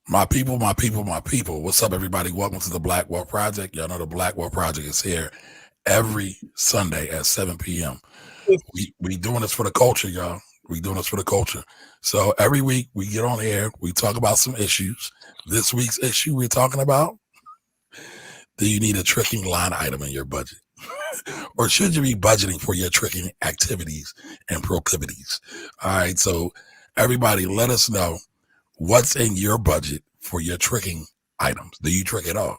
My people, my people, my people. What's up, everybody? Welcome to the Black Wealth Project. Y'all know the Black Wealth Project is here every Sunday at 7 p.m. We doing this for the culture, y'all. We doing this for the culture. So every week we get on air, we talk about some issues. This week's issue we're talking about: do you need a tricking line item in your budget? Or should you be budgeting for your tricking activities and proclivities? All right, so everybody let us know what's in your budget for your tricking items. Do you trick at all?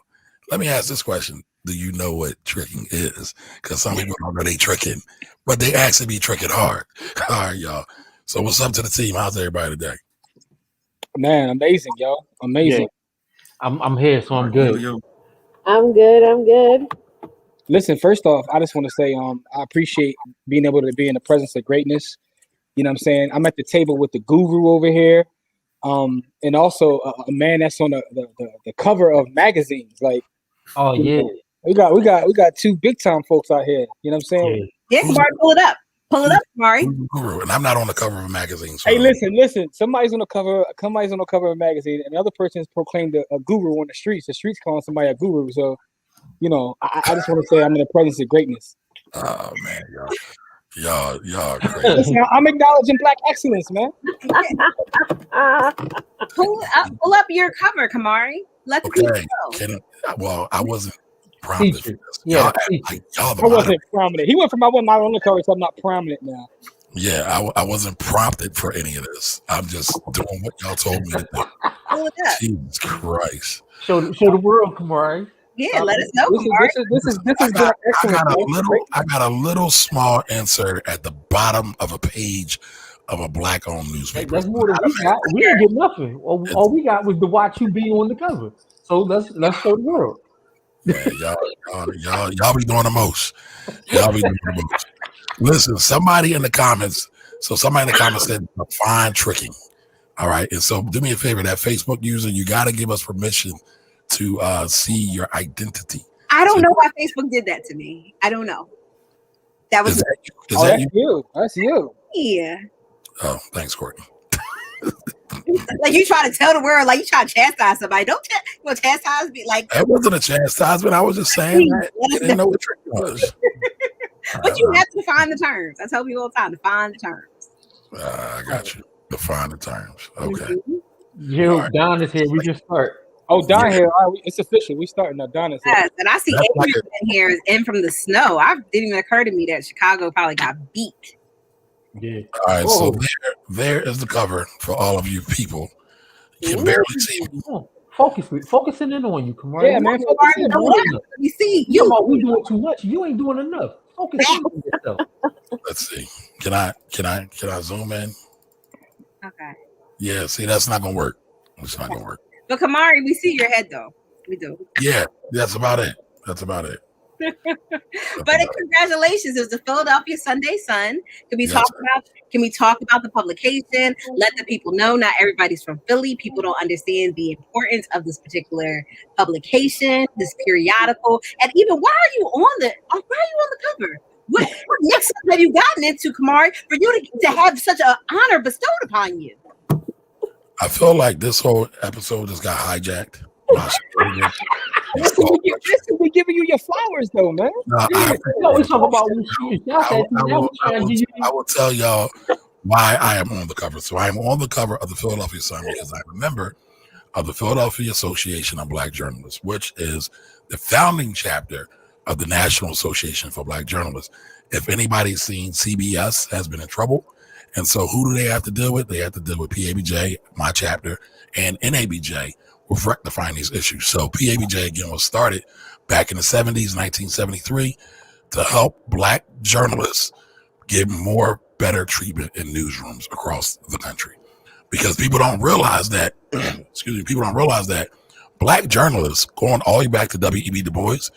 Let me ask this question. Do you know what tricking is? Because some people don't know they tricking, but they actually be tricking hard. All right, y'all. So what's up to the team? How's everybody today? Man, amazing, yo. Amazing. Yeah. I'm here, so I'm good. I'm good. Listen, first off, I just want to say I appreciate being able to be in the presence of greatness. You know what I'm saying? I'm at the table with the guru over here. And also a man that's on the cover of magazines. Like, oh yeah, we got two big time folks out here. You know what I'm saying? Yeah, Kamari, pull it up, Kamari. Guru, and I'm not on the cover of a magazine. So Hey, listen. Somebody's on the cover of a magazine, and the other person is proclaimed a guru on the streets. The streets calling somebody a guru. So, you know, I just want to say I'm in the presence of greatness. Oh man, y'all crazy. Listen, I'm acknowledging Black excellence, man. Pull up your cover, Kamari. Let the people know. I wasn't prompted for this. Yeah, y'all I wasn't prominent. He went from I wasn't on the cover, so I'm not prominent now. Yeah, I wasn't prompted for any of this. I'm just doing what y'all told me to do. Pull it up. Jesus Christ. Show the world, Kamari. Yeah, let us know, Kamari. This is Black excellence. I got a little small insert at the bottom of a page of a Black-owned newspaper. That's more than we got. We didn't get nothing. All we got was to watch you be on the cover. So let's show the world. Yeah, y'all be doing the most. Y'all be doing the most. Listen, somebody in the comments said define tricking. All right. And so do me a favor, that Facebook user, you got to give us permission to see your identity. I don't know why Facebook did that to me. I don't know. That was that you? That's you. Yeah. Oh, thanks, Courtney. Like you try to tell the world, like you try to chastise somebody. Don't chastise me. Like that wasn't a chastisement. I was just saying that you didn't know what trick was. But you have to define the terms. I tell people all the time, define the terms. I got you. Define the terms. Okay. Right. Don is here. We just start. Oh, Don here. All right, it's official. We starting now. Don is here. Yes, and I see Adrian in here is in from the snow. I didn't even occur to me that Chicago probably got beat. Yeah. All right, so there is the cover for all of you people. You can barely see me. Focusing in on you, Kamari. Yeah, man. You see, you we doing too much. You ain't doing enough. Focus on yourself. Let's see. Can I zoom in? Okay. Yeah, see, that's not gonna work. It's not gonna work. But Kamari, we see your head though. We do. Yeah, that's about it. But congratulations, it was the Philadelphia Sunday Sun. Can we talk about the publication? Let the people know not everybody's from Philly. People don't understand the importance of this particular publication, this periodical, and even why are you on the cover? What next have you gotten into, Kamari, for you to have such an honor bestowed upon you? I feel like this whole episode just got hijacked. We're giving you your flowers, though, man. I will tell y'all why I am on the cover. So I am on the cover of the Philadelphia Sun because I'm a member of the Philadelphia Association of Black Journalists, which is the founding chapter of the National Association for Black Journalists. If anybody's seen CBS has been in trouble. And so who do they have to deal with? They have to deal with PABJ, my chapter, and NABJ with rectifying these issues. So PABJ, again, was started back in the 70s, 1973, to help Black journalists get more better treatment in newsrooms across the country. Because people don't realize that, Black journalists, going all the way back to W.E.B. Du Bois,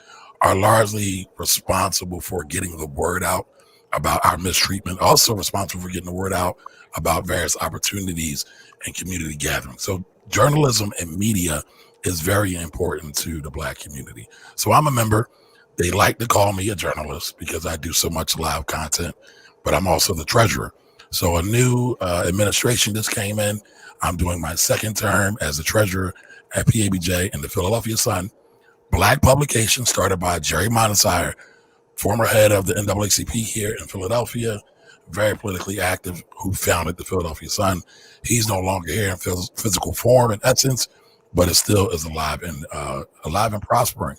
are largely responsible for getting the word out about our mistreatment, also responsible for getting the word out about various opportunities and community gatherings. So journalism and media is very important to the Black community. So I'm a member. They like to call me a journalist because I do so much live content, but I'm also the treasurer. So a new administration just came in. I'm doing my second term as the treasurer at PABJ and the Philadelphia Sun. Black publication started by Jerry Montefiore, former head of the NAACP here in Philadelphia, very politically active, who founded the Philadelphia Sun. He's no longer here in physical form and essence, but it still is alive and prospering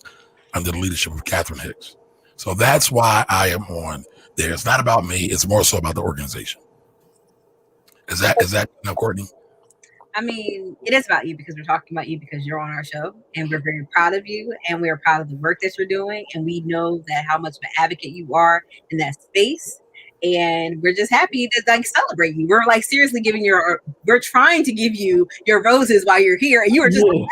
under the leadership of Catherine Hicks. So that's why I am on there. It's not about me. It's more so about the organization. Is that Courtney? I mean, it is about you because we're talking about you because you're on our show and we're very proud of you and we're proud of the work that you're doing. And we know that how much of an advocate you are in that space. And we're just happy to like celebrate you. We're like seriously we're trying to give you your roses while you're here. And you were just like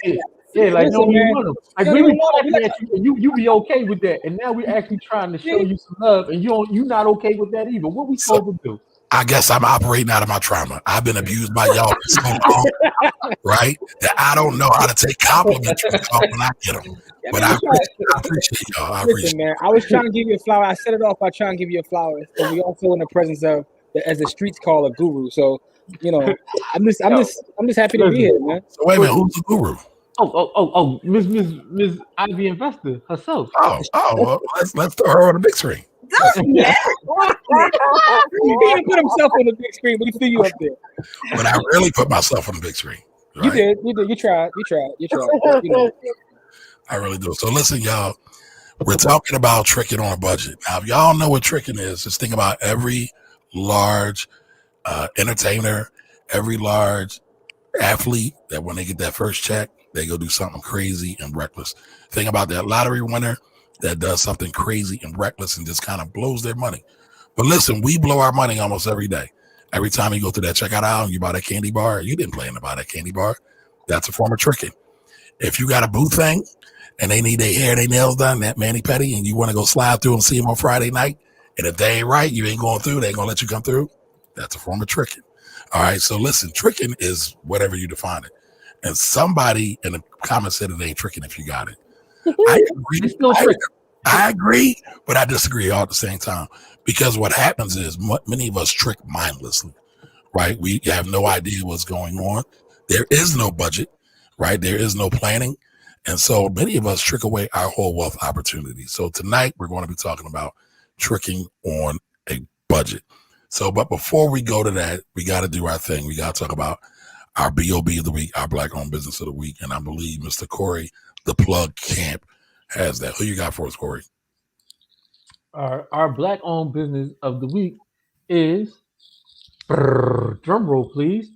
Listen, man. like we be clapping at you, you be okay with that. And now we're actually trying to show you some love and you're not okay with that either. What we supposed to do? I guess I'm operating out of my trauma. I've been abused by y'all for so long, right? That I don't know how to take compliments from y'all when I get them. But I appreciate y'all. Listen, man, I was trying to give you a flower. I set it off by trying to give you a flower. So we also in the presence of, as the streets call, a guru. So, you know, I'm just happy to be here, man. So wait a minute, who's the guru? Miss Ivy Investor herself. Well, let's throw her on the big screen. don't He didn't put himself on the big screen, but he threw you up there. But I really put myself on the big screen. Right? You did. You tried. You know. I really do. So listen, y'all, we're talking about tricking on a budget. Now, if y'all know what tricking is, just think about every large entertainer, every large athlete that when they get that first check, they go do something crazy and reckless. Think about that lottery winner that does something crazy and reckless and just kind of blows their money. But listen, we blow our money almost every day. Every time you go to that checkout aisle and you buy that candy bar, you didn't plan to buy that candy bar. That's a form of tricking. If you got a boo thing and they need their hair, their nails done, that mani-pedi, and you want to go slide through and see them on Friday night, and if they ain't right, you ain't going through, they ain't going to let you come through, that's a form of tricking. All right, so listen, tricking is whatever you define it. And somebody in the comments said it ain't tricking if you got it. I agree. I agree, but I disagree all at the same time. Because what happens is many of us trick mindlessly, right? We have no idea what's going on. There is no budget, right? There is no planning. And so many of us trick away our whole wealth opportunity. So tonight we're going to be talking about tricking on a budget. So, but before we go to that, we got to do our thing. We got to talk about our BOB of the week, our Black-owned business of the week. And I believe Mr. Corey, the plug camp, has that. Who you got for us, Corey? Our Black-owned business of the week is, drum roll please,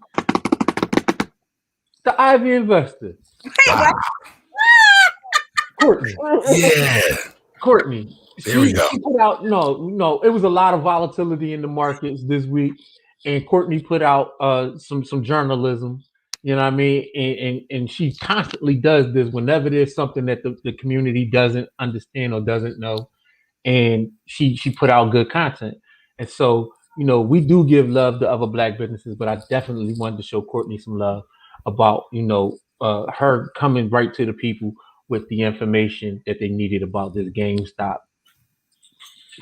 the Ivy Investor. Courtney. Yeah. Courtney. There we go. She put out, it was a lot of volatility in the markets this week. And Courtney put out some journalism, you know what I mean? And she constantly does this whenever there's something that the community doesn't understand or doesn't know. And she put out good content. And so, we do give love to other Black businesses, but I definitely wanted to show Courtney some love about, her coming right to the people with the information that they needed about this GameStop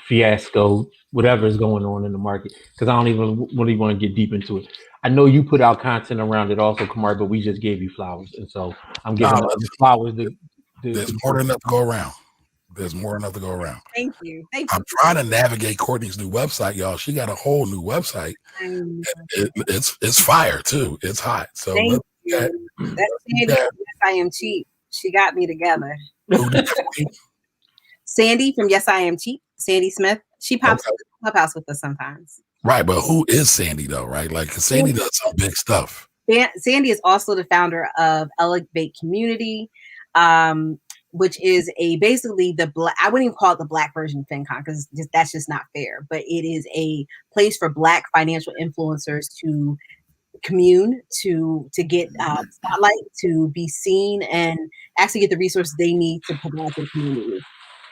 fiasco, whatever is going on in the market. Because I don't even really want to get deep into it. I know you put out content around it also, Kamar, but we just gave you flowers. And so I'm giving the flowers. There's more than enough to go around. There's more enough to go around. Thank you. I'm trying to navigate Courtney's new website, y'all. She got a whole new website. It's fire too. It's hot. So thank you. That's Sandy. Yes, I Am Cheap. She got me together. Sandy from Yes, I Am Cheap. Sandy Smith. She pops up in the clubhouse with us sometimes. Right, but who is Sandy though? Right, like Sandy does some big stuff. Sandy is also the founder of Elevate Community, which is basically the black. I wouldn't even call it the Black version of FinCon because that's just not fair. But it is a place for Black financial influencers to commune, to get spotlight, to be seen, and actually get the resources they need to provide to the community.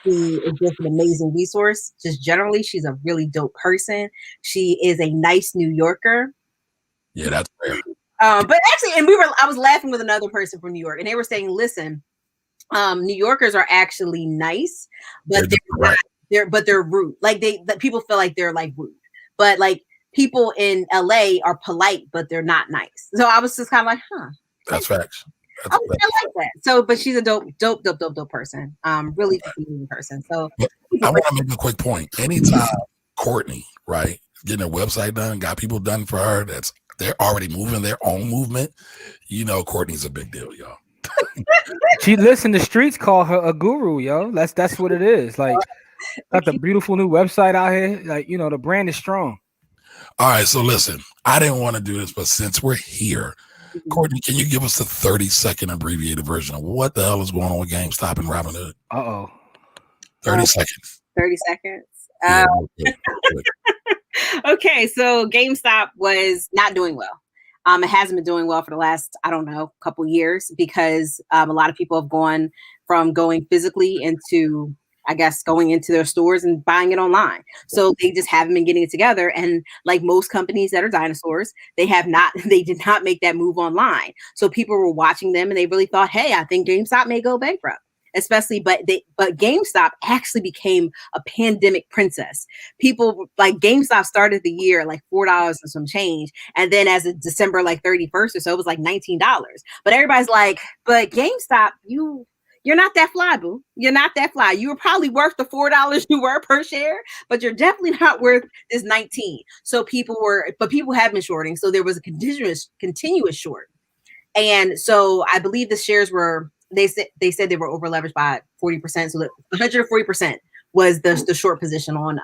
She is just an amazing resource. Just generally, she's a really dope person. She is a nice New Yorker. Yeah, that's fair. But actually, and I was laughing with another person from New York, and they were saying, listen, New Yorkers are actually nice, but they're rude. Like people feel like they're like rude, but like people in LA are polite, but they're not nice. So I was just kind of like, huh. That's facts. I like that. So, but she's a dope person. Really fascinating person. So But I want to make a quick point. Anytime Courtney, right, getting a website done, got people done for her, they're already moving their own movement. You know, Courtney's a big deal, y'all. The streets call her a guru, yo. That's what it is. Like, got the beautiful new website out here. Like, the brand is strong. All right, so listen, I didn't want to do this, but since we're here, Courtney, can you give us the 30-second abbreviated version of what the hell is going on with GameStop and Robinhood? 30 seconds. 30 seconds. Yeah, okay, so GameStop was not doing well. It hasn't been doing well for the last, I don't know, couple years because a lot of people have gone from going physically into, I guess, going into their stores and buying it online. So they just haven't been getting it together. And like most companies that are dinosaurs, they did not make that move online. So people were watching them and they really thought, hey, I think GameStop may go bankrupt. But GameStop actually became a pandemic princess. People like GameStop started the year like $4 and some change. And then as of December like 31st or so, it was like $19. But everybody's like, but GameStop, you're not that fly, boo. You're not that fly. You were probably worth the $4 you were per share, but you're definitely not worth this 19. So people have been shorting. So there was a continuous short. And so I believe the shares were, they said they were over leveraged by 40%. So 140% was the short position on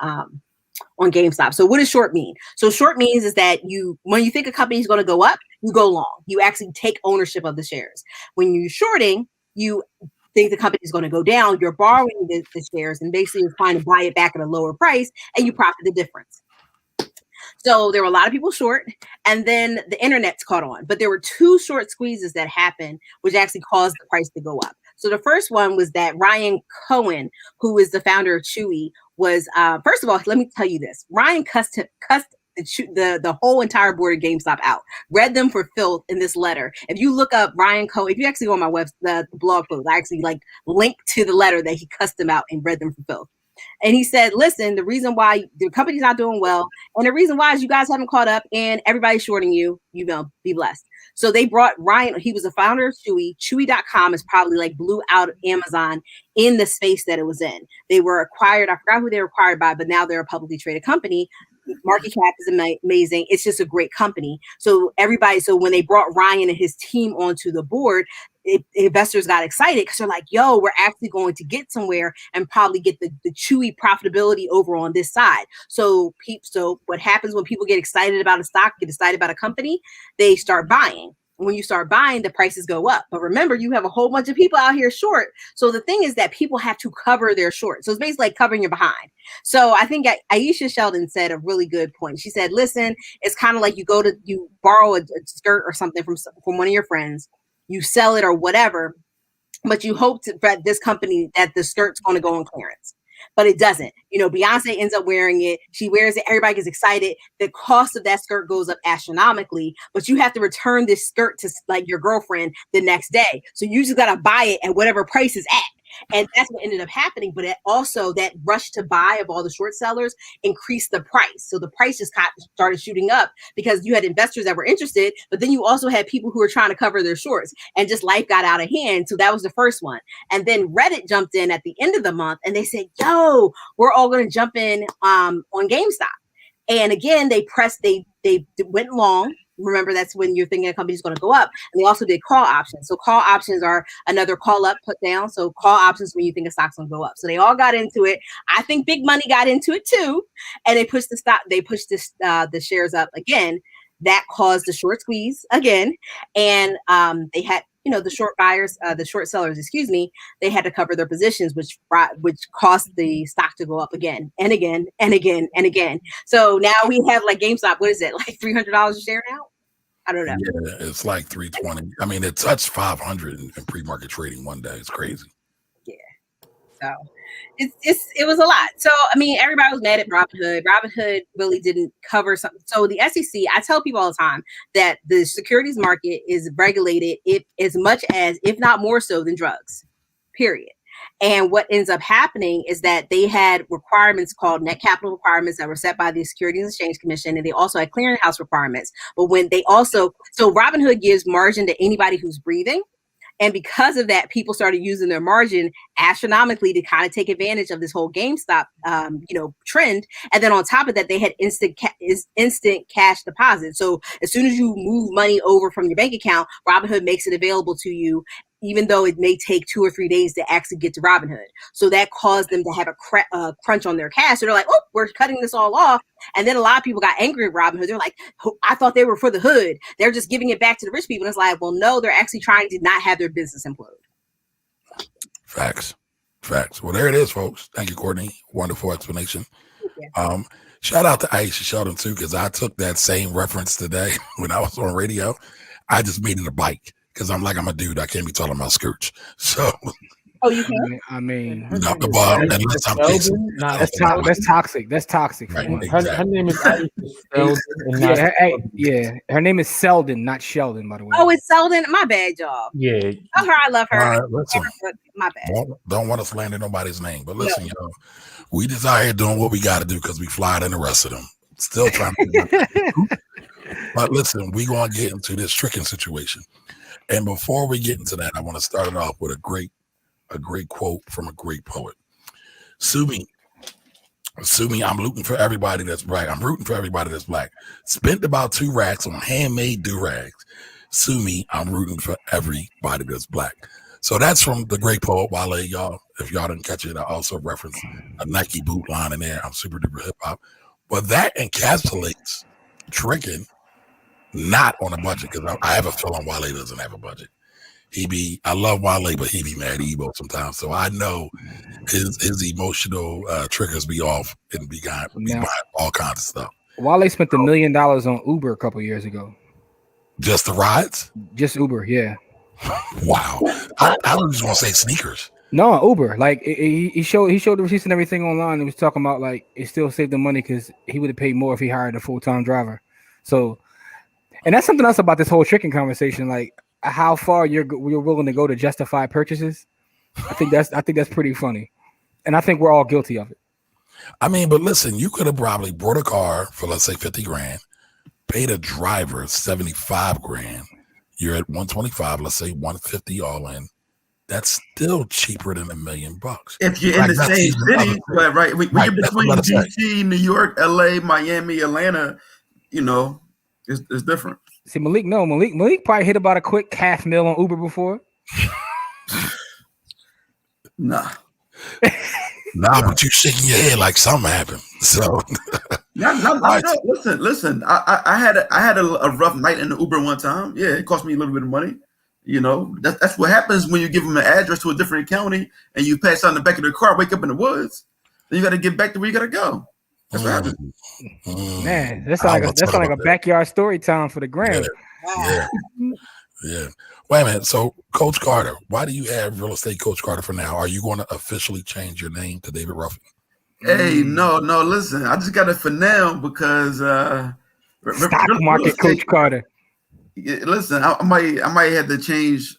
GameStop. So what does short mean? So short means is that when you think a company is going to go up, you go long. You actually take ownership of the shares. When you're shorting, you think the company is going to go down. You're borrowing the shares and basically you're trying to buy it back at a lower price and you profit the difference. So there were a lot of people short, and then the internet's caught on. But there were two short squeezes that happened, which actually caused the price to go up. So the first one was that Ryan Cohen, who is the founder of Chewy, was first of all, let me tell you this: Ryan cussed the whole entire board of GameStop out, read them for filth in this letter. If you look up Ryan Cohen, if you actually go on my website, the blog post, I actually link to the letter that he cussed them out and read them for filth. And he said, listen, the reason why the company's not doing well, and the reason why is you guys haven't caught up and everybody's shorting you, be blessed. So they brought Ryan, he was the founder of Chewy. Chewy.com is probably blew out Amazon in the space that it was in. They were acquired, I forgot who they were acquired by, but now they're a publicly traded company. Market cap is amazing. It's just a great company. So when they brought Ryan and his team onto the board, investors got excited because they're like, yo, we're actually going to get somewhere and probably get the Chewy profitability over on this side. So what happens when people get excited about a stock, get excited about a company, they start buying. When you start buying, the prices go up. But remember, you have a whole bunch of people out here short. So the thing is that people have to cover their short. So it's basically like covering your behind. So I think Aisha Sheldon said a really good point. She said, listen, it's kind of like you borrow a skirt or something from one of your friends, you sell it or whatever, but you hope that this company, that the skirt's going to go on clearance. But it doesn't. Beyonce ends up wearing it. She wears it. Everybody gets excited. The cost of that skirt goes up astronomically, but you have to return this skirt to your girlfriend the next day. So you just got to buy it at whatever price is at. And that's what ended up happening. But also that rush to buy of all the short sellers increased the price. So the price just started shooting up because you had investors that were interested, but then you also had people who were trying to cover their shorts, and just life got out of hand. So that was the first one. And then Reddit jumped in at the end of the month and they said, yo, we're all going to jump in on GameStop. And again, they went long. Remember, that's when you're thinking a company's going to go up. And they also did call options. So call options are another call up, put down. So call options when you think a stock's going to go up. So they all got into it. I think big money got into it too. And they pushed the shares up again. That caused the short squeeze again. And they had, the short buyers, the short sellers, they had to cover their positions, which caused the stock to go up again and again and again and again. So now we have GameStop. What is it, $300 a share now? I don't know. Yeah, it's like 320. I mean, it touched 500 in pre-market trading one day. It's crazy. Yeah. So it was a lot. So I mean, everybody was mad at Robinhood. Robinhood really didn't cover something. So the SEC, I tell people all the time that the securities market is regulated as much as, if not more so, than drugs. Period. And what ends up happening is that they had requirements called net capital requirements that were set by the Securities and Exchange Commission, and they also had clearinghouse requirements. But when they also, so Robinhood gives margin to anybody who's breathing. And because of that, people started using their margin astronomically to kind of take advantage of this whole GameStop, trend. And then on top of that, they had instant cash deposit. So as soon as you move money over from your bank account, Robinhood makes it available to you, even though it may take 2 or 3 days to actually get to Robinhood. So that caused them to have a crunch on their cash. So they're like, oh, we're cutting this all off. And then a lot of people got angry at Robinhood. They're like, I thought they were for the hood. They're just giving it back to the rich people. And it's like, well, no, they're actually trying to not have their business implode. Facts. Well, there it is, folks. Thank you, Courtney. Wonderful explanation. Shout out to Aisha Sheldon, too, because I took that same reference today when I was on radio. I just made it a bike because I'm a dude. I can't be talking about skirts. So... Oh, you can? I mean, not the bar, unless I'm kissing. That's toxic. That's toxic. Right, Her name is Her name is Selden, not Sheldon, by the way. Oh, it's Selden. My bad, y'all. Yeah. Love her. I love her. Listen, my bad. Don't want to slander nobody's name, but listen, we just out here doing what we got to do because we fly than the rest of them. Still trying to. But listen, we gonna get into this tricking situation, and before we get into that, I want to start it off with a great quote from a great poet. Sue me, I'm rooting for everybody that's black. I'm rooting for everybody that's black. Spent about 2 racks on handmade do-rags. Sue me, I'm rooting for everybody that's black. So that's from the great poet Wale, y'all. If y'all didn't catch it, I also referenced a Nike boot line in there. I'm super duper hip hop. But that encapsulates tricking not on a budget, because I have a feeling Wale doesn't have a budget. I love Wale, but he be mad emo sometimes. So I know his emotional triggers be off and be behind all kinds of stuff. Wale spent $1 million on Uber a couple years ago. Just the rides? Just Uber, yeah. Wow. I was just want to say sneakers. No, Uber. Like he showed the receipts and everything online. He was talking about like it still saved him money because he would have paid more if he hired a full-time driver. So, and that's something else about this whole tricking conversation. Like, how far you're willing to go to justify purchases. I think that's pretty funny, and I think we're all guilty of it. I mean, but listen, you could have probably bought a car for, let's say, 50 grand, paid a driver 75 grand. You're at 125, let's say 150 all in. That's still cheaper than $1 million. If you're in the same city, right? When you're between DC, New York, LA, Miami, Atlanta, it's different. See, Malik probably hit about a quick $500,000 on Uber before. Nah, but you shaking your head like something happened. So, listen. I had a rough night in the Uber one time. Yeah, it cost me a little bit of money. That's what happens when you give them an address to a different county and you pass out in the back of their car, wake up in the woods. Then you got to get back to where you got to go. That's what happens. Man, that's like a backyard story time for the gram. Yeah. Wait a minute. So, Coach Carter, why do you have Real Estate Coach Carter for now? Are you going to officially change your name to David Ruffin? Hey, no. Listen, I just got it for now because stock market Coach Carter. Listen, I might have to change.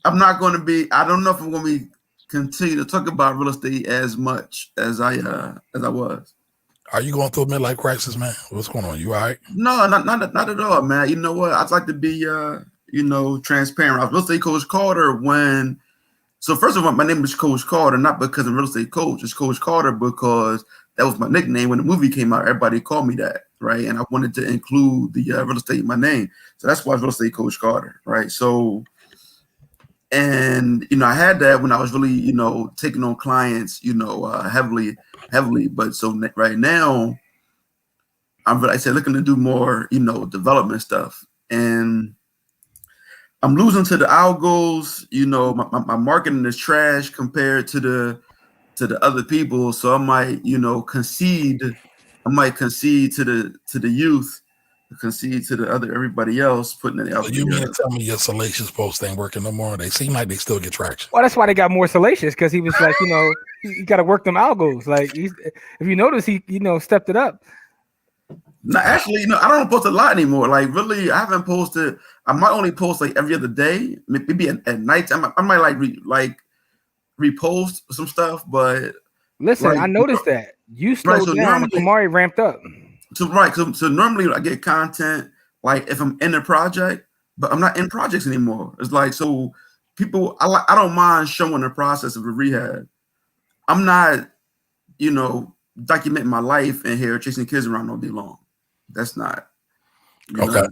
I'm not going to be. I don't know if I'm going to be continue to talk about real estate as much as I was. Are you going through a midlife crisis, man? What's going on? You all right? No, not at all, man. You know what? I'd like to be, transparent. I was real estate coach Carter when. So first of all, my name is Coach Carter, not because I'm real estate coach. It's Coach Carter because that was my nickname when the movie came out. Everybody called me that, right? And I wanted to include the real estate in my name, so that's why it's Real Estate Coach Carter, right? So, and I had that when I was really, taking on clients, heavily. But so right now, I'm looking to do more, development stuff, and I'm losing to the algos. My marketing is trash compared to the other people. So I might, concede. I might concede to the youth, concede to everybody else, putting it out. So you mean to tell me your salacious posts ain't working no more? They seem like they still get traction. Well, that's why they got more salacious, because he was like, you got to work them algos. Like, if you notice, he stepped it up. No, actually, I don't post a lot anymore. Like, really, I haven't posted. I might only post like every other day, maybe at night. I might repost some stuff, but listen, like, I noticed that you slowed so down. Kamari ramped up. So normally I get content like if I'm in a project, but I'm not in projects anymore. It's like, so people, I don't mind showing the process of a rehab. I'm not, documenting my life in here chasing kids around all day long. That's not. Okay.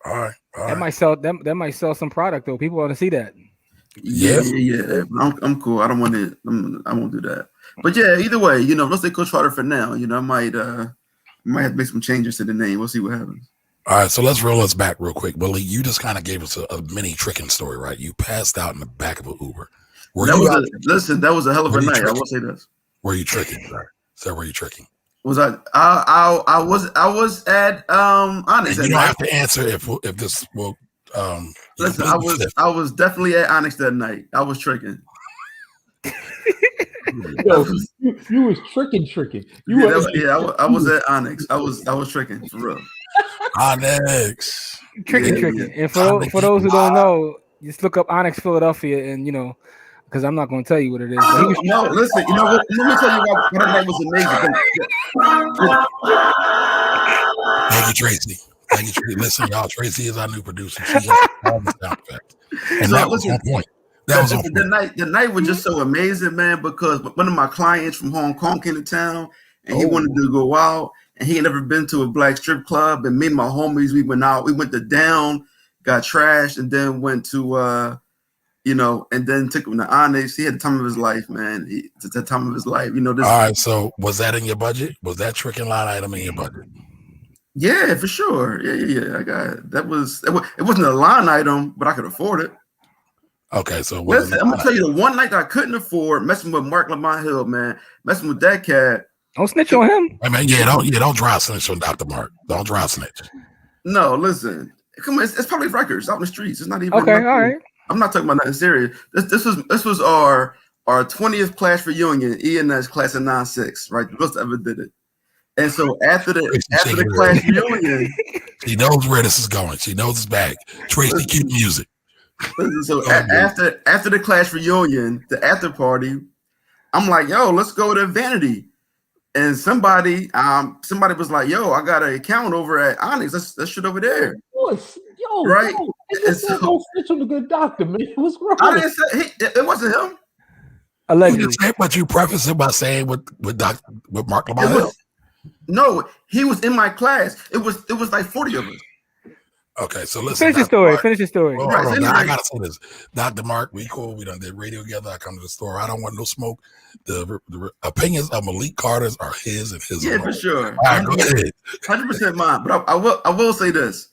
All right. That might sell them. That might sell some product though. People want to see that. Yeah. I'm cool. I don't want to. I won't do that. But yeah, either way, let's say Coach Carter for now. I might have to make some changes to the name. We'll see what happens. All right, so let's roll us back real quick. Willie, you just kind of gave us a mini tricking story, right? You passed out in the back of an Uber. That was a hell of a night. I will say this. Were you tricking? So were you tricking? Was I was at Onyx. And you don't have to answer if this will. Listen, I was definitely at Onyx that night. I was tricking. Yo, you was tricking. I was at Onyx. I was tricking for real. Onyx. Tricking. And for those who don't know, just look up Onyx Philadelphia, and because I'm not going to tell you what it is. No, listen. You know what? Let me tell you why that night was amazing. Thank you, Tracy. Listen, y'all. Tracy is our new producer. She got all the sound effects, and that was on point. The night was just so amazing, man. Because one of my clients from Hong Kong came to town, and he wanted to go out, and he had never been to a black strip club. And me and my homies, we went out. We went to Down, got trashed, and then went to and then took him to Onyx. He had the time of his life, man. The time of his life. All right. So was that in your budget? Was that tricking line item in your budget? Yeah, for sure. Yeah. I got it. It wasn't a line item, but I could afford it. Okay, so listen, I'm gonna tell you the one night I couldn't afford messing with Mark Lamont Hill, man. Messing with that cat. Don't snitch on him. I mean, don't dry snitch on Dr. Mark. Don't dry snitch. No, listen. Come on, it's public records out in the streets. It's not even okay. All right. I'm not talking about nothing serious. This was our 20th class reunion, ENS class of 9-6, right? The most ever did it. And so after the class reunion, she knows where this is going. She knows it's back. Tracy, cue music. So after the class reunion, the after party, I'm like, yo, let's go to Vanity. And somebody was like, yo, I got an account over at Onyx. Let's shoot over there. Yo, right? Don't snitch on the good doctor, man. What's wrong? I didn't say it wasn't him. Allegedly. But you preface it by saying with Mark Lamont Hill. No, he was in my class. It was like 40 of us. Okay, so listen. Finish your story. Well, I gotta say this, Dr. Mark. We cool. We done did radio together. I come to the store. I don't want no smoke. The opinions of Malik Carter's are his and his. Yeah, for sure. All right, go ahead. 100% mine. But I will say this.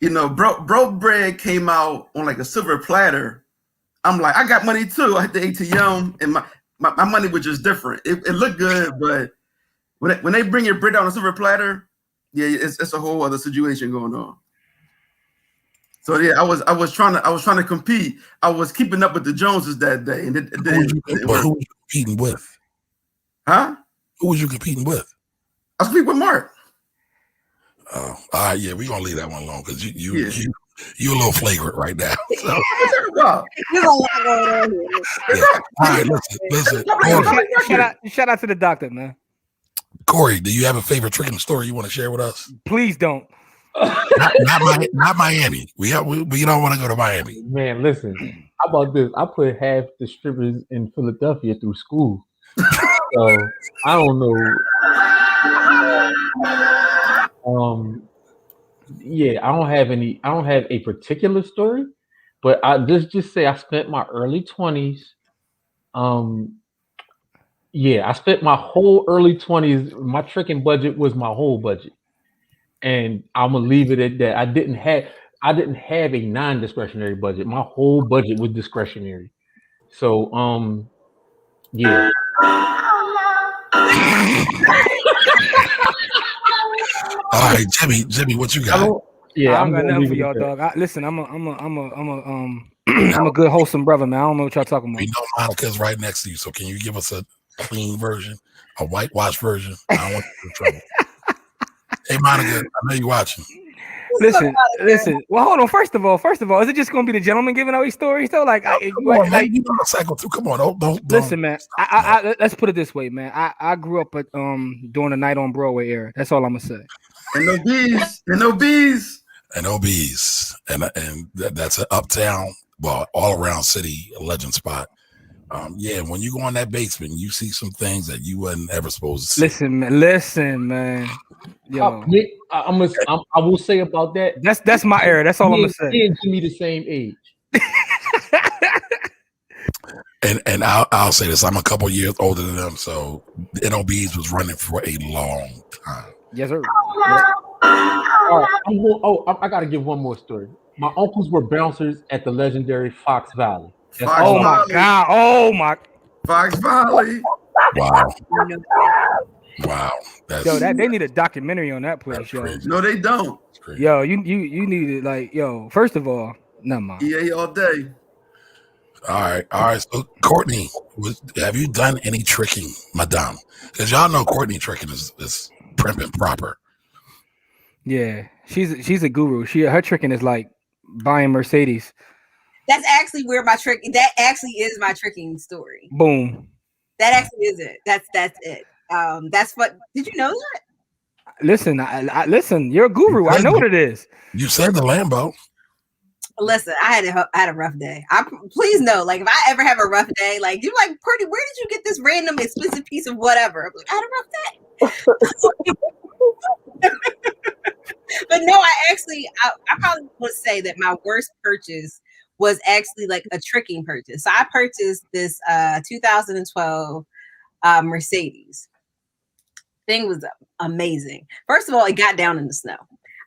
Bro Bread came out on like a silver platter. I'm like, I got money too. I hit the ATM, and my money was just different. It looked good, but when they bring your bread out on a silver platter, yeah, it's a whole other situation going on. So yeah, I was trying to compete. I was keeping up with the Joneses that day, and who was you competing with? Huh? Who was you competing with? I was competing with Mark. Oh, all right, yeah, we're gonna leave that one alone because you a little flagrant right now. So. There's a lot going on here. Yeah. All right, listen. Shout out to the doctor, man. Corey, do you have a favorite tricking story you want to share with us? Please don't. Not Miami. We don't want to go to Miami. Man, listen. How about this? I put half the strippers in Philadelphia through school, so I don't know. Yeah, I don't have a particular story, but I just say I spent my early 20s. I spent my whole early 20s. My tricking budget was my whole budget. And I'm gonna leave it at that. I didn't have a non-discretionary budget. My whole budget was discretionary. So yeah. All right, Jimmy, what you got? I'm got nothing for y'all, dog. Listen, I'm a good wholesome brother, man. I don't know what y'all talking about. We know Monica's right next to you, so can you give us a clean version, a whitewash version? I don't want you in trouble. Hey, Monica, I know you're watching. Listen. Well, hold on. First of all, is it just gonna be the gentleman giving out these stories though? Like, Come on, man. You know the cycle too. Come on, don't. Listen, man. I let's put it this way, man. I grew up at during the Night on Broadway era. That's all I'm gonna say. And no bees. And that's an uptown, well, all around city legend spot. Yeah, when you go in that basement, you see some things that you wasn't ever supposed to see. Listen, man. Yo, I will say about that. That's my era. That's all I'm gonna say. Me and Jimmy the same age. And I'll say this: I'm a couple years older than them, so NOBs was running for a long time. Yes, sir. All right, I gotta give one more story. My uncles were bouncers at the legendary Fox Valley. My God! Fox Valley. Wow. They need a documentary on that place, yo. No, they don't. Yo, you need it, like, yo. First of all, never mind. EA all day. All right. So, Courtney, have you done any tricking, madame? Because y'all know Courtney tricking is primping proper. Yeah, she's a guru. Her tricking is like buying Mercedes. That's actually where that actually is my tricking story. Boom. That actually is it. That's it. That's what. Did you know that? Listen, listen. You're a guru. I know what it is. You said the Lambo. Listen, I had a rough day. Please know, like, if I ever have a rough day, like, you're like, Purdy, where did you get this random expensive piece of whatever? I'm like, I had a rough day. But no, I probably would say that my worst purchase was actually like a tricking purchase. So I purchased this 2012 Mercedes. Thing was amazing. First of all, it got down in the snow.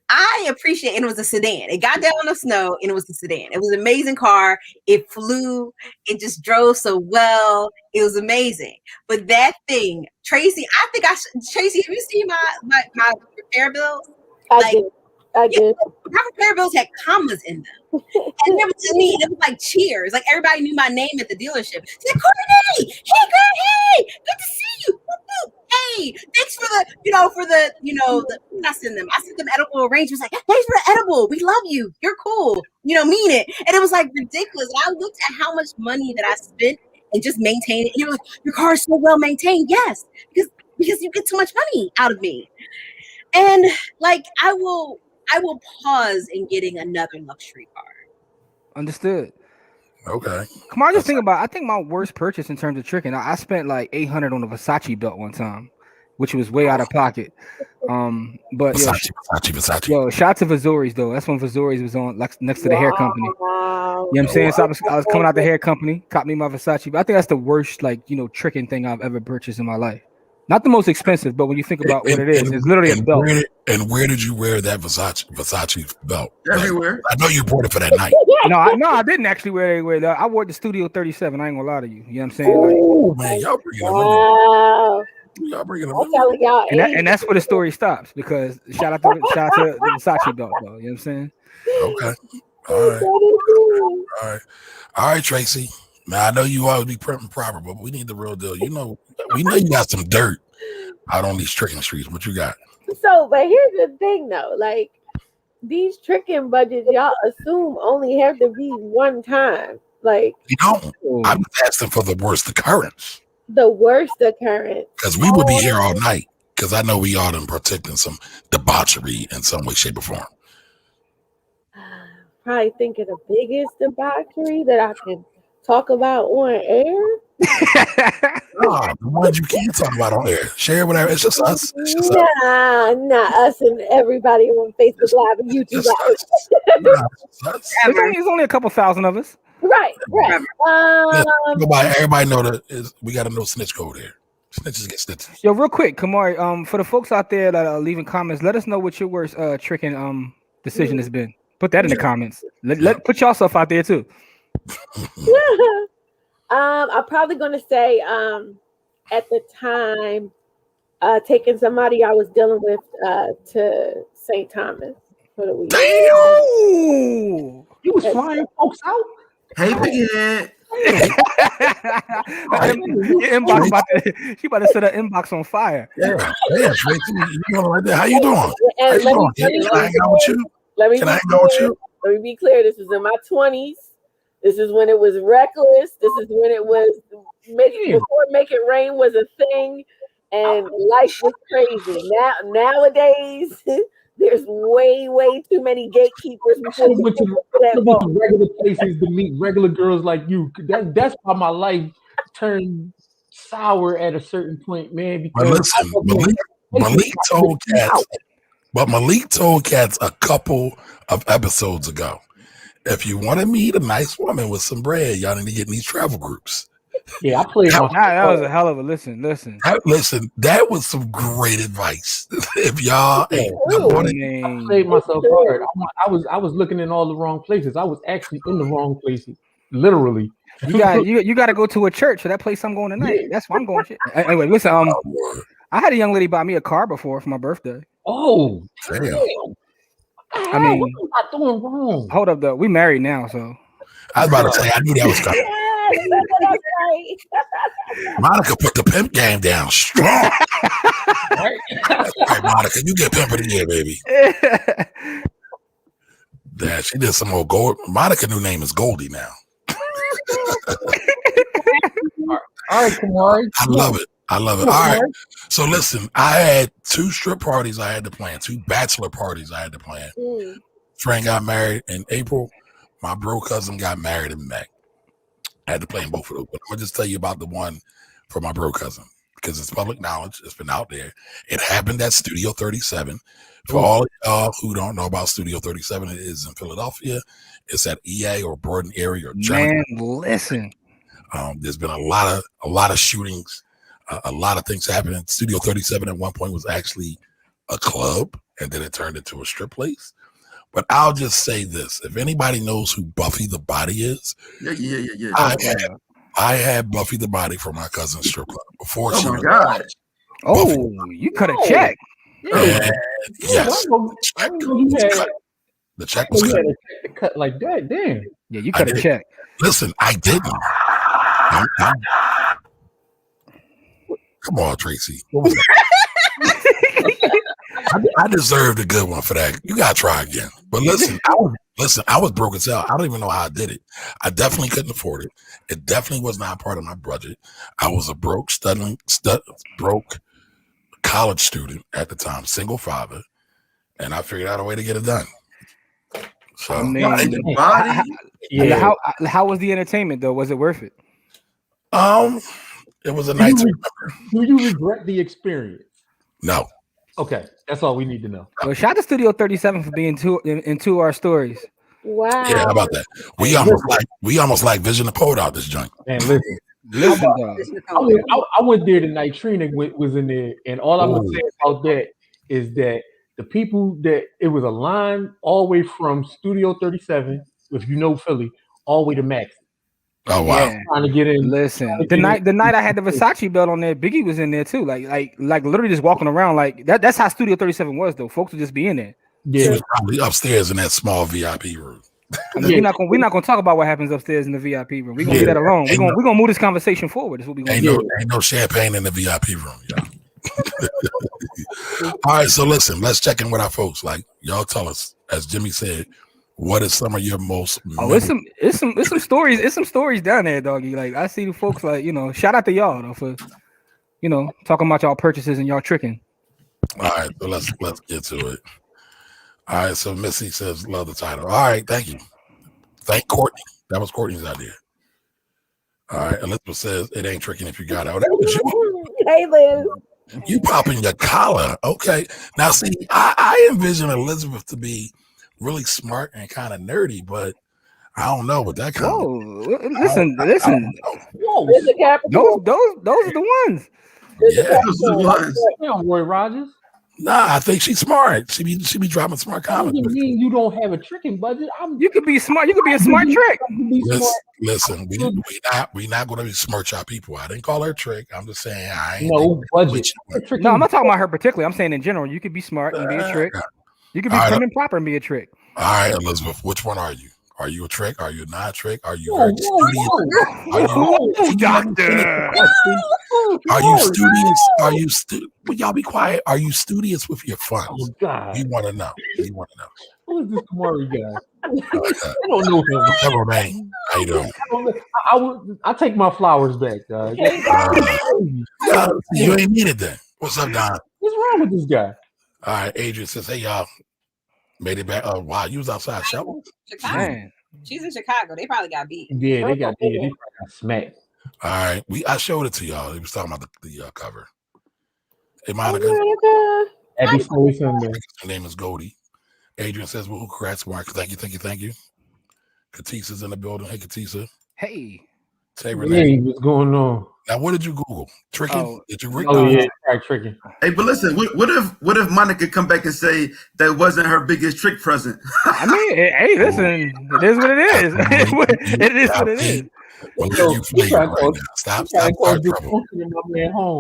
I appreciate, and it was a sedan. It got down in the snow, and it was a sedan. It was an amazing car. It flew. It just drove so well. It was amazing. But that thing, Tracy, Tracy, have you seen my repair bills? I did. My repair bills had commas in them. And it was like cheers. Like, everybody knew my name at the dealership. She said, Courtney, hey girl, hey, good to see you. Hey, thanks for I sent them edible arrangements. Like, thanks for the edible. We love you. You're cool. Mean it. And it was like ridiculous. I looked at how much money that I spent and just maintained it. And you're like, your car is so well maintained. Yes, because you get so much money out of me. And like, I will pause in getting another luxury car. Understood. Okay. Come on, just think about it. I think my worst purchase in terms of tricking, I spent like $800 on a Versace belt one time, which was way out of pocket. But Versace. Yo, shout to Vazori's though. That's when Vazori's was on, like, next to the hair company. Wow. You know what I'm saying? So I was coming out the hair company, caught me my Versace. But I think that's the worst, like, tricking thing I've ever purchased in my life. Not the most expensive, but when you think about what it is, it's literally a belt. Where did you wear that Versace belt? Everywhere. I know you bought it for that night. No, I didn't actually wear it everywhere. I wore the Studio 37. I ain't gonna lie to you. You know what I'm saying? Oh man, y'all bringing them in. Wow. Y'all bringing them I'm telling y'all. And that's where the story stops, because shout out to the Versace belt, though. You know what I'm saying? Okay. All right, Tracy. Now I know you always be prim and proper, but we need the real deal. We know you got some dirt out on these tricking streets. What you got? So, but here's the thing, though. Like, these tricking budgets, y'all assume only have to be one time. Like, you don't. I'm asking for the worst occurrence. The worst occurrence. Because we would be here all night. Because I know we all done partake in some debauchery in some way, shape, or form. Probably think of the biggest debauchery that I can talk about on air. The ones you can't talk about on air. Share whatever. It's just us. Not us and everybody on Facebook Live and YouTube Live. It's only a couple thousand of us. Right. Everybody know that we got a no snitch code here. Snitches get stitches. Yo, real quick, Kamari, for the folks out there that are leaving comments, let us know what your worst tricking decision has been. Put that in the comments. Put yourself out there too. I'm probably gonna say at the time taking somebody I was dealing with to St. Thomas for the weekend. Damn! You was flying folks out. Hey, big head. Your inbox she about to set her inbox on fire. Yeah, Tracy, you know right there. How you doing? And How you doing? Hang out with you. Let me Can be I go with clear. you? Let me be clear. This was in my 20s. This is when it was reckless. This is when it was before Make It Rain was a thing, and life was crazy. Nowadays, there's way too many gatekeepers I before should have you went get to to that boat. regular places to meet regular girls like you. That's why my life turned sour at a certain point, man. But Because I listen, wasn't in places Malik I told couldn't cats. out. But Malik told cats a couple of episodes ago. If you want to meet a nice woman with some bread, y'all need to get in these travel groups. Yeah, I played my. That was a hell of a listen. That was some great advice. If y'all ain't True. on it, I played myself hard. I was looking in all the wrong places. I was actually in the wrong places, literally. You got to go to a church for that place I'm going tonight. Yeah. That's why I'm going. Shit. Anyway, listen. I had a young lady buy me a car before for my birthday. Oh, damn. I mean, what am I doing wrong? hold up though. We married now, so I was about to say, I knew that was coming. That's right. Monica put the pimp game down strong. Right? That's right, Monica. You get pimp of the year, baby. Dad, she did some more gold. Monica new name is Goldie now. All right, Kamari. I love it. All right. So listen, I had 2 strip parties I had to plan, 2 bachelor parties I had to plan. Frank got married in April. My bro cousin got married in May. I had to plan both of those. But I'm gonna just tell you about the one for my bro cousin because it's public knowledge. It's been out there. It happened at Studio 37. For all of y'all who don't know about Studio 37, it is in Philadelphia. It's at EA or Borden area or Germany. man, listen. There's been a lot of shootings, a lot of things happening. Studio 37 at one point was actually a club, and then it turned into a strip place. But I'll just say this: if anybody knows who Buffy the Body is, Yeah. I had Buffy the Body for my cousin's strip club before she. Oh my God! Oh, you cut a check. And yes, I didn't know you had. the check was cut. Had a check to cut like that. Damn. Yeah, you cut a check. Listen, I didn't. Come on, Tracy. What was that? I deserved a good one for that. You gotta try again. But listen, I was broke as hell. I don't even know how I did it. I definitely couldn't afford it. It definitely was not part of my budget. I was a broke college student at the time, single father, and I figured out a way to get it done. So I mean, how was the entertainment though? Was it worth it? it was a night. Do you regret the experience? No. Okay, that's all we need to know. Well, shout out to Studio 37 for being into our stories. Wow. Yeah, how about that? We almost like Vision the Poet out this joint. And listen, dog. I went there tonight. Trina was in there, and all I'm gonna say about that is that the people that it was a line all the way from Studio 37, if you know Philly, all the way to Max. Oh wow! Yeah. Trying to get in. Listen, the night I had the Versace belt on there, Biggie was in there too. Like literally just walking around like that. That's how Studio 37 was though. Folks would just be in there. Yeah, he was probably upstairs in that small VIP room. I mean, we're not gonna talk about what happens upstairs in the VIP room. We're gonna leave that alone. We're gonna move this conversation forward. That's what we're gonna do. Ain't no champagne in the VIP room, y'all. All right, so listen, let's check in with our folks. Like y'all tell us, as Jimmy said, what is some of your most it's some stories. It's some stories down there, doggy. Like I see the folks like, shout out to y'all though for talking about y'all purchases and y'all tricking. All right, so let's get to it. All right, so Missy says love the title. All right, thank you. Thank Courtney. That was Courtney's idea. All right, Elizabeth says it ain't tricking if you got it. Oh, that was you. Hey, Liz. You popping your collar. Okay. Now see, I envision Elizabeth to be really smart and kind of nerdy, but I don't know what that kind of listen. Whoa. Those are the ones. Yeah, those are the ones. Roy Rogers. Nah, I think she's smart. She be dropping smart comments. What do you mean you don't have a tricking budget? You could be smart. You could be a smart trick. Listen, we not going to be smart y'all people. I didn't call her a trick. I'm just saying I ain't budget. No, I'm not talking about her particularly. I'm saying in general. You could be smart and be a trick. You could be prim and proper and be a trick. All right, Elizabeth, which one are you? Are you a trick? Are you not a trick? Are you very studious? Are you studious? Will y'all be quiet? Are you studious with your funds? Oh, God. We want to know. Who is this Kamari guy? I Uh, don't know him. What's up, man? How you doing? I take my flowers back, guys. You ain't need it then. What's up, Don? What's wrong with this guy? All right, Adrian says, hey, y'all. Made it back. Wow, you was outside shouting. Chicago. Man. She's in Chicago. They probably got beat. Yeah, they got smacked. All right, I showed it to y'all. He was talking about the cover. Hey, Monica. Happy Snowy Sunday. Her name is Goldie. Adrian says, well, congrats, Mark. Thank you. Katissa's in the building. Hey, Katissa. Hey. Say Renee. Hey, what's going on? Now, what did you Google? Tricking? Oh. Did you yeah, right, tricking. Hey, but listen, what if Monica come back and say that wasn't her biggest trick present? I mean, hey, listen, it is what it is. It is what it is. You flavor right now. Stop starting trouble.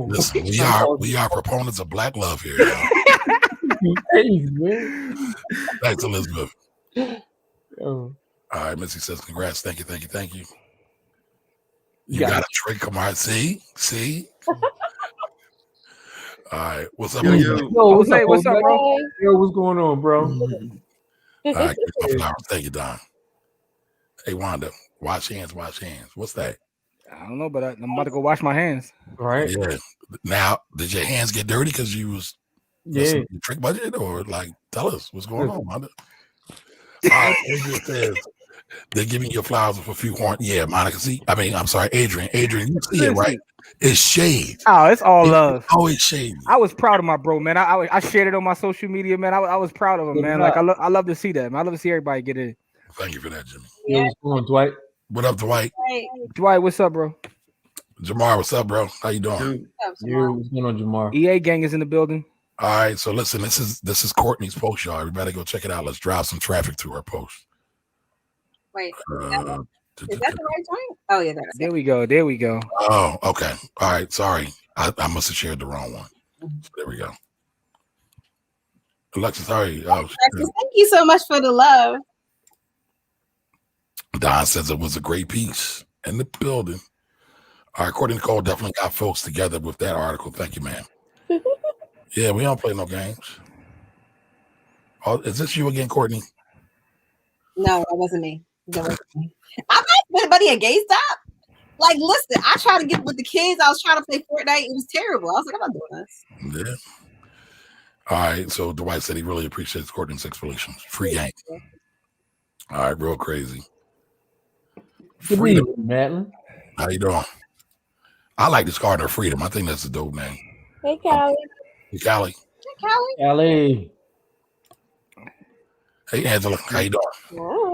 Listen, we are proponents of black love here. Hey, man. Thanks, Elizabeth. Oh. All right, Missy says, congrats. Thank you. You got a trick. Come on, see. All right, what's up? Yo, what's up, bro? Yo, what's going on, bro? All right, thank you, Don. Hey, Wanda, wash hands. What's that? I don't know, but I'm about to go wash my hands. All right. Yeah. Now, did your hands get dirty because you was listening to trick budget, or like tell us what's going on, Wanda? All right, Adrian says they're giving you flowers for a few horn. Yeah, Monica. I'm sorry, Adrian. You see it, right? It's shade. Oh, it's all love. Oh, it's shade. I was proud of my bro, man. I shared it on my social media, man. I was proud of him, man. Like I love to see that, man. I love to see everybody get it. Thank you for that, Jimmy. Yeah. What's going on, Dwight? What up, Dwight? Hey. Dwight, what's up, bro? Jamar, what's up, bro? How you doing? Yeah, what's going on, Jamar? EA gang is in the building. All right, so listen, this is Courtney's post, y'all. Everybody go check it out. Let's drive some traffic to her post. Wait, is that the right joint? Oh yeah, that's there we go. Oh, okay. All right, sorry. I must have shared the wrong one. So there we go. Alexis, sorry. Thank you so much for the love. Don says it was a great piece in the building. All right, Courtney Nicole definitely got folks together with that article. Thank you, man. Yeah, we don't play no games. Oh, is this you again, Courtney? No, that wasn't me. I'm not anybody at GameStop. Like, listen, I tried to get with the kids. I was trying to play Fortnite. It was terrible. I was like, I'm not doing this. Yeah. All right, so Dwight said he really appreciates Courtney's explanations. Free game. All right, real crazy. Freedom, Madeline. How you doing? I like this card, Freedom. I think that's a dope name. Hey, Callie. Hey, Callie. Callie. Hey, Angela. How you doing? Wale.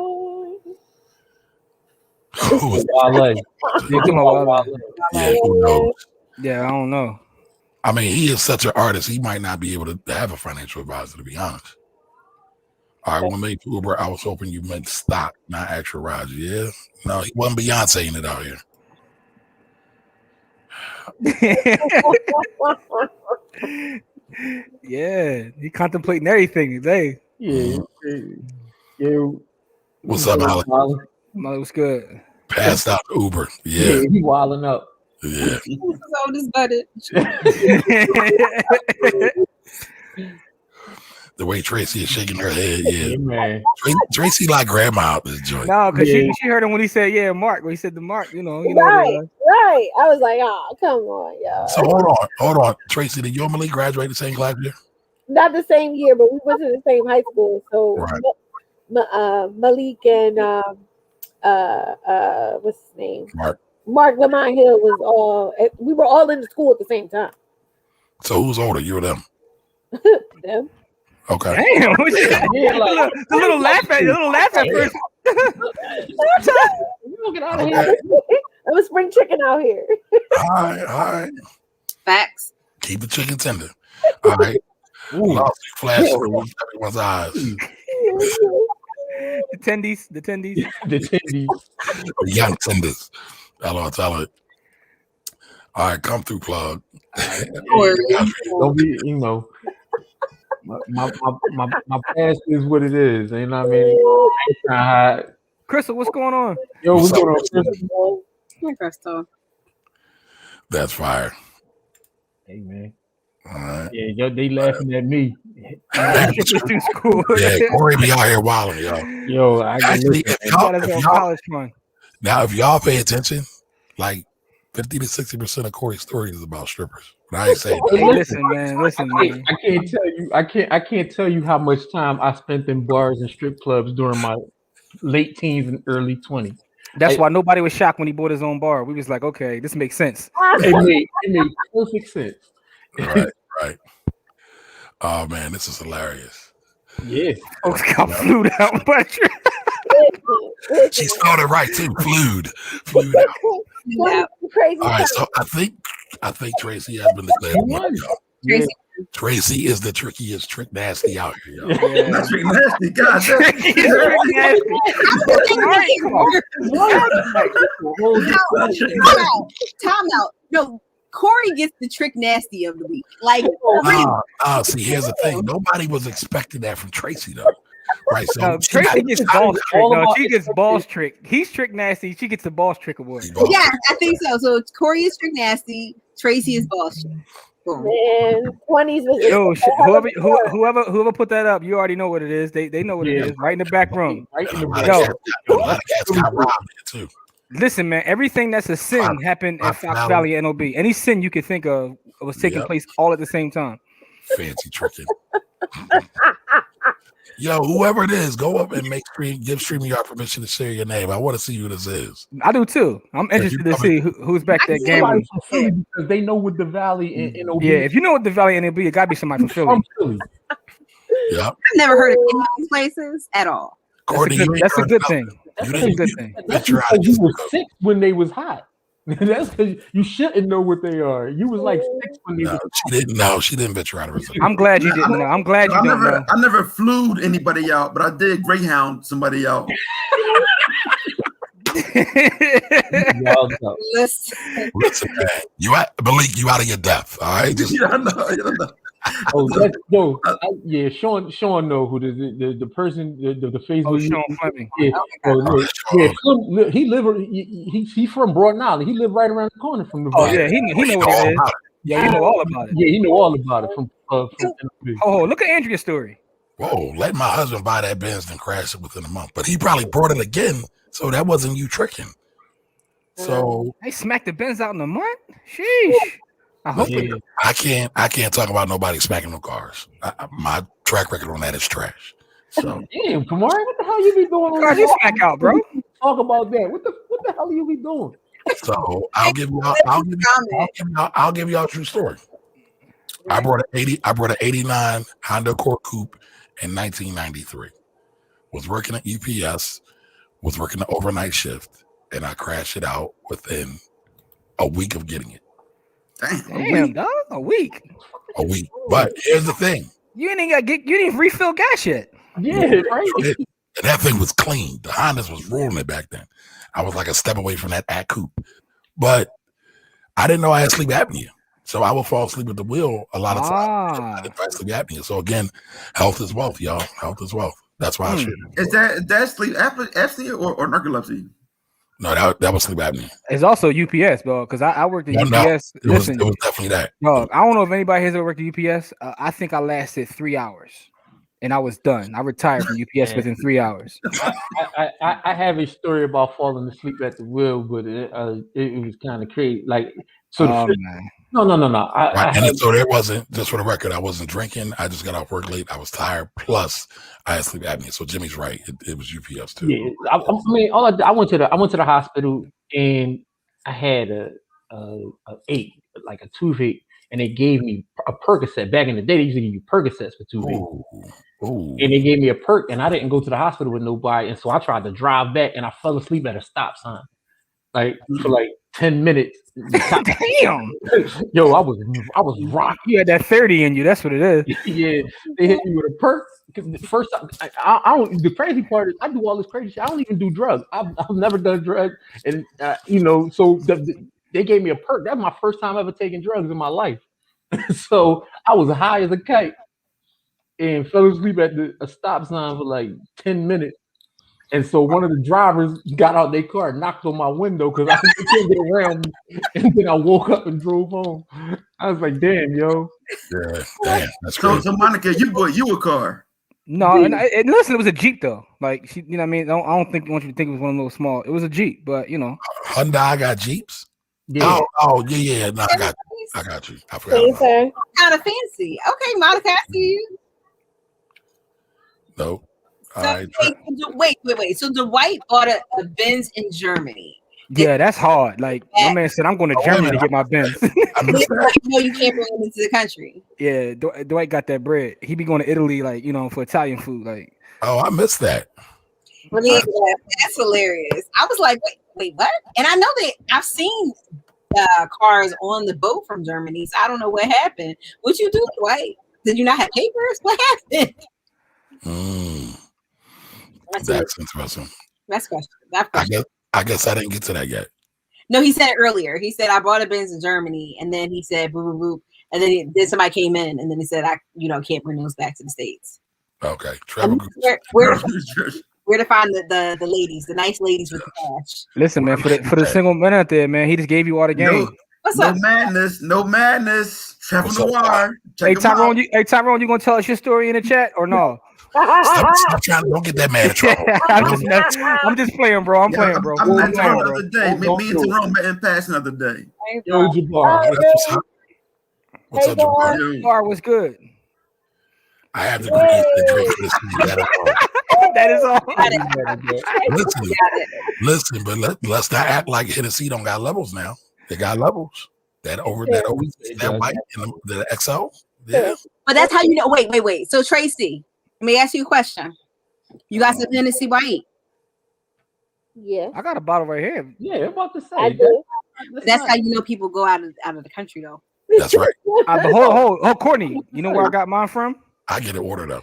Yeah, who knows? Yeah, I don't know. I mean, he is such an artist. He might not be able to have a financial advisor, to be honest. All right, when I made Uber, I was hoping you meant stock, not actual rides. Yeah, no, he wasn't Beyonce in it out here. Yeah, he contemplating everything today. Yeah. What's up, Molly? Molly, what's good? Passed out Uber. Yeah, he wilding up. Yeah. So this budget. The way Tracy is shaking her head, yeah. Man. Tracy like grandma out this joint. No, because she heard him when he said, "Yeah, Mark." When he said the Mark, you know. Right. I was like, oh, come on, y'all. So hold on. Tracy, did you and Malik graduate the same class year? Not the same year, but we went to the same high school. So right. Malik and what's his name? Mark Lamont Hill was all. We were all in the school at the same time. So who's older, you or them? Them. Okay. Damn, the little laugh at first. Get out of here. It was spring chicken out here. All right. Facts. Keep the chicken tender. All right. Lost flash everyone's eyes. The tendies. The young tenders. Tell it. All right, come through, plug. Don't be, my past is what it is. You know what I mean? I ain't trying to hide. Crystal, what's going on? Yo, what's going on, Crystal? That's fire. Hey, man. All right. Yeah, they laughing at me. Through school. Yeah, Corey be out here wilding, y'all. Yo, I can Actually, listen. if y'all pay attention, like 50 to 60% of Corey's stories is about strippers. But I ain't saying that. Hey, listen, man. I can't tell you how much time I spent in bars and strip clubs during my late teens and early 20s. That's why nobody was shocked when he bought his own bar. We was like, okay, this makes sense. It made perfect sense. Right. Oh man, this is hilarious. Yeah. Folks got flued out by She started right too. Flued out. Yeah. Crazy. All right, so I think Tracy has been declared winner, y'all. Yeah. Tracy is the trickiest trick nasty out here, y'all. Yeah. That's trick nasty. God Time out. No, Corey gets the trick nasty of the week. Like, See, here's the thing. Nobody was expecting that from Tracy, though. Right. So No, Tracy gets balls trick. No, she gets balls trick. He's trick nasty. She gets the balls trick award. Yeah, I think so. So Corey is trick nasty. Tracy is balls trick. Man, 20s was Yo, whoever put that up, you already know what it is. They know what it is. Right in the back room. Right in the A back. lot of cats got robbed there too. Listen, man, everything that's a sin happened in Fox Valley and NOB. Any sin you could think of was taking place all at the same time. Fancy tricking. Yo, whoever it is, go up and give StreamYard permission to share your name. I want to see who this is. I do too. I'm interested to see who's back there gambling. Because they know what the Valley and NOB. Yeah, if you know what the Valley and NOB, it gotta be somebody from Philly. Yep. I've never heard of any of these places at all. That's a good thing. That's a good thing. That's because you were 6 when they was hot. That's because you shouldn't know what they are. You was like 6 when they was hot. She didn't bet you out of herself. I'm glad you didn't know. I'm glad you don't know. I never flew anybody out, but I did Greyhound somebody out. Listen, man, you out of your depth. All right. I know. Yeah, Sean know who the person the Facebook. Oh, Sean Fleming. Yeah, he's from Broad Island. He lived right around the corner from the. Oh yeah, he know what it is. Yeah, he know all about it. Yeah, he know all about it from. Oh, look at Andrea's story. Whoa, let my husband buy that Benz and crash it within a month, but he probably brought it again, so that wasn't you tricking. So they smacked the Benz out in a month. Sheesh. I hope I can't talk about nobody smacking no cars. My track record on that is trash. So damn, Kamari, what the hell you be doing? Car you smack out, bro. Talk about that. What the hell you be doing? So I'll give y'all a true story. I brought an 89 Honda Accord Coupe in 1993. Was working at UPS, was working the overnight shift, and I crashed it out within a week of getting it. Damn, dog, a week. But here's the thing: you didn't refill gas yet. Yeah, right. And that thing was clean. The Hondas was rolling it back then. I was like a step away from that coupe, but I didn't know I had sleep apnea, so I would fall asleep at the wheel a lot of times. I didn't have sleep apnea. So again, health is wealth, y'all. Health is wealth. That's why I should. Is that sleep apnea or narcolepsy? No, that was sleep apnea. It's also UPS, bro. Because I worked at UPS. It was definitely that. Dog, I don't know if anybody has ever worked at UPS. I think I lasted 3 hours, and I was done. I retired from UPS within 3 hours. I have a story about falling asleep at the wheel, but it was kind of crazy. Like, so man. No. So there wasn't, just for the record, I wasn't drinking. I just got off work late. I was tired. Plus, I had sleep apnea. So Jimmy's right. It was UPS too. Yeah, I went to the hospital and I had a toothache, and they gave me a Percocet. Back in the day, they used to give you Percocets for toothache. And they gave me a perk, and I didn't go to the hospital with nobody, and so I tried to drive back, and I fell asleep at a stop sign, for 10 minutes. Damn. Yo, I was rocked. You had that 30 in you. That's what it is. Yeah, they hit me with a perk. First, I don't. The crazy part is I do all this crazy shit. I don't even do drugs. I've never done drugs, and so they gave me a perk. That's my first time ever taking drugs in my life. So I was high as a kite and fell asleep at a stop sign for 10 minutes. And so one of the drivers got out their car and knocked on my window because I couldn't get around me. And then I woke up and drove home. I was like, damn, yo. Yeah, damn, that's crazy. So Monica, you bought you a car. No, and listen, it was a Jeep though. Like she, you know what I mean? I don't want you to think it was one of those small. It was a Jeep, but you know. Hyundai got Jeeps. Yeah. Yeah. No, I got you. I forgot. Okay. Kind of fancy. Okay, Monica, I see you. No. All So, right. wait. So Dwight bought a Benz in Germany. Yeah, that's hard. Like my man said, I'm going to Germany to get my Benz. I missed that. No, you can't bring them into the country. Yeah, Dwight got that bread. He be going to Italy, like for Italian food. Like, Oh, I missed that. That's hilarious. I was like, wait, what? And I know that I've seen cars on the boat from Germany, so I don't know what happened. What you do, Dwight? Did you not have papers? What happened? That's interesting. That's question. I guess I didn't get to that yet. No, he said it earlier. He said I bought a Benz in Germany, and then he said boop boop boop, and then somebody came in, and then he said I can't bring those back to the States. Okay, travel. Where to find the ladies, the nice ladies with the cash? listen, man, for the single men out there, man, he just gave you all the game. What's up? No madness. Travel the wire. Hey Tyrone, you gonna tell us your story in the chat or no? Stop trying to don't get that man in trouble. I'm just playing, bro. I'm playing, bro. I'm not Tyrone the other day. Me and Tyrone met in passing the other day. Yo, Jabbar. What's up, Jabbar? Bar was good. I have to drink for this. That is all. Listen, but let's not act like Hennessy don't got levels now. They got levels. That white and the XO. Yeah. But that's how you know. Wait. So Tracy, let me ask you a question. You got some Hennessy White? Yeah. I got a bottle right here. Yeah, I'm about to say. I do. That's how you know people go out of the country, though. That's right. But hold, Courtney. You know where I got mine from? I get an order though.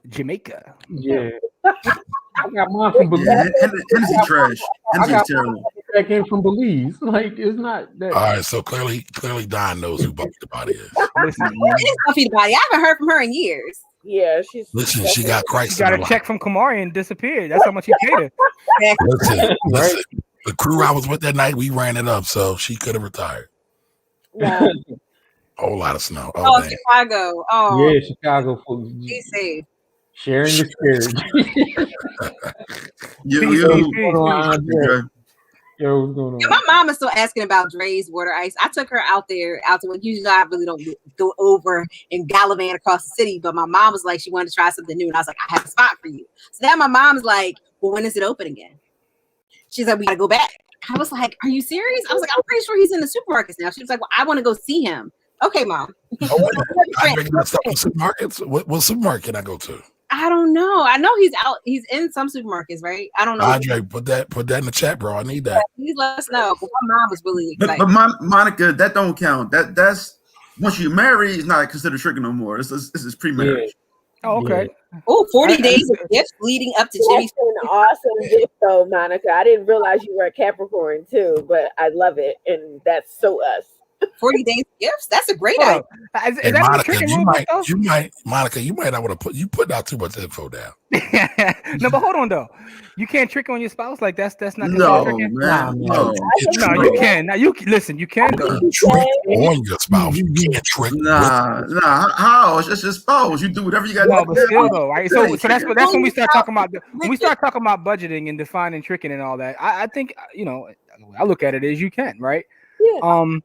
Jamaica. Yeah. I got mine from Belize. Hennessy trash. Hennessy's terrible. That came from Belize. Like, it's not that. All right, so clearly Don knows who Buffy the Body is. Listen, It is Buffy the Body. I haven't heard from her in years. Yeah, she's. Listen, she got Christ. she got a check from Kamari and disappeared. That's how much he paid her. Listen. The crew I was with that night, we ran it up, so she could have retired. Wow. Whole lot of snow. Oh, Man. Chicago. Oh, Yeah, Chicago. be safe. Sharing the spirit. Yo, what's going on? Yeah, my mom is still asking about Dre's water ice. I took her out there, usually I really don't go over and gallivant across the city, but my mom was like, she wanted to try something new. And I was like, I have a spot for you. So now my mom's like, well, when is it open again? She's like, we gotta go back. I was like, are you serious? I was like, I'm pretty sure he's in the supermarkets now. She was like, well, I want to go see him. Okay, Mom. I drink that stuff in supermarkets. What supermarket can I go to? I don't know. I know he's out. He's in some supermarkets, right? I don't know. Andre, put that in the chat, bro. I need that. Please let us know. But my mom was really excited. But Monica, that don't count. That's once you marry, it's not considered tricking no more. This is pre-marriage. Yeah. Oh, okay. Oh, 40 days of gifts leading up to Jimmy's. That's an awesome gift, though, Monica. I didn't realize you were a Capricorn too, but I love it, and that's so us. 40 days of gifts. That's a great idea. Is Hey, that Monica, Monica, you might not want to put out too much info down. No, but hold on though. You can't trick on your spouse like that's not No, tricking. man. No. No, you can. Now you listen. You can though. You trick on your spouse. You can't trick. Nah. How? It's just your spouse. You do whatever you got to No, do. but still though, right? So that's when we start talking about budgeting and defining tricking and all that. I think I look at it as you can, right? Yeah.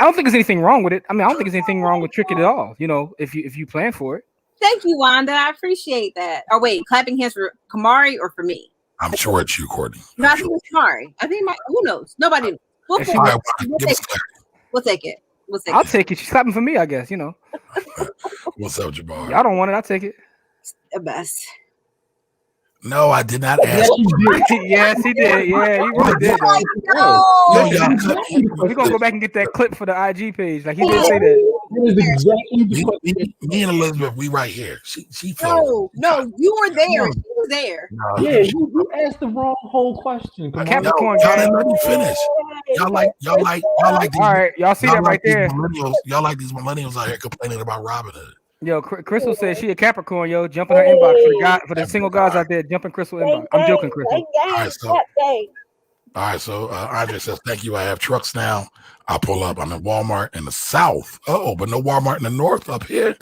I don't think there's anything wrong with it. I mean, I don't think there's anything wrong with tricking at all. If you plan for it. Thank you, Wanda. I appreciate that. Oh wait, clapping hands for Kamari or for me? I'm sure it's you, Courtney. No, I think it's Kamari. I think who knows? Nobody knows. We'll take it. I'll take it. She's clapping for me, I guess. What's up, Jabbar? Y'all don't want it. I'll take it. The best. No, I did not ask. Yes, he did. Yeah, he really did. No. We're gonna go back and get that clip for the IG page. Like he did say that. Me and Elizabeth, we right here. She No, you were there. She was there. No, Yeah, you asked the wrong whole question. Come on. Capricorn, y'all didn't let me finish. Y'all like these, all right, y'all see that right there. Y'all like these millennials out here complaining about Robin Hood. Yo, Crystal says she a Capricorn. Yo, jump in her inbox for the single guys out there. Jump in Crystal inbox. I'm joking, Crystal. All right, so Andre says, thank you. I have trucks now. I'll pull up. I'm in Walmart in the south. Oh, but no Walmart in the north up here.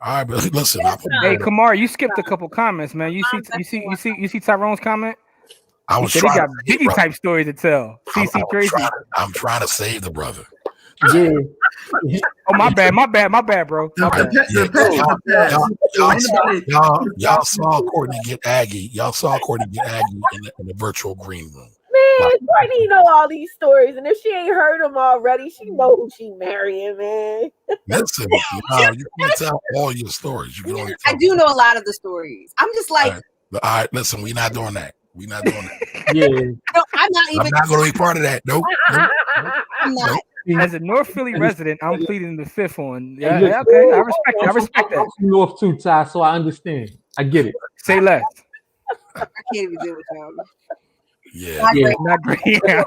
All right, but listen. Hey, Kamar, you skipped a couple comments, man. You see Tyrone's comment? I was trying. He got Biggie type stories to tell. CC Tracy. I'm trying to save the brother. Yeah. Oh, my bad, bro. My bad. Y'all saw Courtney get Aggie. Y'all saw Courtney get Aggie in the virtual green room. Man, Courtney know all these stories, and if she ain't heard them already, she know who she marrying, man. Listen, you can't tell all your stories. You can only tell I do know a lot of the stories. I'm just like, all right, listen, we're not doing that. We're not doing that. Yeah. No, I'm not going to be part of that. Nope. I'm not. As a North Philly resident, I'm pleading the fifth one. Yeah, okay. I respect that. I'm from North too, Ty, so I understand. I get it. Say less. I can't even deal with y'all. Yeah. Not Greyhound.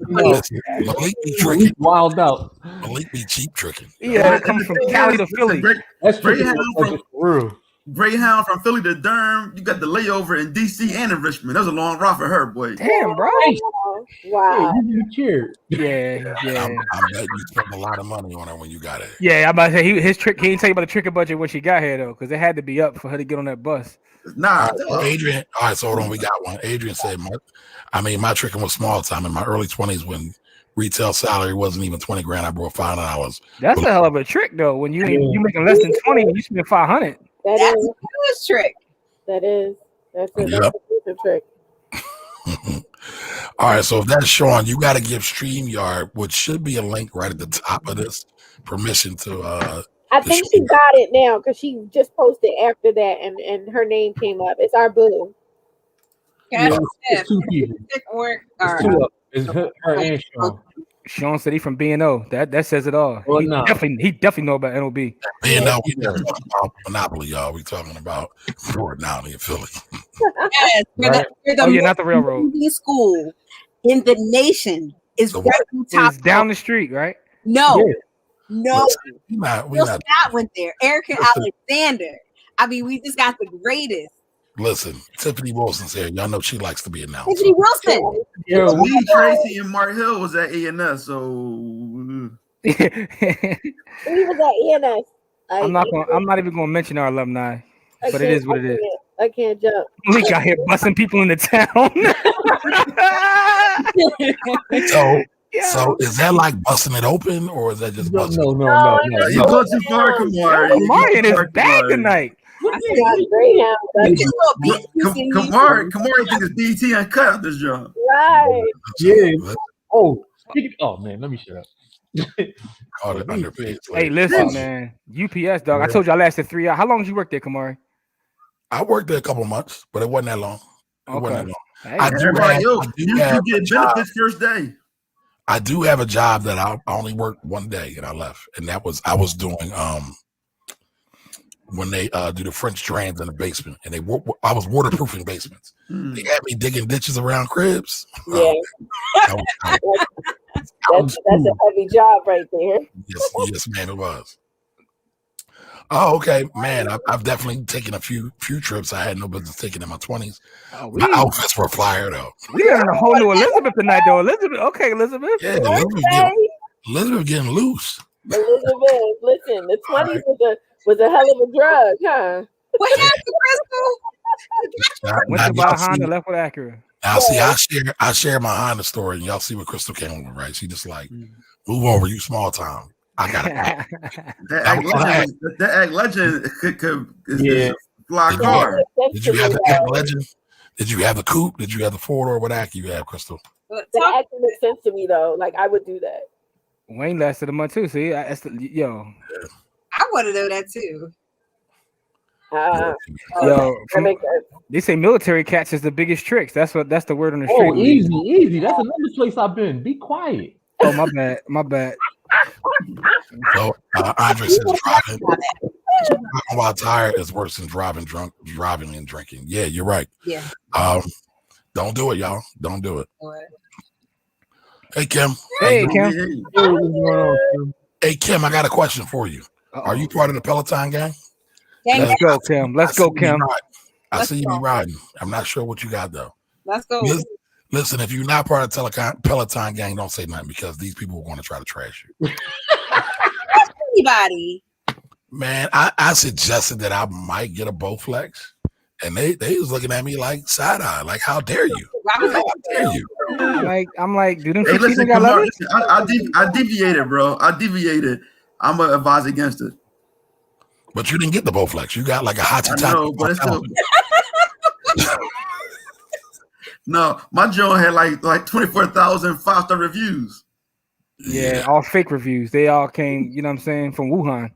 Malik be tricking. Wild out. Malik be cheap tricking. Yeah, it comes from Cali to Philly. That's Greyhound from real. Greyhound from Philly to Durham. You got the layover in DC and in Richmond. That was a long ride for her, boy. Damn, bro. Wow. Yeah. I bet you spent a lot of money on her when you got it. Yeah, I'm about to say his trick. He didn't tell you about the trick budget when she got here though, because it had to be up for her to get on that bus. Nah, Adrian. All right, so hold on, we got one. Adrian said, my tricking was small time in my early 20s when retail salary wasn't even $20,000. I brought $500. That's a hell of a trick though. When you making less than 20, you spend 500. That's a good trick. That's a trick. All right, so if that's Sean, you got to give StreamYard, which should be a link right at the top of this, permission to. I think she got it now because she just posted after that, and her name came up. It's our boo. Yeah, it's two people. It's her and Sean. Sean said he from B&O. That says it all. Well, he definitely know about NOB. B&O, we talking about Monopoly, y'all. We talking about Fort Downey in Philly. Yes, not the railroad. School in the nation is right on top. It's down the street, right? No. We not went there. Erica Alexander. I mean, we just got the greatest. Listen, Tiffany Wilson's here. Y'all know she likes to be announced. Tiffany Wilson. Lee Tracy and Mark Hill was at A&S, so He was at A&S. I'm not even gonna mention our alumni, but it is what it is. I can't jump. We got here busting people in the town. So is that like busting it open, or is that just busting? No. You go too far, Kamar. Kamar in his bag tonight. Kamar think it's BT uncut out this job. Right. Yeah. Oh man, let me shut up. Hey, listen, man. UPS, dog. I told you I lasted 3 hours. How long did you work there, Kamari? I worked there a couple months, but it wasn't that long. Hey, you get benefits first day. I do have a job that I only worked one day and I left, and that was I was doing when they do the French drains in the basement, and I was waterproofing basements. They had me digging ditches around cribs. Yeah, that's a heavy job right there. Yes, ma'am, it was. Oh, okay, man. I've definitely taken a few trips I had no business taking in my 20s. My outfits were flyer though. We learned a whole new Elizabeth tonight, though. Elizabeth. Yeah, Elizabeth getting loose. Elizabeth, listen, the 20s was a hell of a drug, huh? What happened, Crystal? Went to buy a Honda, left with Acura. Now, see, I share my Honda story, and y'all see what Crystal came over, right? She just like, move over, you small town. I got it. That Act Legend could fly car. Did you have the Act Legend? Did you have the coupe? Did you have the 4-door? What Act you have, Crystal? That actually makes sense to me, though. Like, I would do that. Wayne lasted a month, too. See, I want to know that, too. They say military cats is the biggest tricks. That's the word on the street. Oh, easy. That's another place I've been. Be quiet. Oh, my bad. So Andre says driving while tired is worse than driving and drinking. Yeah, you're right. Yeah. Don't do it, y'all. Don't do it. Hey Kim. Hey Kim, I got a question for you. Are you part of the Peloton gang? Let's go, Kim. Let's go, Kim. I see you be riding. I'm not sure what you got though. Let's go. Listen, if you're not part of the Peloton gang, don't say nothing because these people are going to try to trash you. Anybody? Man, I suggested that I might get a Bowflex, and they was looking at me like side eye, like how dare you? How dare you? I'm like, do them Hey, listen, got Kamar, leverage? I deviated, bro. I deviated. I'm gonna advise against it. But you didn't get the Bowflex. You got like a hot I know, but it's still. No, my joint had like 24,000 5-star reviews. Yeah, all fake reviews. They all came, you know what I'm saying, from Wuhan.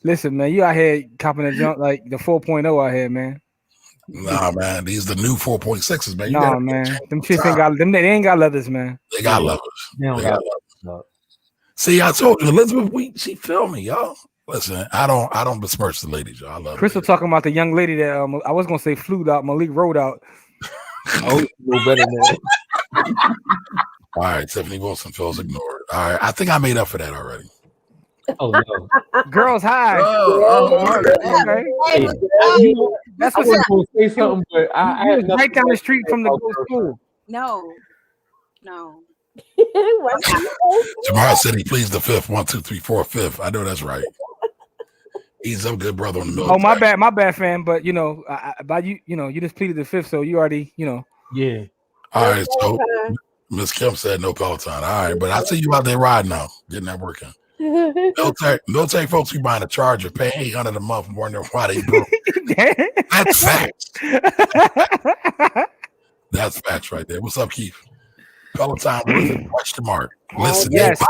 Listen, man, you out here copping a junk like the 4.0 out here, man. Nah, man, these the new 4.6s, man. Nah, man, them shits ain't got them. They ain't got leathers, man. They got leathers. They don't got leathers. See, I told you, Elizabeth, she feel me, y'all. Listen, I don't besmirch the ladies, y'all. I love Crystal talking about the young lady that I was gonna say flew out, Malik rode out. Oh, no better than that. All right, Tiffany Wilson feels ignored. All right, I think I made up for that already. Oh no, girls high. Okay. Hey, that's I what's was gonna say something, but I was right down the street from the school. No. Jamar said he pleads the fifth. 1, 2, 3, 4, fifth. I know that's right. He's a good brother in the military. Oh, my bad, fam. But you know, you just pleaded the fifth, so you already, Yeah. All right, so Miss Kim said no Peloton. All right, but I see you out there riding now, getting that working. Military folks be buying a Charger, paying $800 a month, wondering why they broke. That's facts. That's facts right there. What's up, Keith? Peloton, what is it? Question mark. Listen, yes,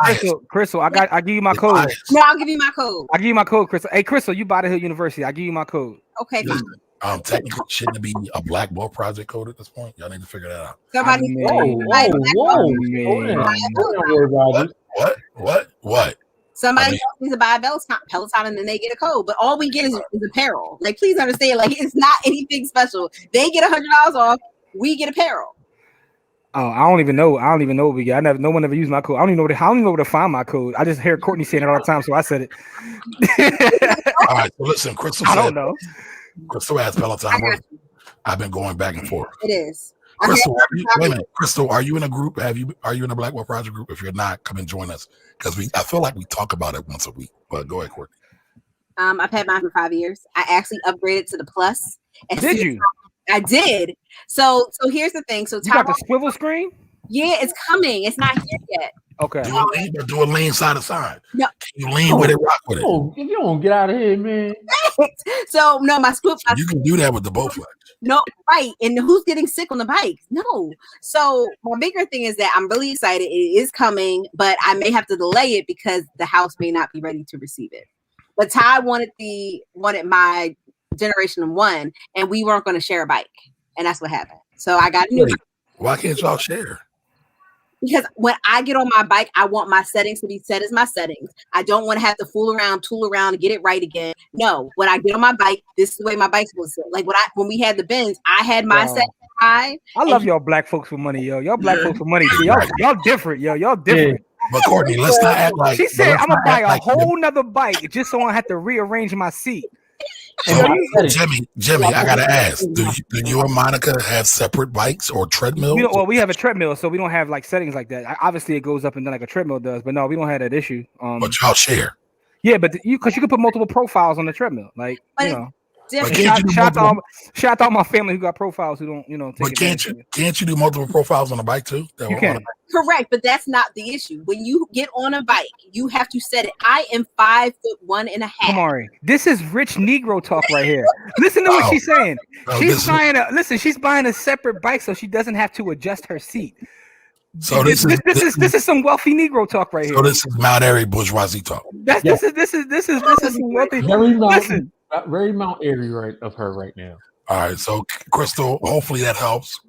Crystal, I give you my code. No, I'll give you my code. I give you my code, Crystal. Hey, Crystal, you Body Hill University. I give you my code. Okay, fine. Technically, shouldn't it be a Black Ball Project code at this point? Y'all need to figure that out. Somebody, What? Somebody needs to buy a Peloton and then they get a code. But all we get is apparel. Like, please understand, like, it's not anything special. They get $100 off. We get apparel. Oh, I don't even know what we get. No one ever used my code. I don't even know where to find my code. I just hear Courtney saying it all the time, so I said it. All right, so listen, Crystal. I don't know. Crystal asked Peloton. I've been going back and forth. It is. Crystal, wait a minute. Crystal, are you in a group? Are you in a Blackwell Project group? If you're not, come and join us because I feel like we talk about it once a week. But go ahead, Courtney. I've had mine for 5 years. I actually upgraded to the Plus. Did you? I did. So here's the thing. So you got the swivel screen? Yeah, it's coming. It's not here yet. Okay. Do a lean side to side. No. You lean with it, rock with it. Oh, if you don't get out of here, man. So no, my scoop. You can do that with the Bowflex. No, right. And who's getting sick on the bike? No. So my bigger thing is that I'm really excited. It is coming, but I may have to delay it because the house may not be ready to receive it. But Ty wanted my Generation 1, and we weren't going to share a bike, and that's what happened. So I got a new bike. Why can't y'all share? Because when I get on my bike, I want my settings to be set as my settings. I don't want to have to tool around and get it right again. No, when I get on my bike, this is the way my bike's supposed to sit. Like when we had the Benz, I had my set high. I love y'all black folks with money, yo. Y'all black folks with money. Too. Y'all different, yo. Y'all different. Yeah. But Courtney, let's not act like she said I'm gonna buy a whole nother bike just so I don't have to rearrange my seat. So, Jimmy, I gotta ask: Do you and Monica have separate bikes or treadmills? We have a treadmill, so we don't have like settings like that. Obviously, it goes up and down like a treadmill does, but no, we don't have that issue. But y'all share. Yeah, but because you can put multiple profiles on the treadmill, like Shout out to all my family who got profiles who don't. Take can't you do multiple profiles on a bike too? You can. Correct, but that's not the issue. When you get on a bike, you have to set it. I am 5'1.5". Come on, this is rich Negro talk right here. Listen to what she's saying. She's buying a separate bike so she doesn't have to adjust her seat. So this is some wealthy Negro talk right here. So this is Mount Airy bourgeoisie talk. This is some wealthy. Listen. Very Mount Airy of her right now. All right, so Crystal, hopefully that helps.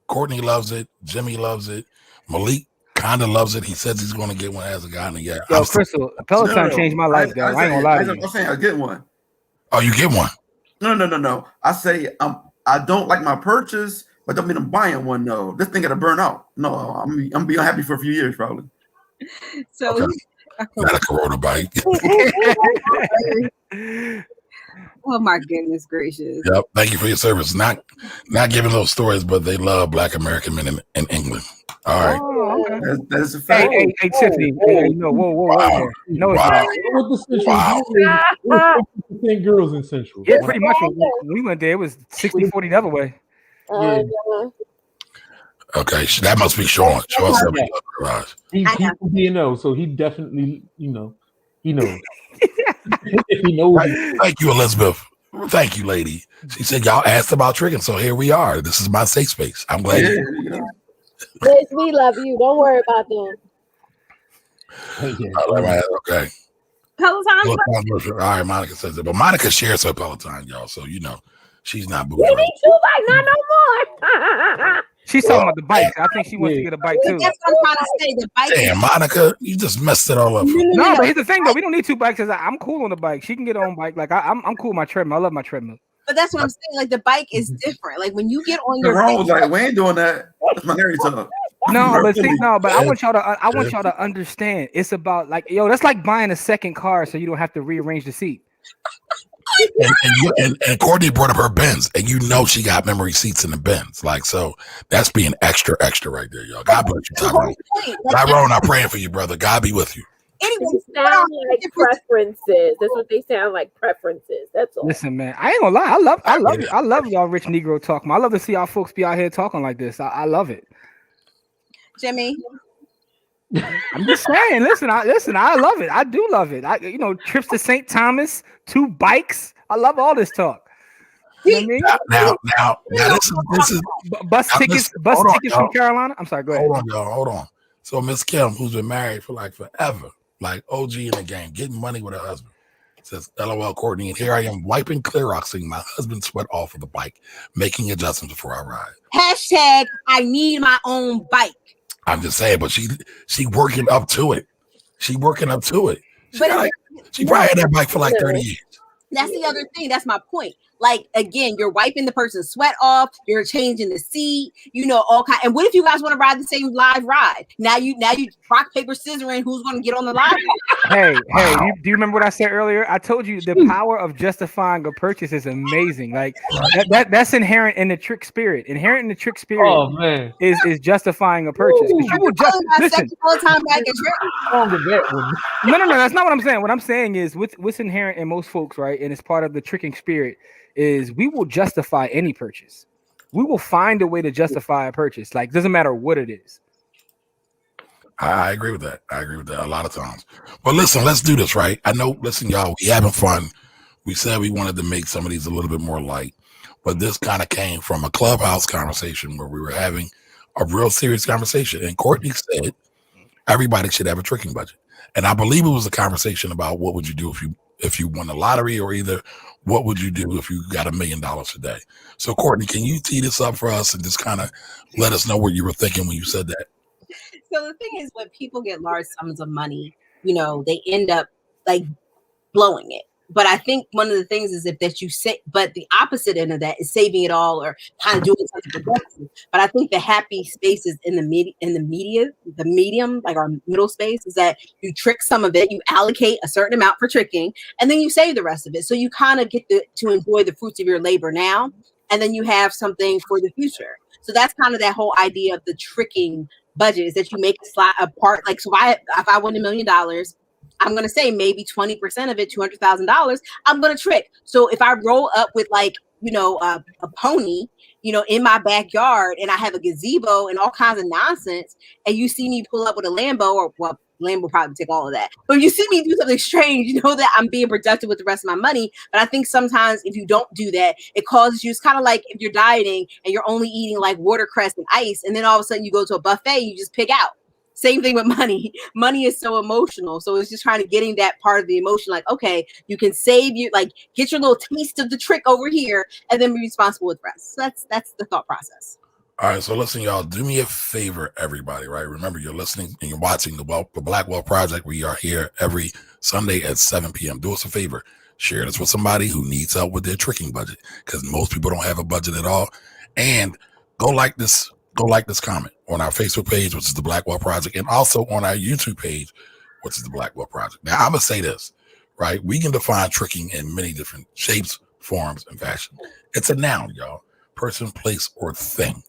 Courtney loves it. Jimmy loves it. Malik kind of loves it. He says he's going to get one. Hasn't gotten it yet. Yo, Crystal, Peloton changed my life, guys. I ain't gonna lie to you. I'm saying I get one. Oh, you get one? No. I say I don't like my purchase, but don't mean I'm buying one. No, this thing got to burn out. No, I'm being happy for a few years probably. So Not a Corona bike. Oh my goodness gracious. Yep. Thank you for your service. Not giving those stories, but they love Black American men in England. All right. Oh, okay. That's a fact. Hey, Tiffany. Hey, no, whoa there. No, it's not. What the Central Wow. do is 50% girls in Central. Yeah, pretty much. When we went there, it was 60-40 the other way. Yeah. Okay, that must be Sean. Sean said we love garage. He's from B&O, so he definitely, he knows. If he knows. Thank you, Elizabeth. Thank you, lady. She said y'all asked about tricking, so here we are. This is my safe space. I'm glad. Liz, we love you. Don't worry about them. Okay. Peloton. All right, Monica says it, but Monica shares her Peloton, y'all. So she's not We moving. need two bike, not no more. She's talking about the bike. I think she wants to get a bike too. That's what I'm trying to say. The bike. Damn, Monica, you just messed it all up. No, but here's the thing though. We don't need two bikes. I'm cool on the bike. She can get her own bike. Like I'm cool with my treadmill. I love my treadmill. But that's what I'm saying. Like the bike is different. Like when you get on The your wrong bike, was like, we ain't doing that. That's my nerdy talk. No, but I want y'all to understand. It's about like, yo, that's like buying a second car so you don't have to rearrange the seat. And Courtney brought up her Benz, and she got memory seats in the Benz. Like, so that's being extra right there, y'all. God bless you, Tyrone. Tyrone, I'm praying for you, brother. God be with you. Anyway, They sound like preferences. That's what they sound like, preferences. That's all. Listen, man, I ain't gonna lie. I love y'all rich Negro talk. I love to see our folks be out here talking like this. I love it. Jimmy. I'm just saying. Listen. I love it. I do love it. Trips to St. Thomas, 2 bikes. I love all this talk. You know what I mean? Now, this is bus tickets from Carolina. I'm sorry. Go ahead. Hold on, y'all. Hold on. So Miss Kim, who's been married for like forever, like OG in the game, getting money with her husband, says, "LOL, Courtney, and here I am wiping Cloroxing my husband's sweat off of the bike, making adjustments before I ride." Hashtag I need my own bike. I'm just saying, but she working up to it. She probably had that bike for like 30 years. That's the other thing. That's my point. Like, again, you're wiping the person's sweat off. You're changing the seat, all kind. And what if you guys want to ride the same live ride? Now you rock, paper, scissoring who's going to get on the live ride. Hey, do you remember what I said earlier? I told you the power of justifying a purchase is amazing. Like that's inherent in the trick spirit. Inherent in the trick spirit is justifying a purchase. You will listen. No, that's not what I'm saying. What I'm saying is what's inherent in most folks, right? And it's part of the tricking spirit is we will justify any purchase. We will find a way to justify a purchase. Like, doesn't matter what it is. I agree with that. A lot of times. But listen, let's do this, right? I know, listen, y'all, we having fun. We said we wanted to make some of these a little bit more light, but this kind of came from a Clubhouse conversation where we were having a real serious conversation. And Courtney said everybody should have a tricking budget. And I believe it was a conversation about what would you do if you won the lottery, or either what would you do if you got $1 million today? So Courtney, can you tee this up for us and just kind of let us know what you were thinking when you said that? So the thing is, when people get large sums of money, they end up like blowing it. But I think one of the things is that you say, but the opposite end of that is saving it all or kind of doing something productive. But I think the happy spaces in the medium, like our middle space, is that you trick some of it, you allocate a certain amount for tricking, and then you save the rest of it. So you kind of get to enjoy the fruits of your labor now, and then you have something for the future. So that's kind of that whole idea of the tricking budget, is that you make a part. Like, so if I win $1 million, I'm going to say maybe 20% of it, $200,000, I'm going to trick. So if I roll up with like, a pony, in my backyard, and I have a gazebo and all kinds of nonsense, and you see me pull up with a Lambo, Lambo probably take all of that. But if you see me do something strange, you know that I'm being productive with the rest of my money. But I think sometimes if you don't do that, it causes you, it's kind of like if you're dieting and you're only eating like watercress and ice, and then all of a sudden you go to a buffet, you just pick out. Same thing with money. Money is so emotional. So it's just trying to getting that part of the emotion. Like, okay, you can save you, like get your little taste of the trick over here and then be responsible with the rest. So that's the thought process. All right. So listen, y'all, do me a favor, everybody, right? Remember, you're listening and you're watching the Black Wealth Project. We are here every Sunday at 7 p.m. Do us a favor. Share this with somebody who needs help with their tricking budget, because most people don't have a budget at all. And go like this comment on our Facebook page, which is the Black Wealth Project, and also on our YouTube page, which is the Black Wealth Project. Now, I'm gonna say this, right? We can define tricking in many different shapes, forms, and fashion. It's a noun, y'all. Person, place, or thing.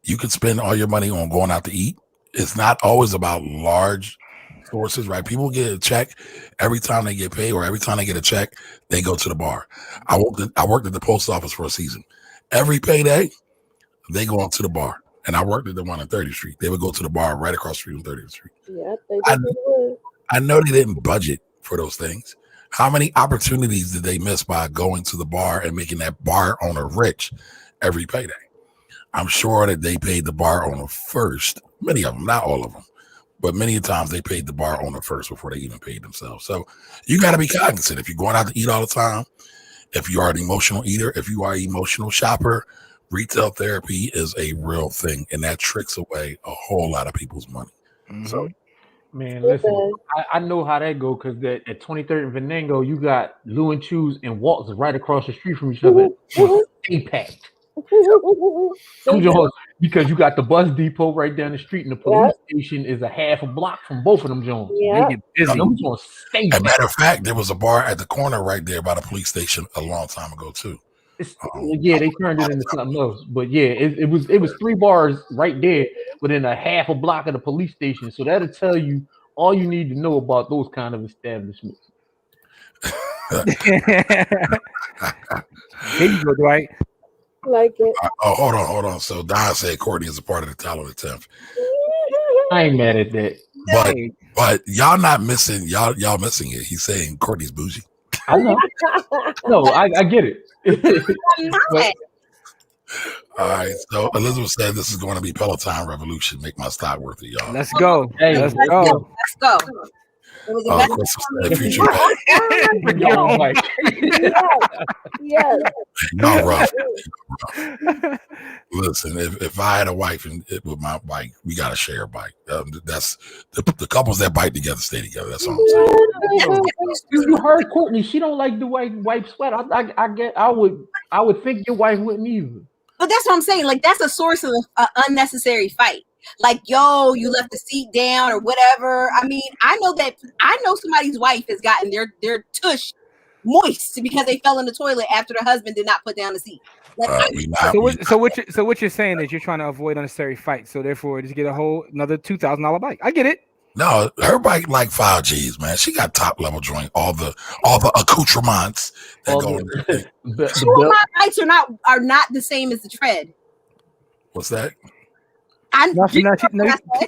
You can spend all your money on going out to eat. It's not always about large sources, right? People get a check every time they get paid, or every time they get a check, they go to the bar. I worked at the post office for a season. Every payday, they go on to the bar. And I worked at the one on 30th Street. They would go to the bar right across the street on 30th Street. Yeah, they I, definitely would. I know they didn't budget for those things. How many opportunities did they miss by going to the bar and making that bar owner rich every payday? I'm sure that they paid the bar owner first. Many of them, not all of them, but many times they paid the bar owner first before they even paid themselves. So you got to be cognizant. If you're going out to eat all the time, if you are an emotional eater, if you are an emotional shopper, retail therapy is a real thing, and that tricks away a whole lot of people's money. So, man, listen, I know how that go because at 23rd and Venango, you got Lou and Chews and Walt's right across the street from each other. Stay packed. Because you got the bus depot right down the street, and the police station is a half a block from both of them Jones. Yeah. They get busy. Them Jones stay as a packed. matter of fact, there was a bar at the corner right there by the police station a long time ago too. Yeah, they turned it into something else. But yeah, it was 3 bars right there within a half a block of the police station. So that'll tell you all you need to know about those kind of establishments. Here you go, Dwight. Like it. Oh, hold on. So Don said Courtney is a part of the talent attempt. I ain't mad at that. But y'all not missing y'all missing it. He's saying Courtney's bougie. I know. No, I get it. But, all right. So Elizabeth said this is going to be Peloton revolution. Make my stock worth it, y'all. Let's go. Hey, Let's go. Let's go. It was a Chris said future pay. y'all like, Yes. Y'all rough. Listen, if I had a wife and with my bike, we got to share a bike. That's the couples that bike together stay together. That's all I'm saying. you heard Courtney. She don't like the wife sweat. I would think your wife wouldn't either. But that's what I'm saying. Like, that's a source of unnecessary fight. Like, yo, you left the seat down or whatever. I mean, I know somebody's wife has gotten their tush moist because they fell in the toilet after the husband did not put down the seat. So what you're saying is you're trying to avoid unnecessary fights. So therefore, just get another $2,000 bike. I get it. No, her bike like 5 G's, man. She got top level joint, all the accoutrements that go in there. My bikes are not the same as the tread. What's that?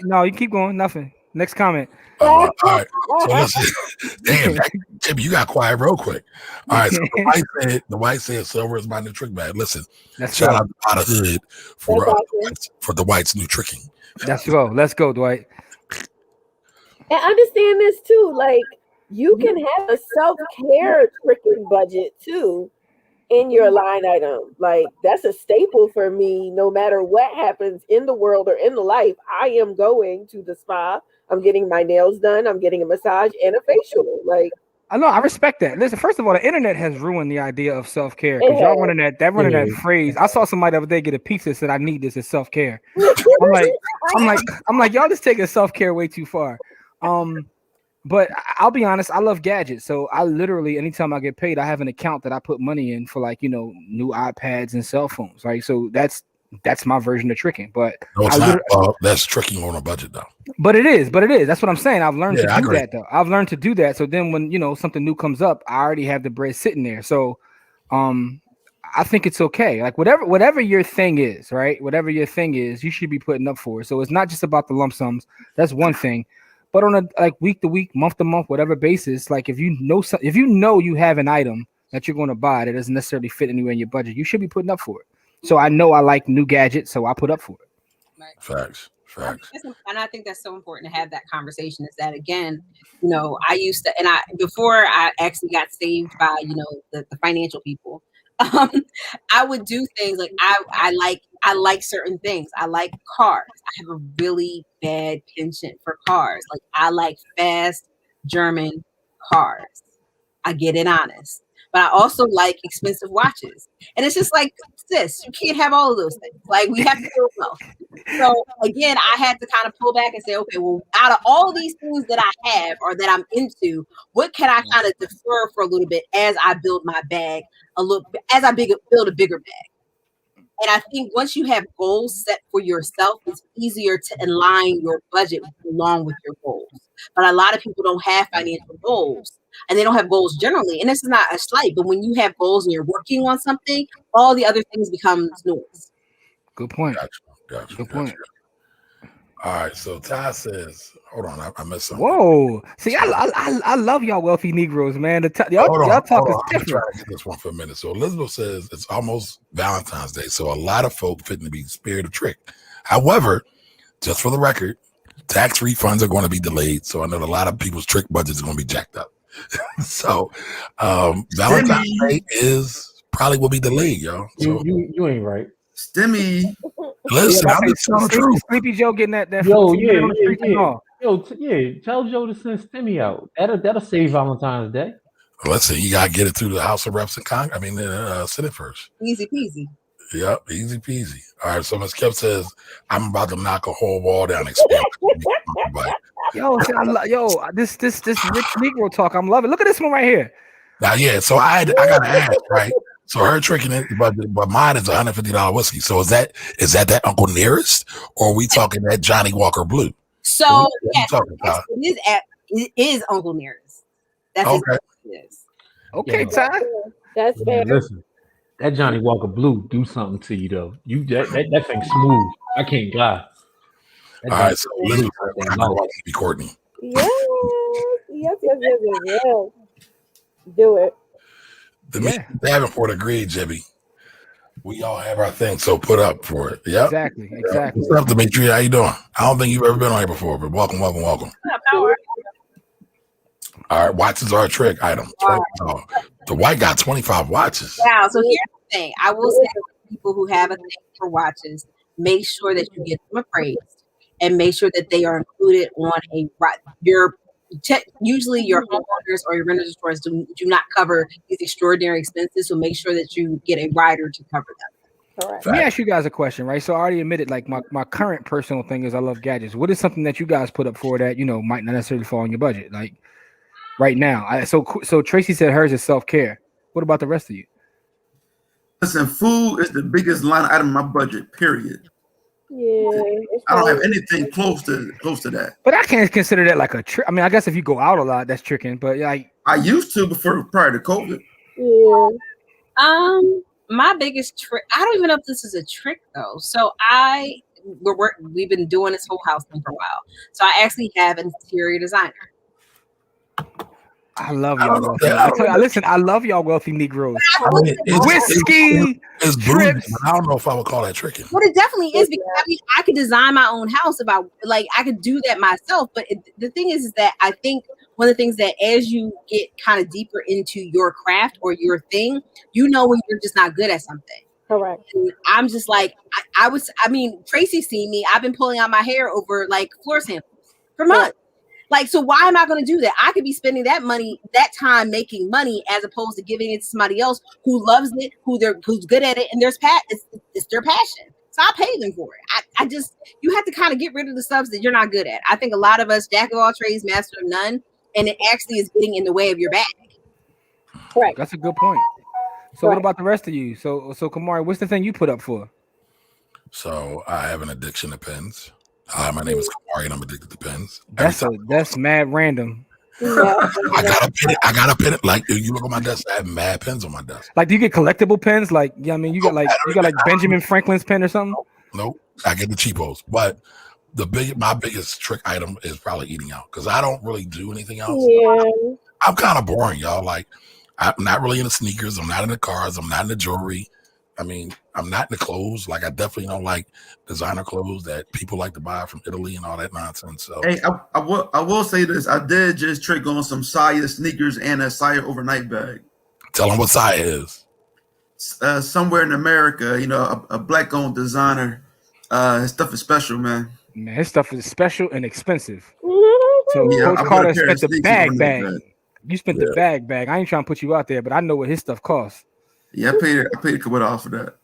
No, you keep going. Nothing. Next comment. All right. So listen, damn, Jimmy, you got quiet real quick. All right. So the wife said silver is my new trick bag. Listen, shout out to Out of Hood for the white's new tricking. Let's go, Dwight. And understand this too. Like, you can have a self-care tricking budget too in your line item. Like, that's a staple for me. No matter what happens in the world or in the life, I am going to the spa. I'm getting my nails done. I'm getting a massage and a facial. Like, I know, I respect that. Listen, first of all, the internet has ruined the idea of self-care because y'all running that phrase. I saw somebody the other day get a pizza that said, "I need this as self-care." I'm like, y'all just taking self-care way too far. But I'll be honest, I love gadgets. So I literally, anytime I get paid, I have an account that I put money in for, like, new iPads and cell phones, right? So that's my version of tricking. But no, it's not. That's tricking on a budget, though. But it is. That's what I'm saying. I've learned to do that, though. I've learned to do that. So then when, something new comes up, I already have the bread sitting there. So I think it's okay. Like, whatever your thing is, right? Whatever your thing is, you should be putting up for. So it's not just about the lump sums. That's one thing. But on a week to week, month to month, whatever basis, like if you know you have an item that you're going to buy that doesn't necessarily fit anywhere in your budget, you should be putting up for it. So I know I like new gadgets, so I put up for it. Right. Facts. And I think that's so important to have that conversation. Is that, again, I used to, and before I actually got saved by the financial people, I would do things like I like certain things. I like cars. I have a really bad penchant for cars. Like, I like fast German cars. I get it honest. but I also like expensive watches. And it's just like, sis, you can't have all of those things. Like, we have to build wealth. So again, I had to kind of pull back and say, okay, well, out of all these things that I have or that I'm into, what can I kind of defer for a little bit as I build my bag a little bit, as I build a bigger bag. And I think once you have goals set for yourself, it's easier to align your budget along with your goals. But a lot of people don't have financial goals, and they don't have goals generally. And this is not a slight, but when you have goals and you're working on something, all the other things becomes noise. Good point. Gotcha. Good point. All right, so Ty says, hold on, I missed something. Whoa. See, I love y'all wealthy Negroes, man. Y'all talk is different. I'm trying to get this one for a minute. So Elizabeth says it's almost Valentine's Day, so a lot of folk fitting to be spared a trick. However, just for the record, tax refunds are going to be delayed, so I know a lot of people's trick budgets are going to be jacked up. So Valentine's Day will be delayed, y'all. So you ain't right. Stimmy. Listen, I'm just telling the truth. Sleepy Joe getting that Yo, tell Joe to send Stimmy out. That'll save Valentine's Day. Listen, you gotta get it through the House of Reps and Senate first. Easy peasy. Yep, easy peasy. All right, so Ms. Kip says, I'm about to knock a whole wall down. Expand. This rich Negro talk, I'm loving. Look at this one right here. Now, yeah, so I gotta ask, right? So her tricking it, but mine is $150 whiskey. So is that Uncle Nearest, or are we talking that Johnny Walker Blue? So it is Uncle Nearest. That's okay. Okay, Ty. That's fair. Listen, that Johnny Walker Blue do something to you though. That thing's smooth. I can't lie. All right, so Elizabeth, I know I be Courtney. Yes. Do it. Davenport agreed, Jibby. We all have our thing, so put up for it. Yep. Exactly. What's up, Dimitri? How you doing? I don't think you've ever been on here before, but welcome. All right, watches are a trick item. The white got 25 watches. Wow. So here's the thing. I will say to people who have a thing for watches, make sure that you get them appraised and make sure that they are included on usually your homeowners or your rental stores do not cover these extraordinary expenses. So make sure that you get a rider to cover them. Correct. Let me ask you guys a question, right? So I already admitted, like my current personal thing is I love gadgets. What is something that you guys put up for that might not necessarily fall on your budget, like right now? So Tracy said hers is self-care. What about the rest of you? Listen, food is the biggest line item in my budget. Period. Yeah, I don't have anything close to that. But I can't consider that like a trick. I mean, I guess if you go out a lot, that's tricking. But like I used to prior to COVID. Yeah. My biggest trick. I don't even know if this is a trick though. So we've been doing this whole house thing for a while. So I actually have an interior designer. I love y'all. I love y'all wealthy Negroes. Whiskey, it's trips. I don't know if I would call that tricking. But it definitely is, because I could design my own house I could do that myself. But the thing is that I think one of the things that as you get kind of deeper into your craft or your thing, when you're just not good at something. Correct. And I'm just like, Tracy's seen me. I've been pulling out my hair over like floor samples for months. Like, so why am I going to do that? I could be spending that time making money as opposed to giving it to somebody else who loves it, who's good at it, and it's their passion. So I'll pay them for it. You have to kind of get rid of the stuff that you're not good at. I think a lot of us, jack of all trades, master of none, and it actually is getting in the way of your bag. Correct. That's a good point. So what about the rest of you? So Kamari, what's the thing you put up for? So I have an addiction to pens. Hi, my name is Kamari, and I'm addicted to pens. That's mad random. Yeah. I got a pen. Like, if you look at my desk, I have mad pens on my desk. Like, do you get collectible pens? Like, yeah, I mean, you got like Benjamin Franklin's pen or something? Nope. I get the cheapos. But my biggest trick item is probably eating out, because I don't really do anything else. Yeah. I'm kind of boring, y'all. Like, I'm not really into sneakers. I'm not into cars. I'm not into jewelry. I mean, I'm not into clothes. Like, I definitely don't like designer clothes that people like to buy from Italy and all that nonsense. So, hey, I will say this. I did just trick on some Saya sneakers and a Saya overnight bag. Tell them what Saya is. Somewhere in America, a black-owned designer. His stuff is special, man. Man, his stuff is special and expensive. Mm-hmm. So Coach Carter spent the bag. you spent the bag. I ain't trying to put you out there, but I know what his stuff costs. Yeah, I paid a couple dollars for that.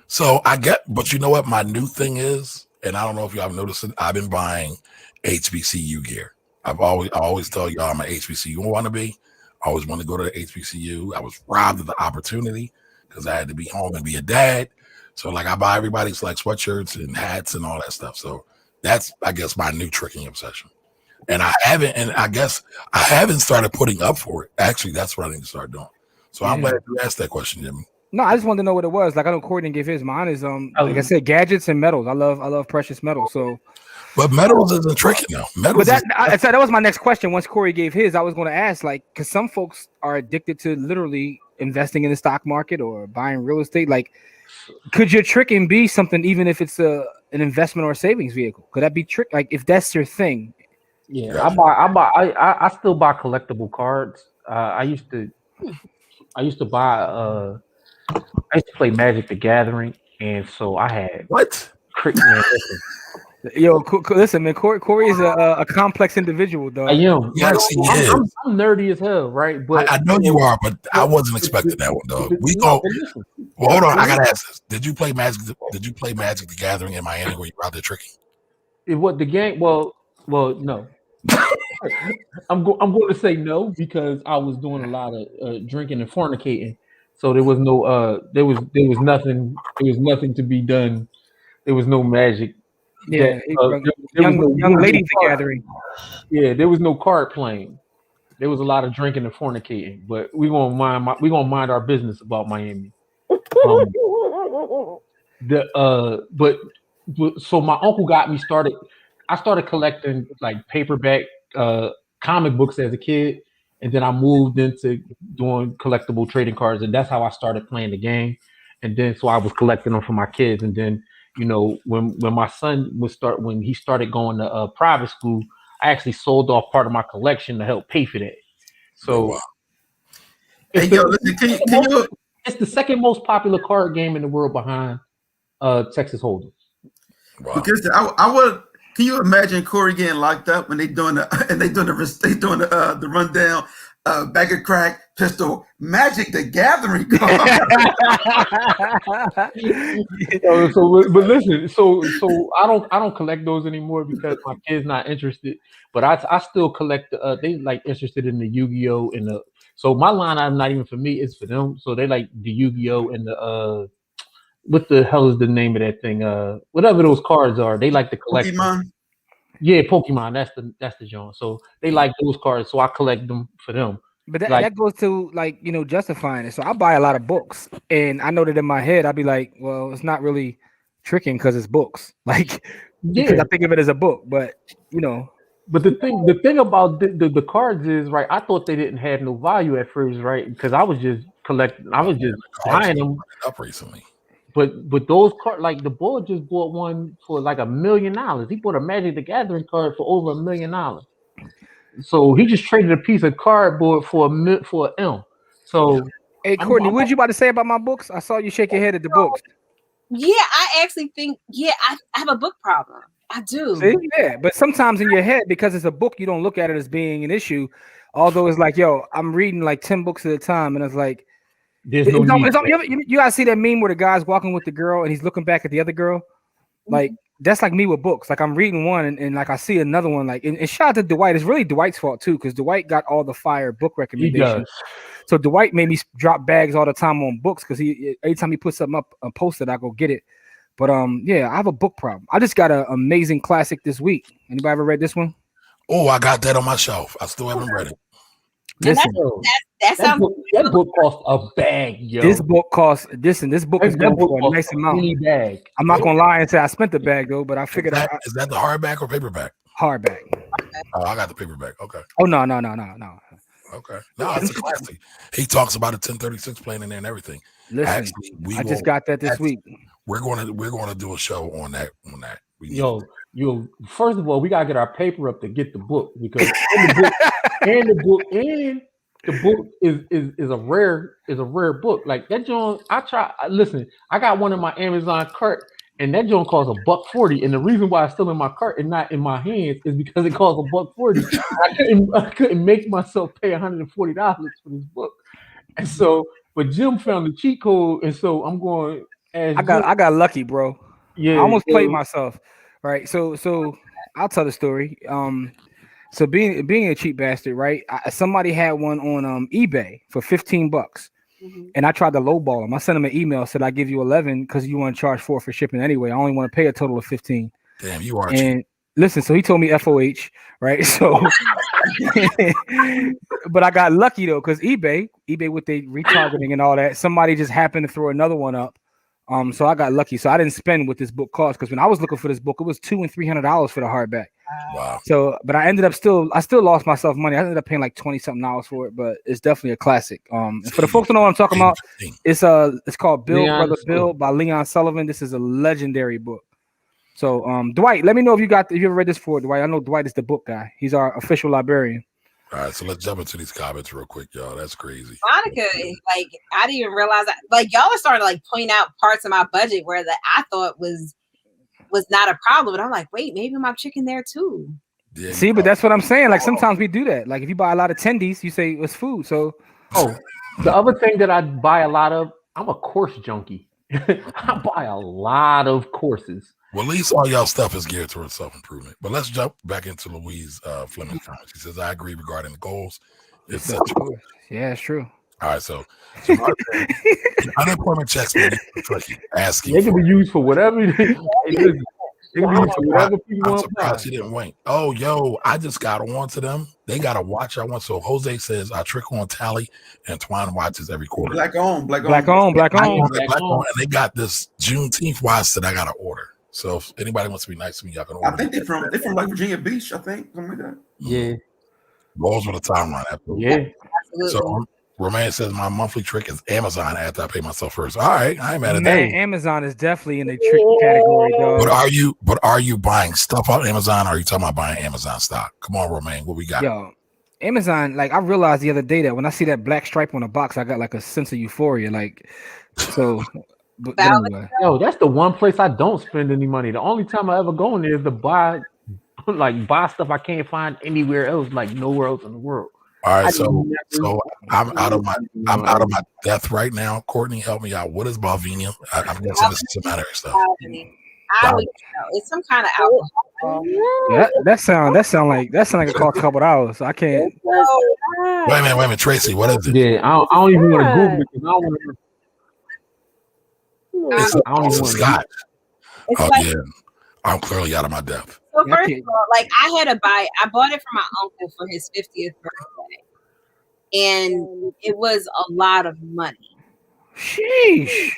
So I get, but you know what? My new thing is, and I don't know if y'all have noticed it. I've been buying HBCU gear. I always tell y'all I'm an HBCU wannabe. I always want to go to the HBCU. I was robbed of the opportunity because I had to be home and be a dad. So like I buy everybody's like sweatshirts and hats and all that stuff. So that's, I guess, my new tricking obsession. And I haven't started putting up for it. Actually, that's what I need to start doing. So I'm glad you asked that question, Jimmy. No, I just wanted to know what it was. Like I know Courtney gave his. Mine is like I said, gadgets and metals. I love precious metals. So, but metals isn't tricking though. Metals. But that was my next question. Once Corey gave his, I was going to ask, like, because some folks are addicted to literally investing in the stock market or buying real estate. Like, could your tricking be something, even if it's an investment or a savings vehicle? Could that be trick? Like, if that's your thing? Yeah, I still buy collectible cards. I used to buy. I used to play Magic the Gathering, and so I had what? Man, Yo, listen, man. Corey is a complex individual, though. I am. Yes, he is. I'm nerdy as hell, right? But I know you are, but I wasn't expecting that one, dog. We go. Well, hold on. I gotta ask this. Did you play Magic the Gathering in Miami where you were out there tricking? What the game? Well, no. I'm going to say no because I was doing a lot of drinking and fornicating, so there was no there was nothing to be done. There was no magic. Yeah, there was no young ladies gathering. Yeah, there was no card playing. There was a lot of drinking and fornicating, but we're gonna mind our business about Miami. So my uncle got me started. I started collecting like paperback comic books as a kid, and then I moved into doing collectible trading cards, and that's how I started playing the game. And then so I was collecting them for my kids, and then when my son when he started going to private school, I actually sold off part of my collection to help pay for that. So it's the second most popular card game in the world behind Texas Hold'em. Wow. Because I would. Can you imagine Corey getting locked up when they doing the rundown, bag of crack, pistol, Magic the Gathering card? But listen, so I don't collect those anymore because my kid's not interested. But I still collect. They like interested in the Yu-Gi-Oh and the. So my line item not even for me, it's for them. So they like the Yu-Gi-Oh and the what the hell is the name of that thing? Whatever those cards are, they like to collect. Pokemon. Yeah, Pokemon. That's the genre. So they like those cards, so I collect them for them. But that goes to like justifying it. So I buy a lot of books, and I know that in my head I'd be like, well, it's not really tricking because it's books, like because I think of it as a book. But But the thing about the cards is right. I thought they didn't have no value at first, right? Because I was just collecting. I was just buying them up recently. But those cards, like the boy just bought one for like $1 million. He bought a Magic the Gathering card for over $1 million. So he just traded a piece of cardboard for an M. So hey, Courtney, what you about to say about my books? I saw you shake your head at the books. Yeah, I actually think I have a book problem. I do. See? Yeah, but sometimes in your head, because it's a book, you don't look at it as being an issue. Although it's like, yo, I'm reading like 10 books at a time, and it's like, you guys see that meme where the guy's walking with the girl and he's looking back at the other girl? Like that's like me with books. Like I'm reading one and like I see another one. Like and shout out to Dwight. It's really Dwight's fault too, because Dwight got all the fire book recommendations. So Dwight made me drop bags all the time on books because every time he puts something up posted, I go get it. But I have a book problem. I just got an amazing classic this week. Anybody ever read this one? Oh, I got that on my shelf. I still haven't read it. Listen, that book costs a bag, yo. This book costs this book is going for a nice amount. Bag. I'm not gonna lie and say I spent the bag though, but I figured is that the hardback or paperback? Hardback. Oh, I got the paperback. Okay. Oh no. Okay. No, it's a classic. He talks about a 1036 plane in there and everything. Listen, actually, I just got that this week. We're gonna do a show on that. Yo, first of all, we gotta get our paper up to get the book because the book is a rare book. Like that John, listen, I got one in my Amazon cart and that joint costs $1.40. And the reason why it's still in my cart and not in my hands is because it costs $1.40. I couldn't make myself pay $140 for this book. And so, but Jim found the cheat code, and so I'm going. I got lucky, bro. Yeah, I almost played myself. Right. So I'll tell the story. So being a cheap bastard, right? Somebody had one on eBay for $15, and I tried to lowball him. I sent him an email, said I give you 11 because you want to charge 4 for shipping anyway. I only want to pay a total of 15. Damn, you are And cheap. listen, so he told me FOH, right? So, but I got lucky though, because eBay with the retargeting and all that, somebody just happened to throw another one up. So I got lucky. So I didn't spend what this book cost, because when I was looking for this book, it was $200 and $300 for the hardback. Wow. So, but I ended up I still lost myself money. I ended up paying like $20-something for it, but it's definitely a classic. And for the folks who know what I'm talking about, it's called Bill Brother Bill by Leon Sullivan. This is a legendary book. So, Dwight, let me know if you ever read this before, Dwight. I know Dwight is the book guy. He's our official librarian. All right, so let's jump into these comments real quick, y'all. That's crazy. Monica, like, I didn't even realize that. Like, y'all are starting to like point out parts of my budget where that I thought was not a problem, but I'm like, wait, maybe my chicken there too. Yeah, see, but that's what I'm saying. Like, sometimes we do that. Like, if you buy a lot of tendies, you say it's food. So, the other thing that I buy a lot of, I'm a course junkie. I buy a lot of courses. Well, at least all y'all stuff is geared towards self-improvement. But let's jump back into Louise Fleming's comments. She says, I agree regarding the goals. It's set to yeah, it's true. All right, so unemployment checks may be tricky. Asking they can be used for whatever it is. They can be used for whatever people I'm want. surprised she didn't wink. Oh, yo, I just got on to them. They got a watch I want. So Jose says, I trick on Tally and Twine watches every quarter. Black on. And they got this Juneteenth watch that I got to order. So if anybody wants to be nice to me, y'all can order. I think they're from like Virginia Beach, I think. Something like that. Yeah. Rolls with a timeline. Yeah. So Romain says my monthly trick is Amazon after I pay myself first. All right, I ain't mad at that. Amazon is definitely in the trick category, dog. But are you buying stuff on Amazon, or are you talking about buying Amazon stock? Come on, Romain, what we got? Yo, Amazon, like, I realized the other day that when I see that black stripe on the box, I got like a sense of euphoria. Like, so but anyway. Yo, that's the one place I don't spend any money. The only time I ever go in there is to buy stuff I can't find anywhere else, like nowhere else in the world. All right, so I'm out of my depth right now. Courtney, help me out. What is Balvenia? I'm guessing this is some other stuff. I don't know. It's some kind of alcohol. That sound like it cost a couple hours. So I can't. Wait a minute, Tracy. What is it? Yeah, I don't even want to Google it because I don't want to. It's Scotch. Yeah, I'm clearly out of my depth. So first of all, like, I bought it for my uncle for his 50th birthday, and it was a lot of money. Sheesh.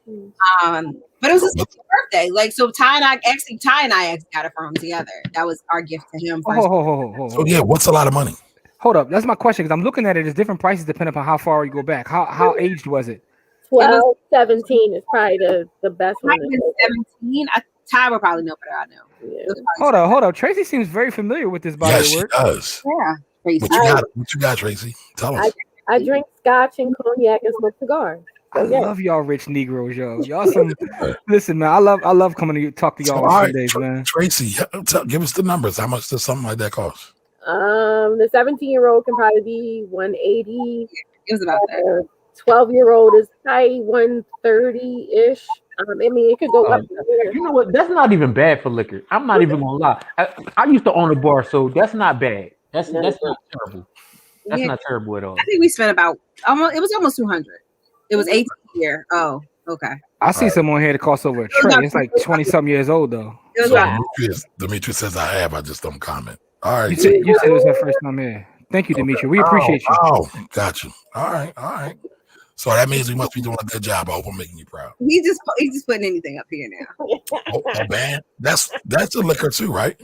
But it was his 50th birthday. Like, so Ty and I actually got it for him together. That was our gift to him. So yeah, what's a lot of money? Hold up, that's my question, because I'm looking at it as different prices depending upon how far you go back. How aged was it? 12, 17 is probably the best one. 17. Ty will probably know better. I know. Yeah. Hold up. Tracy seems very familiar with this body of work. She does. Yeah. Tracy. What you got, Tracy? Tell us. I drink scotch and cognac and smoke cigars. I love y'all rich Negroes, yo. Y'all some listen, man. I love coming to talk to y'all on Sundays, man. Tracy, give us the numbers. How much does something like that cost? The 17-year-old can probably be 180. It was about that. 12-year-old is probably 130-ish. I mean, it could go up. You know what? That's not even bad for liquor. I'm not even gonna lie. I used to own a bar, so that's not bad. That's not terrible. That's not terrible at all. I think we spent about it was almost 200. It was 18 a year. Oh, okay. I see someone here that costs over a tray. It's like 20-something years old though. Demetrius says I have. I just don't comment. All right. You said it was her first time here. Thank you, Demetri. We appreciate you. Oh, got you. All right. So that means we must be doing a good job. I hope I'm making you proud. He's just putting anything up here now. Oh man, that's a liquor too, right?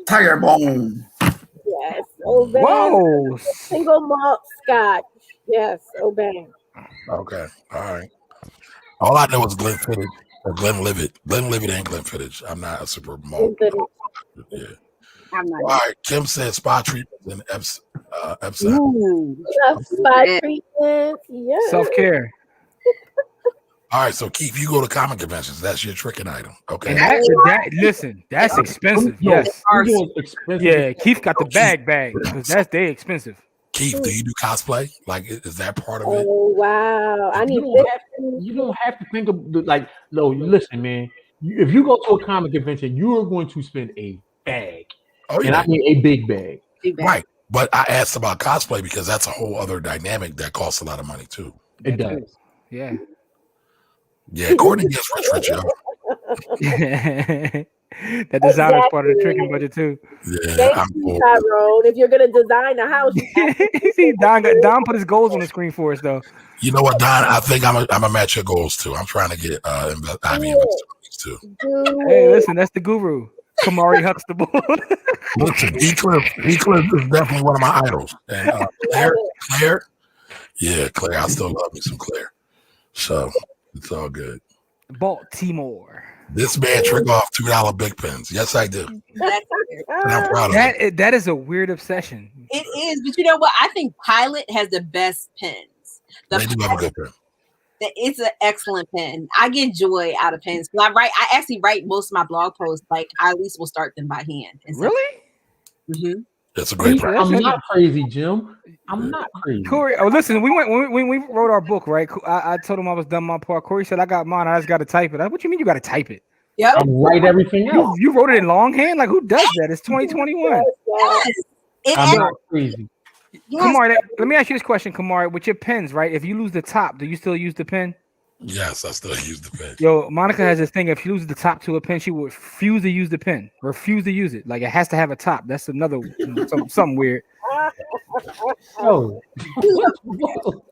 Tiger Bone. Yes. Oban. Whoa. Single malt scotch. Yes. Oban. Okay. All right. All I know is Glenfiddich or Glenlivet. Glenlivet and Glenfiddich. I'm not a super malt. Yeah. I'm not. All right. Kim says spa treatments and Epsom. Ooh. Spa treatments. Yeah. Self-care. All right, so Keith, you go to comic conventions. That's your tricking item. Okay. And that's expensive. Yes. Expensive. Yeah, Keith got the bag because they expensive. Keith, do you do cosplay? Like, is that part of it? Oh wow! I need. You don't have to think of no. Listen, man. If you go to a comic convention, you are going to spend a bag, and I mean a big bag. Right. But I asked about cosplay because that's a whole other dynamic that costs a lot of money too. It does. Yeah. Yeah, Courtney gets rich, y'all. That design is part of the tricking budget too. Yeah, Thank you, Tyrone. If you're gonna design a house, see, Don put his goals on the screen for us though. You know what, Don? I think I'm a match your goals too. I'm trying to get Ivy too. Hey, listen, that's the guru, Kamari Huxtable. Listen, Eclipse is definitely one of my idols. And Claire, I still love me some Claire. So it's all good. Baltimore. This man trick off $2 big pens. Yes, I do. And I'm proud of it. That is a weird obsession. It is, but you know what? I think Pilot has the best pens. They do have a good pen. It's an excellent pen. I get joy out of pens. I actually write most of my blog posts. Like I at least will start them by hand. Really? Mm-hmm. That's a great practice. I'm not crazy, Jim. I'm not crazy. Corey, listen, when we wrote our book, right? I told him I was done my part. Corey said I got mine. I just got to type it. What you mean you got to type it? Yep. I write everything out. You wrote it in longhand? Like who does that? It's 2021. Yes. I'm not crazy. Yes. Kamari, let me ask you this question, Kamari. With your pens, right? If you lose the top, do you still use the pen? Yes, I still use the pen. Yo, Monica has this thing. If she loses the top to a pen, she will refuse to use the pen. Refuse to use it. Like it has to have a top. That's another something weird. Oh,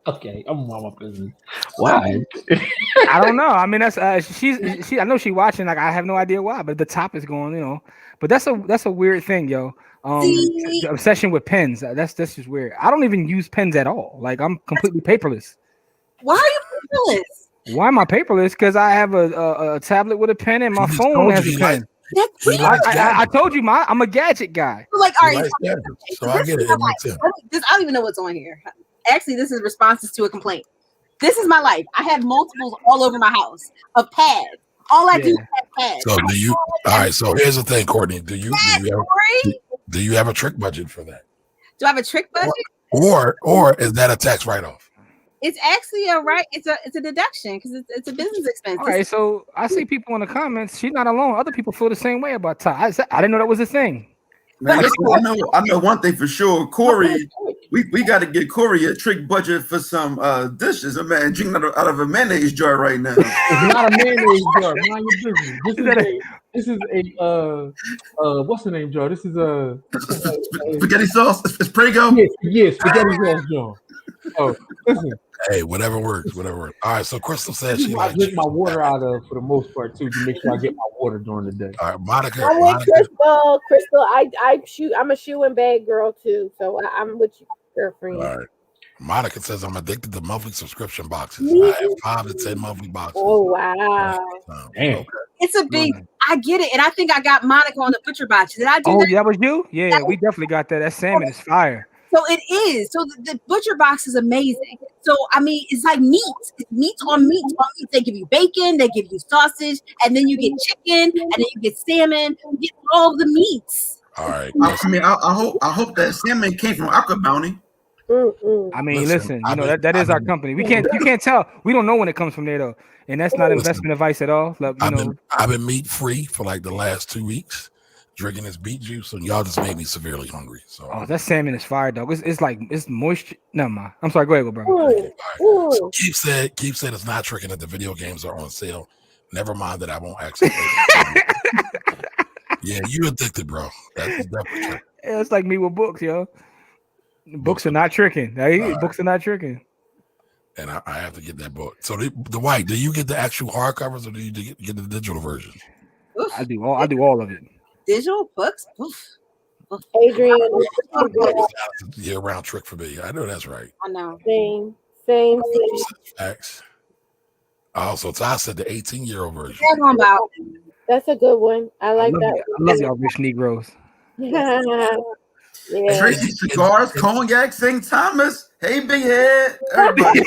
okay. I'm on my business. Why? I don't know. I mean, that's she. I know she's watching. Like I have no idea why, but the top is going. You know, but that's a weird thing, yo. The obsession with pens. That's just weird. I don't even use pens at all. Like I'm completely paperless. Why are you paperless? Why am I paperless? Because I have a tablet with a pen and my phone has a pen. That's weird. I told you, I'm a gadget guy. Like, all right, so I get it. I don't even know what's on here. Actually, this is responses to a complaint. This is my life. I have multiples all over my house of pads. All I do is have pads. So do you? All right. So here's the thing, Courtney. Do you have a trick budget for that? Do I have a trick budget? Or is that a tax write-off? It's actually it's a deduction because it's a business expense. All right, so I see people in the comments. She's not alone. Other people feel the same way about Ty. I didn't know that was a thing. Man, I know one thing for sure. Corey, we got to get Corey a trick budget for some dishes. A man drinking out of a mayonnaise jar right now. It's not a mayonnaise jar. Mind your business. This is a what's the name jar? This is a spaghetti sauce. It's Prego. Yes, spaghetti sauce jar. Oh, listen. Hey, whatever works. All right, so Crystal said she likes. I get my water out of for the most part too to make sure I get my water during the day. All right, Monica. I'm with Crystal. I'm a shoe and bag girl too, so I'm with you, girlfriend. All right. Monica says I'm addicted to monthly subscription boxes. I have 5 to 10 monthly boxes. Oh wow! Okay. It's a big. I get it, and I think I got Monica on the butcher box. Did I do that? Oh, that was you? Yeah, we definitely got that. That salmon is fire. So it is. So the butcher box is amazing. So I mean, it's like meat. It's meat on meat on meat. They give you bacon, they give you sausage, and then you get chicken, and then you get salmon. You get all the meats. All right. I mean, I hope that salmon came from Aqua Bounty. I mean, listen, you know that is our company. You can't tell. We don't know when it comes from there though, and that's not investment advice at all. Like, I've been meat free for like the last 2 weeks, drinking this beet juice, and y'all just made me severely hungry. So that salmon is fire, dog. It's like it's moisture. Never mind. I'm sorry. Go ahead, bro. Right. So Keith said it's not tricking that the video games are on sale. Never mind that I won't actually. Yeah, you addicted, bro. That's definitely true. Yeah, it's like me with books, yo. Books are not tricking. Books are not tricking. And I have to get that book. So the white, do you get the actual hardcovers or do you get the digital version? Oof. I do all of it. Digital books. Oof. Adrian, year-round trick for me. I know that's right. I know. Same. Facts. Also, Ty said the 18-year-old version. That's a good one. I like that. I love y'all rich Negroes. Yeah. Tracy, cigars, cognac, St. Thomas. Hey, big head. Everybody.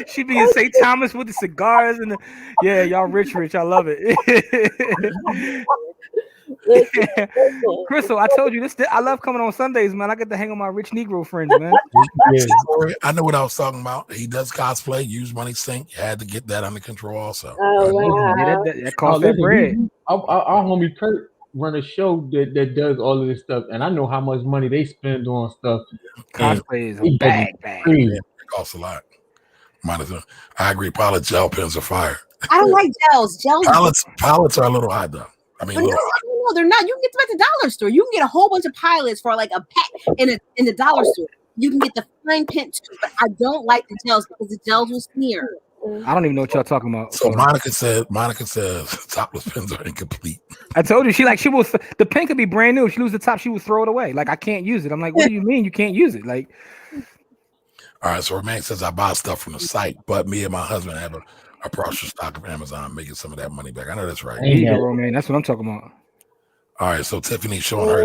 She be in St. Thomas with the cigars and y'all rich. I love it. Crystal, I told you this. I love coming on Sundays, man. I get to hang with my rich Negro friends, man. Yeah. I know what I was talking about. He does cosplay, use money sink. You had to get that under control also. Oh wow. That costs that bread. Our homie Kurt run a show that does all of this stuff, and I know how much money they spend on stuff. Cosplay is a bag. It costs a lot. I agree. Pilot gel pens are fire. I don't like gels. Pilots are a little high though. I mean, no, they're not. You can get them at the dollar store. You can get a whole bunch of pilots for like a pack in the dollar store. You can get the fine print too, but I don't like the gels because the gels will smear. I don't even know what y'all talking about. So Monica says topless pens are incomplete. I told you the pen could be brand new. If she lose the top, she would throw it away. Like I can't use it. I'm like, what do you mean you can't use it? Like, all right. So Romaine says I buy stuff from the site, but me and my husband have a partial stock of Amazon, making some of that money back. I know that's right. There you go, Romaine. That's what I'm talking about. All right, so Tiffany's showing her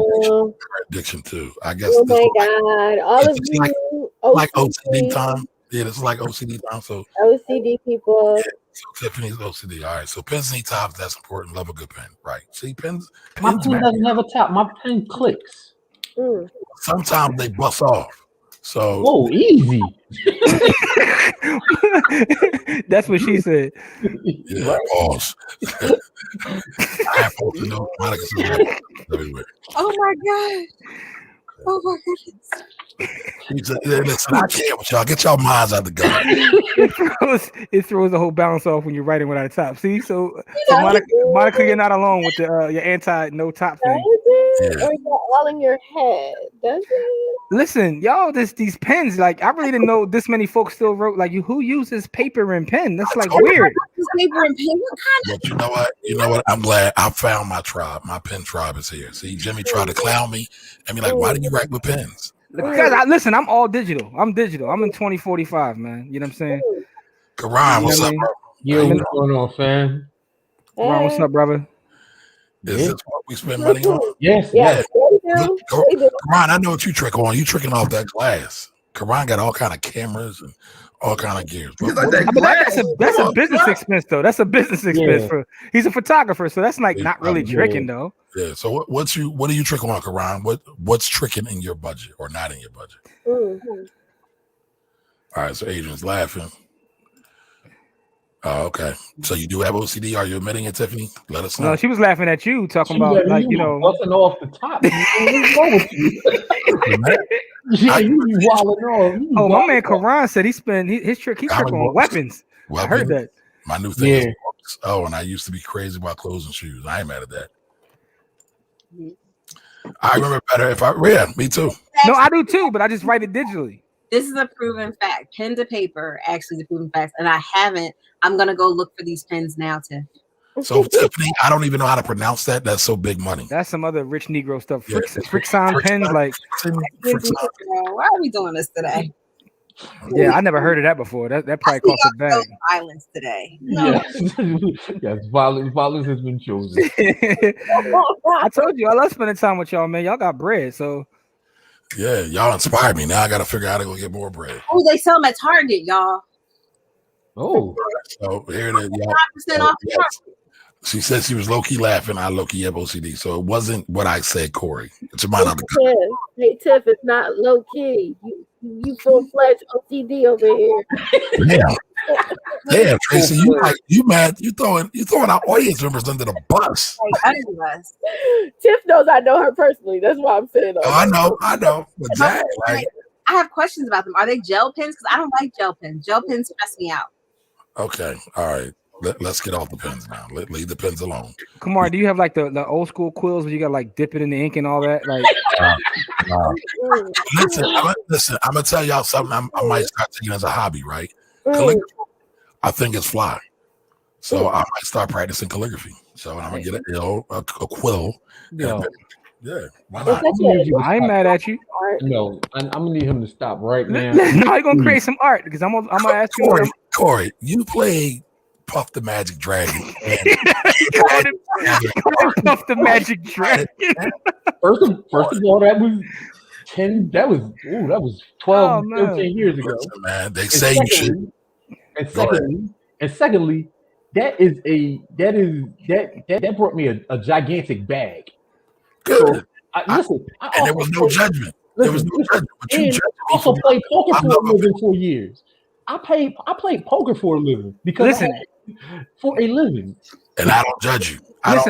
addiction too. I guess. Oh my God! All of you, like OCD time. Yeah, this is like OCD time. So OCD people. Yeah, so Tiffany's OCD. All right, so pens need tops. That's important. Love a good pen, right? See, pens My pen doesn't have a top. My pen clicks. Sometimes they bust off. So easy. That's what she said. Yeah, pause. I have to know Monica everywhere. Oh my God. Oh my goodness. Listen, I can't with y'all. Get y'all minds out the gun. It throws the whole balance off when you're writing without a top. See, so Monica, you're not alone with your anti no top thing. Or all in your head, does it? Listen, y'all, these pens, like I really didn't know this many folks still wrote. Like, who uses paper and pen? That's like weird. Paper and pen. What kind But you know what? I'm glad I found my tribe. My pen tribe is here. See, Jimmy tried to clown me and be like, "Why do you write with pens?" Because I'm all digital. I'm digital. I'm in 2045, man. You know what I'm saying? Karan, what's up, bro? Yo, what's going on, fam? Karan, what's up, brother? Is this what we spend money on? Yes. Karan, I know what you trick on. You tricking off that glass. Karan got all kind of cameras and all kind of gears. That's a business expense, though. That's a business expense he's a photographer, so that's like not really tricking, though. Yeah. So what do you trick on, Karan? What's tricking in your budget or not in your budget? All right. So Adrian's laughing. Oh, okay. So you do have OCD? Are you admitting it, Tiffany? Let us know. No, she was laughing at you, talking about busting off the top. You wilding off. Oh, my man Karan said his trick on weapons. I heard that. My new thing is books. Oh, and I used to be crazy about clothes and shoes. I ain't mad at that. I remember better if me too. No, I do too, but I just write it digitally. This is a proven fact. Pen to paper, actually, the proven fact. And I haven't. I'm gonna go look for these pens now, Tiff. So Tiffany, I don't even know how to pronounce that. That's so big money. That's some other rich Negro stuff. Frickson pens, like. Why are we doing this today? Yeah, I never heard of that before. That probably cost a bag. Violence today. No. Yes, violence has been chosen. I told you I love spending time with y'all, man. Y'all got bread, so. Yeah, y'all inspired me. Now I got to figure out how to go get more bread. Oh, they sell them at Target, y'all. Oh, so here it is, y'all. 5% off the Target. She said she was low-key laughing. I low-key have OCD. So it wasn't what I said, Corey. It's a mind. Hey, Tiff, it's not low-key. You full-fledged OCD over here. Yeah, Tracy, you mad? You throwing our audience members under the bus. Tiff knows I know her personally. That's why I'm saying that. Oh, I know. Exactly. I have questions about them. Are they gel pens? Because I don't like gel pens. Gel pens stress me out. Okay. All right. Let's get off the pens now. Leave the pens alone. Kumar, do you have like the old school quills where you got like dip it in the ink and all that? Like, listen. I'm gonna tell y'all something. I might start taking as a hobby, right? Calligraphy. I think it's fly, so I might start practicing calligraphy. So I'm gonna get a quill. Yeah, why not? I ain't mad at you. No, I'm gonna need him to stop right now. No, I'm gonna create some art because I'm gonna ask you. Corey, you played Puff the Magic Dragon. Puff the Magic Dragon. First of all, that was 10. That was 12, 13 years ago. Listen, man, they say you should. And secondly, that brought me a gigantic bag. Good. So, listen, and there was no judgment. There was no judgment. But you judged I also played poker for a living for years. I played poker for a living because for a living. And I don't judge you. We're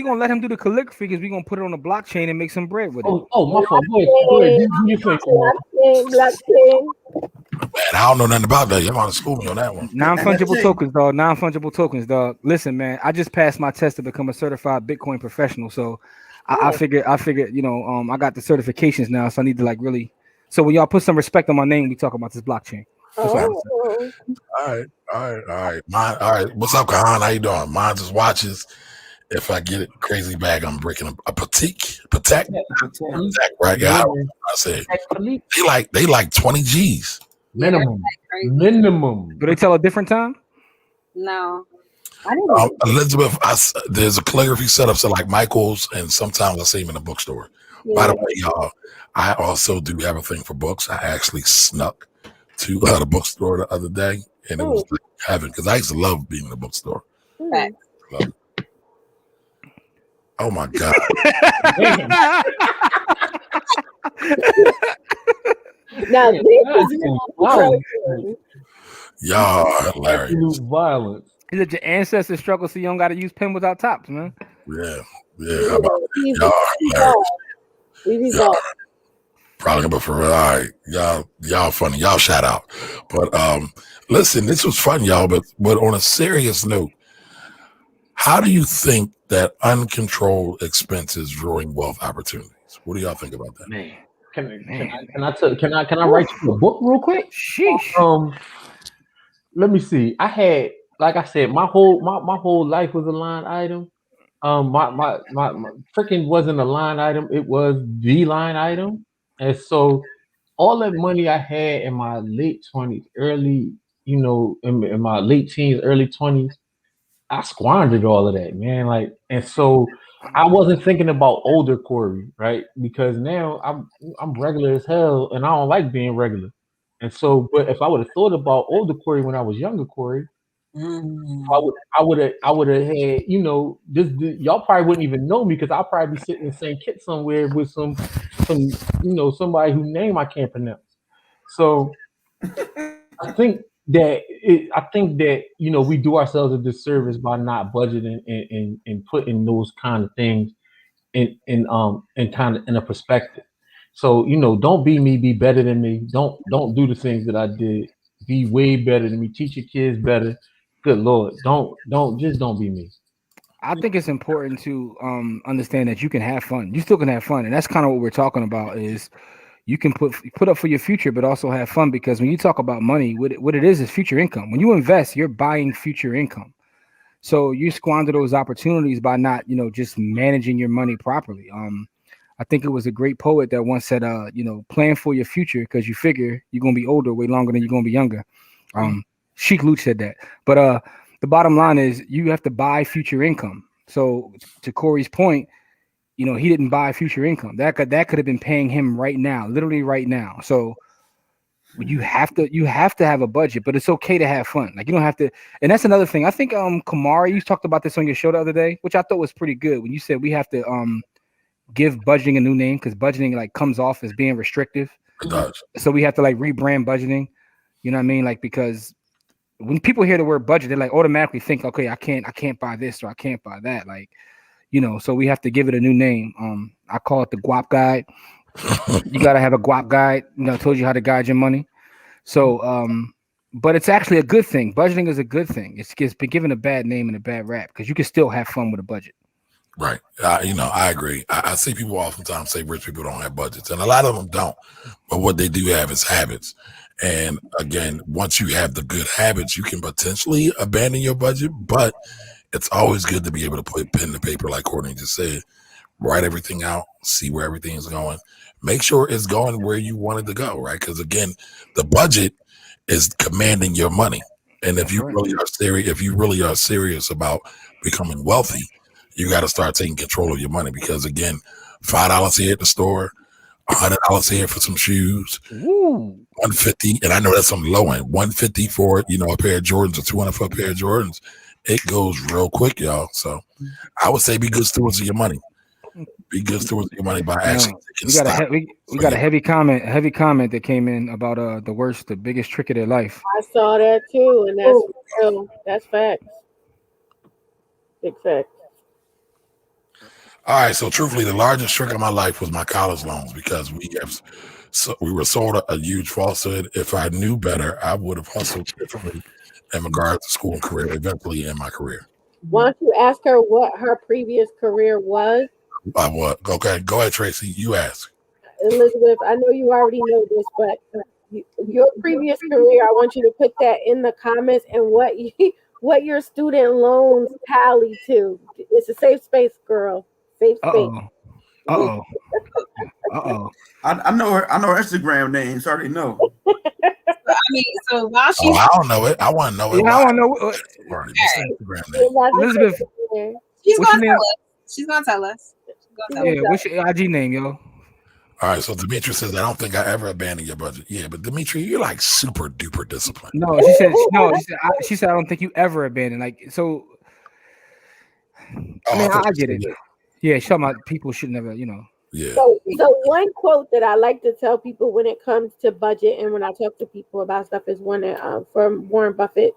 gonna let him do the calligraphy because we're gonna put it on the blockchain and make some bread with it. Oh, my fault. Go ahead. Do you think? Blockchain. Man, I don't know nothing about that. You're going to school me on that one. Non-fungible tokens, dog. Non-fungible tokens, dog. Listen, man, I just passed my test to become a certified Bitcoin professional. So I figured, I got the certifications now. So I need to really. So when y'all put some respect on my name, we talk about this blockchain. All right. All right. What's up, Kahan? How you doing? Mine just watches. If I get it crazy bag, I'm breaking a Patek, right? Yeah, I said they like 20 G's. Minimum. Do they tell a different time? No. Elizabeth, there's a calligraphy setup, so like Michael's, and sometimes I see him in the bookstore. Yeah. By the way, y'all, I also do have a thing for books. I actually snuck to the bookstore the other day, and it was like heaven because I used to love being in the bookstore. Oh my God. Now this is y'all are hilarious. Absolute violence. Is it your ancestors struggle so you don't got to use pen without tops, man? Yeah. How about y'all are hilarious. Probably, but for real, all right, y'all funny. Y'all shout out. But listen, this was fun, y'all. But on a serious note, how do you think that uncontrolled expenses drawing wealth opportunities? What do y'all think about that? Man, can I write you a book real quick? Sheesh. Let me see. I had, like I said, my whole life was a line item. My freaking wasn't a line item. It was the line item. And so all that money I had in my late 20s, in my late teens, early 20s, I squandered all of that, man. And so I wasn't thinking about older Corey, right? Because now I'm regular as hell, and I don't like being regular. And so, but if I would have thought about older Corey when I was younger Corey, I would have had, this y'all probably wouldn't even know me because I'll probably be sitting in St. Kitts somewhere with some somebody whose name I can't pronounce. So I think that we do ourselves a disservice by not budgeting and putting those kind of things in kind of in a perspective. So don't be me, be better than me. Don't do the things that I did. Be way better than me. Teach your kids better. Good Lord, don't be me. I think it's important to understand that you can have fun. You still can have fun, and that's kind of what we're talking about. Is you can put up for your future, but also have fun, because when you talk about money, what it is future income. When you invest, you're buying future income. So you squander those opportunities by not, just managing your money properly. I think it was a great poet that once said, plan for your future because you figure you're gonna be older way longer than you're gonna be younger. Sheik Luch said that. But the bottom line is you have to buy future income. So to Corey's point, he didn't buy future income. That could have been paying him right now, literally right now. So you have to have a budget, but it's okay to have fun. Like you don't have to. And that's another thing. I think Kamari, you talked about this on your show the other day, which I thought was pretty good when you said we have to give budgeting a new name because budgeting comes off as being restrictive. It does. So we have to rebrand budgeting. You know what I mean? Because when people hear the word budget, they automatically think, okay, I can't buy this or I can't buy that. So we have to give it a new name. I call it the guap guide. You got to have a guap guide. I told you how to guide your money. So, but it's actually a good thing. Budgeting is a good thing. It's been given a bad name and a bad rap because you can still have fun with a budget. Right. I agree. I see people oftentimes say rich people don't have budgets, and a lot of them don't. But what they do have is habits. And again, once you have the good habits, you can potentially abandon your budget, but it's always good to be able to put pen to paper, like Courtney just said, write everything out, see where everything is going, make sure it's going where you want it to go, right? Because again, the budget is commanding your money. And if you really are serious about becoming wealthy, you got to start taking control of your money, because again, $5 here at the store, $100 here for some shoes, Ooh. $150, and I know that's some low end, $150 for a pair of Jordans, or $200 for a pair of Jordans. It goes real quick, y'all. So I would say be good stewards of your money. Be good stewards of your money by actually taking we got a heavy comment that came in about the biggest trick of their life. I saw that too, and that's real. That's facts. Big facts. All right, so truthfully, the largest trick of my life was my college loans, because we were sold a huge falsehood. If I knew better, I would have hustled differently in regards to school and career, eventually in my career. Why don't you ask her what her previous career was? What? Okay, go ahead, Tracy. You ask. Elizabeth, I know you already know this, but your previous career, I want you to put that in the comments, and what your student loans tally to. It's a safe space, girl. Safe space. Uh-oh. I know her Instagram name, so I already know. I mean, so while she's I don't know it. I want to know it. I want to know. Instagram name. Elizabeth, she's what's gonna your name? tell us. She's gonna tell us. Yeah, what's your IG name, yo? All right, so Dimitri says, I don't think I ever abandoned your budget. Yeah, but Dimitri, you're like super duper disciplined. No, she said I don't think you ever abandoned. Like, so I get it. Yeah, she's talking about people should never, Yeah. So one quote that I like to tell people when it comes to budget, and when I talk to people about stuff, is one from Warren Buffett.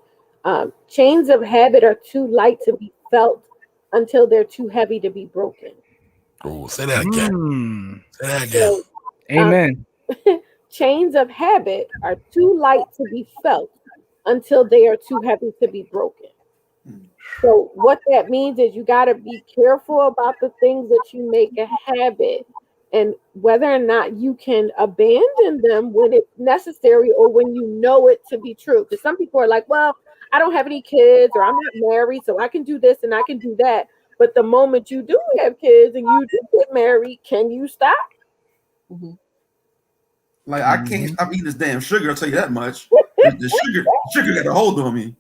Chains of habit are too light to be felt until they're too heavy to be broken. Oh, say that again. Say that again. So, amen. Chains of habit are too light to be felt until they are too heavy to be broken. So what that means is you got to be careful about the things that you make a habit, and whether or not you can abandon them when it's necessary or when you know it to be true. Because some people are like, well, I don't have any kids, or I'm not married, so I can do this and I can do that. But the moment you do have kids and you do get married, can you stop? Mm-hmm. Like, I can't stop eating this damn sugar, I'll tell you that much. The sugar got a hold on me.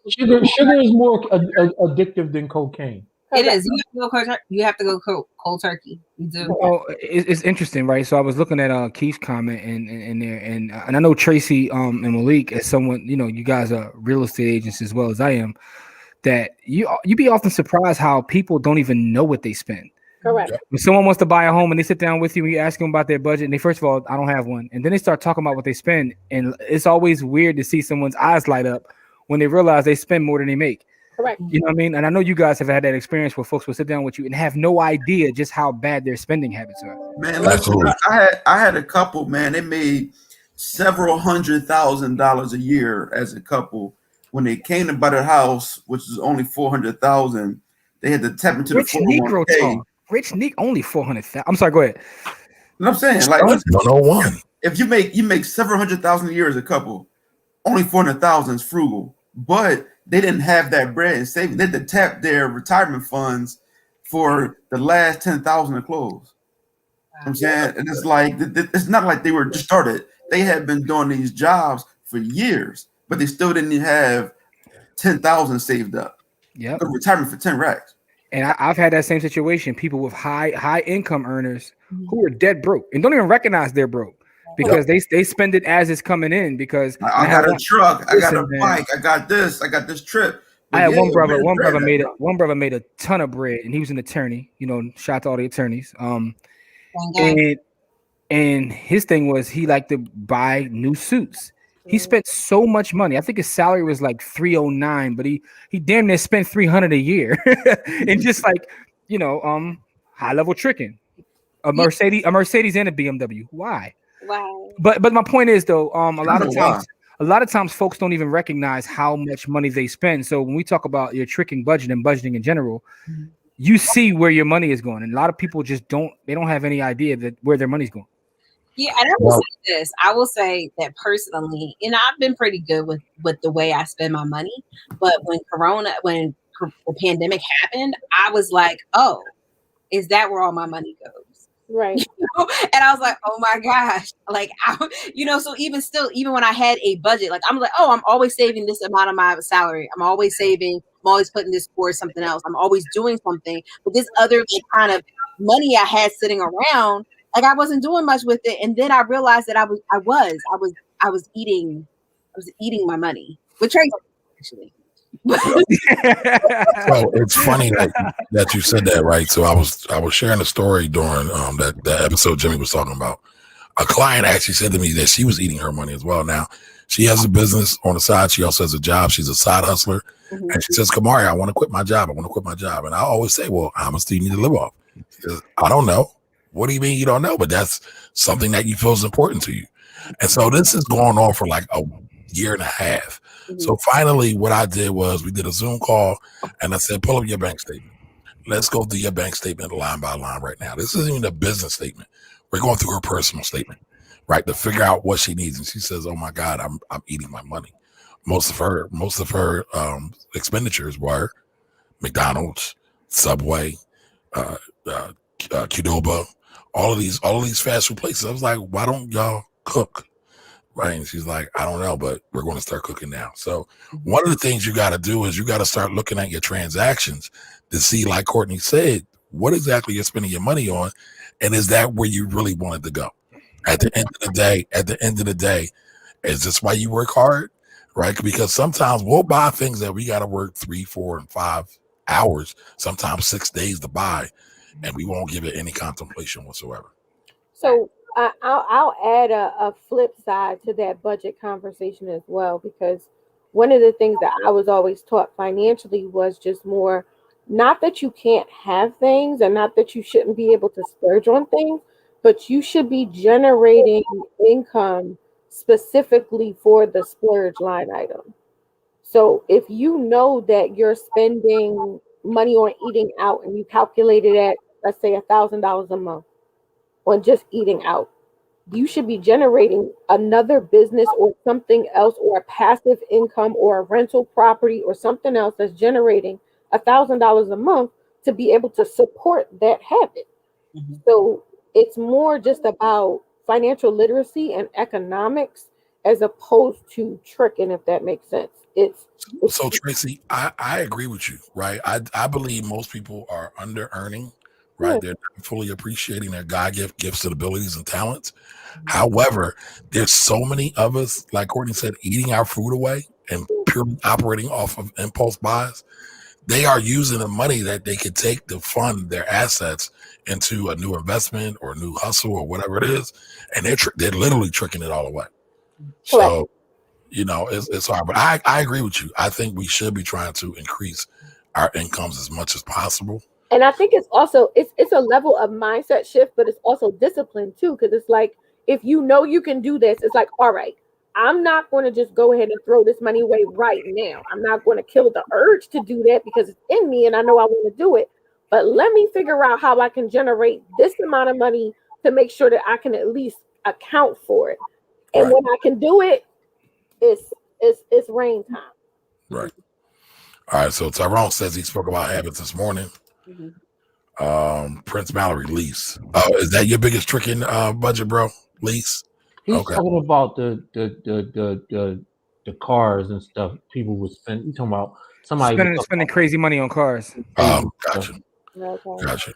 Sugar is more addictive than cocaine. It is. You have to go cold turkey. You do. Oh, it's interesting, right? So I was looking at Keith's comment in there, and I know Tracy and Malik, as someone, you guys are real estate agents as well as I am, that you be often surprised how people don't even know what they spend. Correct. When someone wants to buy a home and they sit down with you and you ask them about their budget, and they, first of all, I don't have one, and then they start talking about what they spend, and it's always weird to see someone's eyes light up when they realize they spend more than they make. Correct. You know what I mean? And I know you guys have had that experience where folks will sit down with you and have no idea just how bad their spending habits are. Man, listen, I had a couple, man, they made several $100,000 a year as a couple. When they came to buy their house, which is only $400,000, they had to tap into Rich the 401k. Negro talk. Rich Nick only 400,000. I'm sorry, go ahead. And I'm saying, like, listen, 101. if you make several $100,000 a year as a couple, only 400,000 is frugal. But they didn't have that bread and saving. They had to tap their retirement funds for the last 10,000 of clothes. I'm saying, and it's like, it's not like they were just started. They had been doing these jobs for years, but they still didn't have 10,000 saved up. Yeah, retirement for 10 racks. And I've had that same situation. People with high income earners who are dead broke and don't even recognize they're broke because they spend it as it's coming in. Because I got a truck, I got a bike, I got this trip. But I had one brother made a ton of bread, and he was an attorney. Shout out to all the attorneys. And his thing was he liked to buy new suits. He spent so much money. I think his salary was like $309, but he damn near spent $300 a year, and just like high level tricking. A Mercedes and a BMW. Why? Wow. But my point is though, a lot of times folks don't even recognize how much money they spend. So when we talk about your tricking budget and budgeting in general, you see where your money is going, and a lot of people just don't have any idea that where their money's going. Yeah, and I will say this. I will say that personally, and I've been pretty good with the way I spend my money. But when the pandemic happened, I was like, oh, is that where all my money goes? Right. And I was like, oh my gosh, like, so even when I had a budget, like I'm like, oh, I'm always saving this amount of my salary. I'm always saving. I'm always putting this towards something else. I'm always doing something. But this other like, kind of money I had sitting around, like I wasn't doing much with it. And then I realized that I was eating my money with Tracy actually. So it's funny that you said that, right? So I was sharing a story during that episode Jimmy was talking about. A client actually said to me that she was eating her money as well. Now she has a business on the side. She also has a job. She's a side hustler, and she says, "Kamari, I want to quit my job. I want to quit my job." And I always say, "Well, how much do you need to live off?" She says, "I don't know." What do you mean you don't know? But that's something that you feel is important to you. And so this is going on for like a year and a half. So finally, what I did was we did a Zoom call, and I said, "Pull up your bank statement. Let's go through your bank statement line by line right now. This isn't even a business statement. We're going through her personal statement, right, to figure out what she needs." And she says, "Oh my God, I'm eating my money." Most of her expenditures were McDonald's, Subway, uh, Qdoba, all of these fast food places. I was like, "Why don't y'all cook?" Right. And she's like, "I don't know, but we're going to start cooking now." So one of the things you got to do is you got to start looking at your transactions to see, like Courtney said, what exactly you're spending your money on. And is that where you really wanted to go? At the end of the day, is this why you work hard? Right. Because sometimes we'll buy things that we got to work 3, 4, and 5 hours, sometimes 6 days to buy, and we won't give it any contemplation whatsoever. So I'll add a flip side to that budget conversation as well, because one of the things that I was always taught financially was just more, not that you can't have things and not that you shouldn't be able to splurge on things, but you should be generating income specifically for the splurge line item. So if you know that you're spending money on eating out and you calculate it at, let's say, $1,000 a month on just eating out, you should be generating another business or something else, or a passive income or a rental property or something else that's generating $1,000 a month to be able to support that habit. So it's more just about financial literacy and economics as opposed to tricking, if that makes sense. It's So Tracy, I agree with you, right? I believe most people are under earning, right? yeah, They're not fully appreciating their God gifts and abilities and talents. However, there's so many of us, like Courtney said, eating our food away and purely operating off of impulse buys. They are using the money that they could take to fund their assets into a new investment or a new hustle or whatever it is, and they're literally tricking it all away. correct. So it's hard, but I agree with you. I think we should be trying to increase our incomes as much as possible. And I think it's also it's a level of mindset shift, but it's also discipline too. Because it's like, if you know you can do this, it's like, all right, I'm not going to just go ahead and throw this money away right now. I'm not going to kill the urge to do that because it's in me and I know I want to do it. But let me figure out how I can generate this amount of money to make sure that I can at least account for it. And Right, when I can do it, it's rain time. right. All right. So Tyrone says he spoke about habits this morning. Prince Mallory, lease. Oh, is that your biggest trick in budget, bro? Lease? He's Okay. talking about the cars and stuff people would spend. You talking about somebody Spending crazy money on cars. Gotcha. Okay. Gotcha.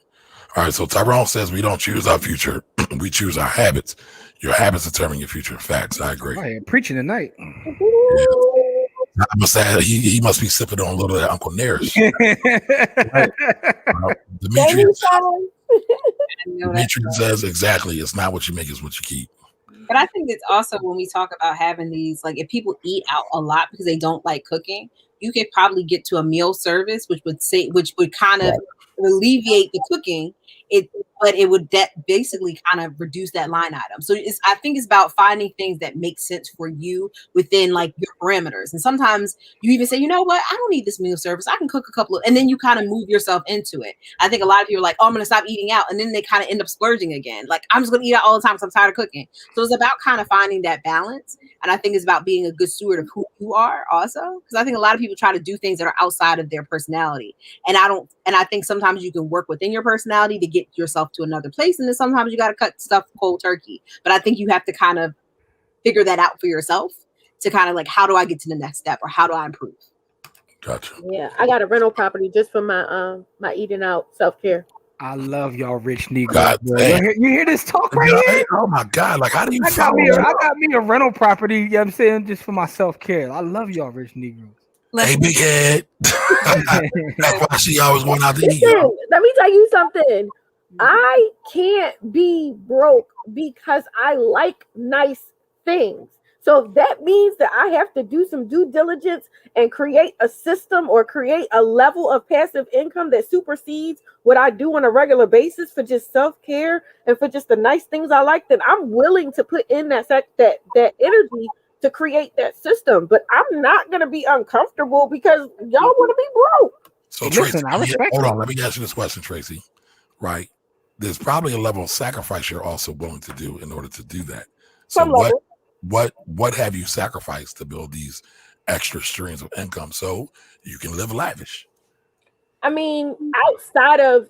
All right. So Tyrone says we don't choose our future, we choose our habits. Your habits determine your future. Facts. I agree. I am preaching tonight. Yeah. I must say he must be sipping on a little of that Uncle Nearest. Right. Demetrius says exactly. It's not what you make, it's what you keep. But I think it's also, when we talk about having these, like if people eat out a lot because they don't like cooking, you could probably get to a meal service, which would kind of alleviate the cooking. But it would basically kind of reduce that line item. So I think it's about finding things that make sense for you within like your parameters. And sometimes you even say, you know what, I don't need this meal service. I can cook a couple of, and then you kind of move yourself into it. I think a lot of people are like, oh, I'm going to stop eating out. And then they kind of end up splurging again. Like, I'm just going to eat out all the time because I'm tired of cooking. So it's about kind of finding that balance. And I think it's about being a good steward of who you are also. Because I think a lot of people try to do things that are outside of their personality. And I think sometimes you can work within your personality to get yourself to another place. And then sometimes you got to cut stuff cold turkey. But I think you have to kind of figure that out for yourself to kind of like, how do I get to the next step or how do I improve? Gotcha. Yeah, I got a rental property just for my my eating out self-care. I love y'all rich Negroes. God damn. You hear this talk right here? Oh my God! Like, how do you I follow got that? me a rental property, you know what I'm saying, just for my self-care. I love y'all rich Negroes. Hey, big head. That's why she always going out to eat. Listen, let me tell you something. I can't be broke because I like nice things. So that means that I have to do some due diligence and create a system or create a level of passive income that supersedes what I do on a regular basis for just self-care and for just the nice things I like. Then I'm willing to put in that energy to create that system. But I'm not going to be uncomfortable because y'all want to be broke. So, Listen, Tracy, I respect hold it. on. Let me ask you this question, Tracy. Right? There's probably a level of sacrifice you're also willing to do in order to do that. So, Some level. what have you sacrificed to build these extra streams of income so you can live lavish? I mean, outside of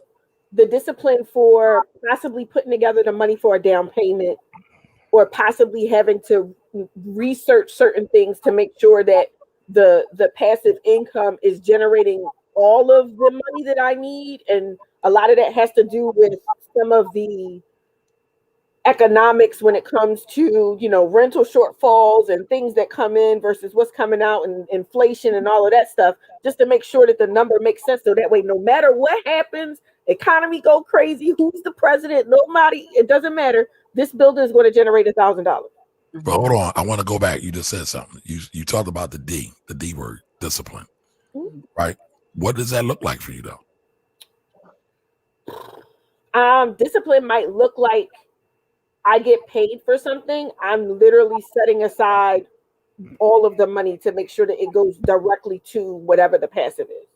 the discipline for possibly putting together the money for a down payment or possibly having to research certain things to make sure that the passive income is generating all of the money that I need. And a lot of that has to do with some of the economics when it comes to, rental shortfalls and things that come in versus what's coming out and inflation and all of that stuff, just to make sure that the number makes sense. So that way, no matter what happens, economy go crazy, who's the president, nobody, it doesn't matter. This building is going to generate $1,000. But hold on, I want to go back. You just said something. You talked about the D word, discipline, right? What does that look like for you, though? Discipline might look like I get paid for something. I'm literally setting aside all of the money to make sure that it goes directly to whatever the passive is.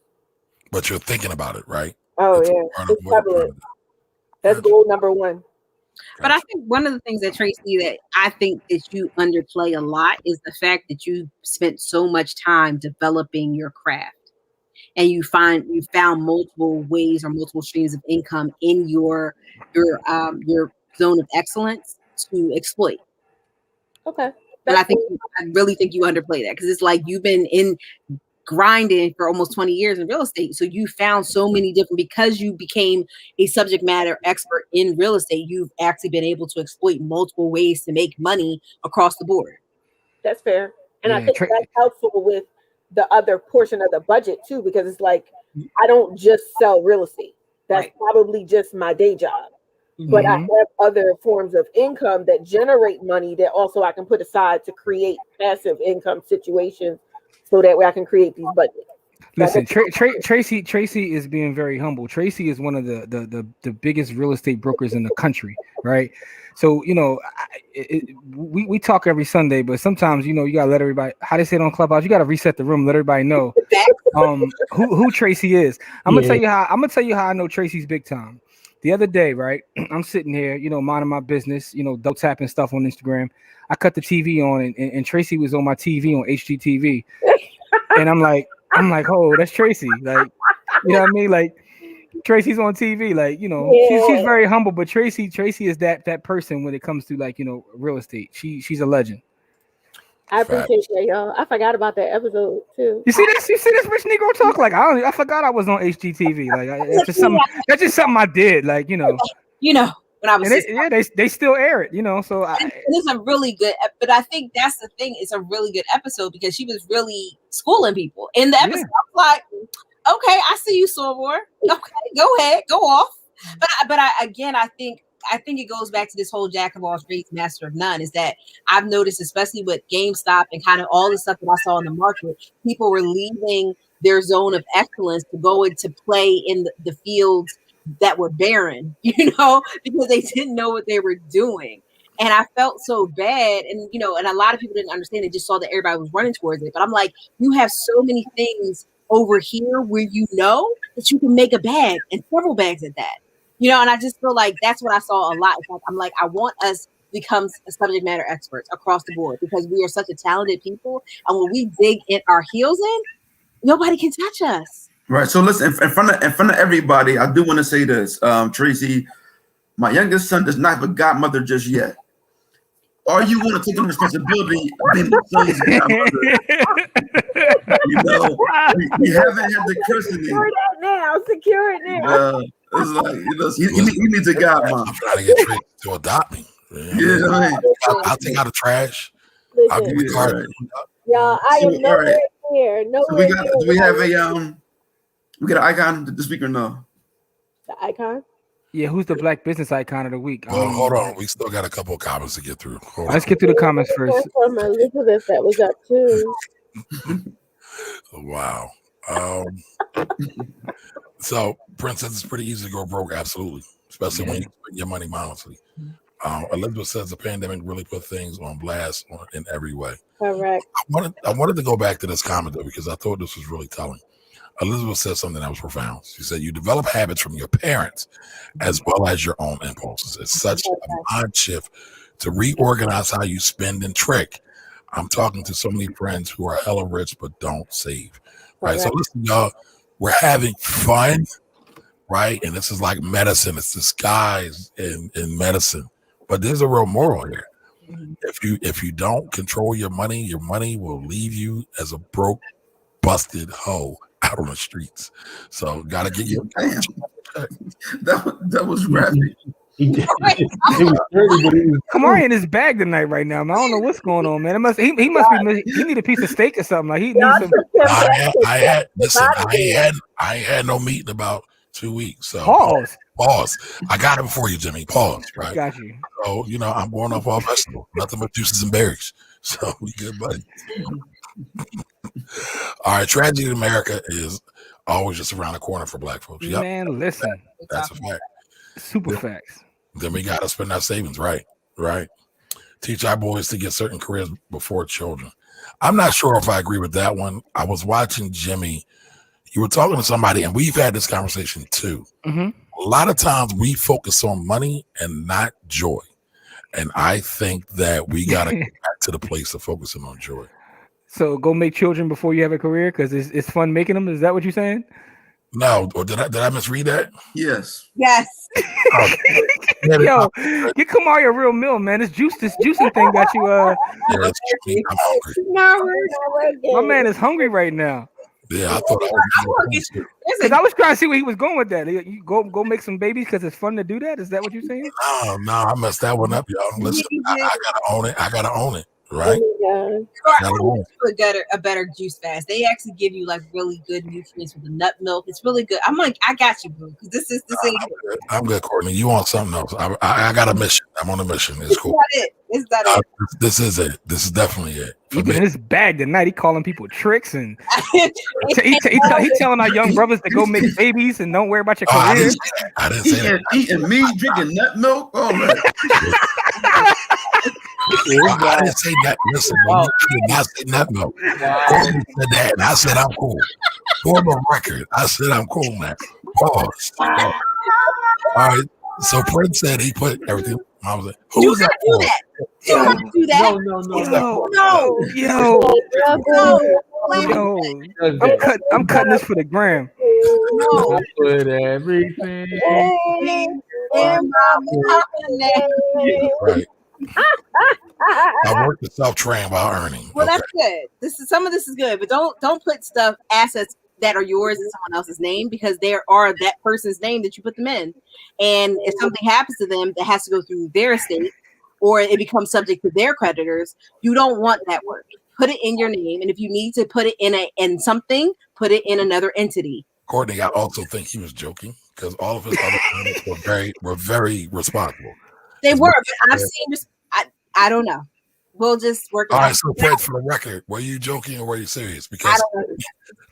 But you're thinking about it, right? Oh, yeah. It's prevalent. That's goal number one. But I think one of the things that Tracy, that I think that you underplay a lot is the fact that you spent so much time developing your craft, and you found multiple ways or multiple streams of income in your zone of excellence to exploit. Okay. But I really think you underplay that, because it's like you've been grinding for almost 20 years in real estate. So you found so many different, because you became a subject matter expert in real estate, you've actually been able to exploit multiple ways to make money across the board. That's fair. And I think that's helpful with the other portion of the budget too, because it's like, I don't just sell real estate. That's probably just my day job. But I have other forms of income that generate money that also I can put aside to create passive income situations, so that way I can create these budgets. Listen, Tracy is being very humble. Tracy is one of the biggest real estate brokers in the country, right? So, we talk every Sunday, but sometimes, you gotta let everybody, how they say it on Clubhouse, you gotta reset the room, let everybody know who Tracy is. I'm gonna tell you how I know Tracy's big time. The other day, right, I'm sitting here, minding my business, double tapping stuff on Instagram. I cut the TV on, and Tracy was on my TV on HGTV, and I'm like, oh, that's Tracy. Like, you know what I mean? Like, Tracy's on TV. Like, she's very humble, but Tracy is that person when it comes to, like, real estate. She's a legend. I appreciate that, y'all. I forgot about that episode too. You see this rich Negro talk? Like, I forgot I was on HGTV. Like, that's just something I did. Like, when I was, they still air it. So it's a really good. But I think that's the thing. It's a really good episode because she was really schooling people in the episode. I was like, okay, I see you, Soror. Okay, go ahead, go off. But I think it goes back to this whole jack of all trades, master of none. Is that I've noticed, especially with GameStop and kind of all the stuff that I saw in the market, people were leaving their zone of excellence to go into play in the fields that were barren, because they didn't know what they were doing. And I felt so bad. And, and a lot of people didn't understand. They just saw that everybody was running towards it. But I'm like, you have so many things over here where that you can make a bag, and several bags at that. And I just feel like that's what I saw a lot. I'm like, I want us to become subject matter experts across the board, because we are such a talented people. And when we dig our heels in, nobody can touch us. Right. So listen, in front of everybody, I do want to say this, Tracy. My youngest son does not have a godmother just yet. Are you going to take on the responsibility of being the son's godmother? We haven't had the christening. Secure that now. Secure it now. It's like, he needs a godmom. I'm trying to get Trick to adopt me. I'll take out the trash. I'll give the card. Y'all, I am nowhere near. Do we have we got an icon this week or no? The icon? Yeah, who's the black business icon of the week? Well, hold on. We still got a couple of comments to get through. Let's get through the comments first. From Elizabeth that was up too. Wow. So Prince says it's pretty easy to go broke, absolutely. Especially when you spend your money mindlessly. Elizabeth says the pandemic really put things on blast in every way. Correct. I wanted to go back to this comment though, because I thought this was really telling. Elizabeth said something that was profound. She said, you develop habits from your parents as well as your own impulses. It's such a mind shift to reorganize how you spend and trick. I'm talking to so many friends who are hella rich but don't save. Right. So listen, y'all, we're having fun, right? And this is like medicine. It's disguised in medicine. But there's a real moral here. If you don't control your money will leave you as a broke, busted hoe out on the streets. So gotta get you. That was graphic. Kamari in his bag tonight right now, man. I don't know what's going on, man. He need a piece of steak or something. Like he needs some. I ain't had no meat in about 2 weeks. So pause. I got it before you, Jimmy. Pause. Right. Got you. So I'm going off all vegetables. Nothing but juices and berries. So we good, buddy. All right, tragedy in America is always just around the corner for black folks. Yep. Man, listen. That's a fact. Super facts. Then we got to spend our savings, right? Teach our boys to get certain careers before children. I'm not sure if I agree with that one. I was watching Jimmy. You were talking to somebody, and we've had this conversation too. Mm-hmm. A lot of times we focus on money and not joy. And I think that we got to get back to the place of focusing on joy. So go make children before you have a career because it's fun making them. Is that what you're saying? No, or did I misread that? Yes. Yo, get Kamari a real meal, man. This juicing thing got you. Yeah, that's true. I'm hungry. My man is hungry right now. Yeah, I thought because I was trying to see where he was going with that. You go make some babies because it's fun to do that. Is that what you're saying? No, I messed that one up, y'all. Listen, I gotta own it. Right. A better juice fast. They actually give you like really good nutrients with the nut milk. It's really good. I'm like, I got you, boo. Because this ain't good. I'm good, Courtney. You want something else? I got a mission. I'm on a mission. It's cool. Is that it? This is it. This is definitely it. Even in his bag tonight, he calling people tricks and he telling our young brothers to go make babies and don't worry about your career. I didn't say that. Eating meat, drinking nut milk. Oh man. I didn't say that. Listen, I did not say nut milk. Courtney said that, and I said I'm cool. For the record, I said I'm cool, man. Pause. All right. So Prince said he put everything. I was like, who's that? Don't do that. No. I'm cutting this for the gram. No. I put everything in my right. I work the self-train while earning. Well, that's good. Some of this is good, but don't put assets that are yours in someone else's name because there are that person's name that you put them in. And if something happens to them that has to go through their estate or it becomes subject to their creditors, you don't want that work. Put it in your name. And if you need to put it in something, put it in another entity. Courtney, I also think he was joking because all of his other parents were very responsible. They were, but I've seen I don't know. We'll just work it out. All right, so Fred, for the record, were you joking or were you serious? Because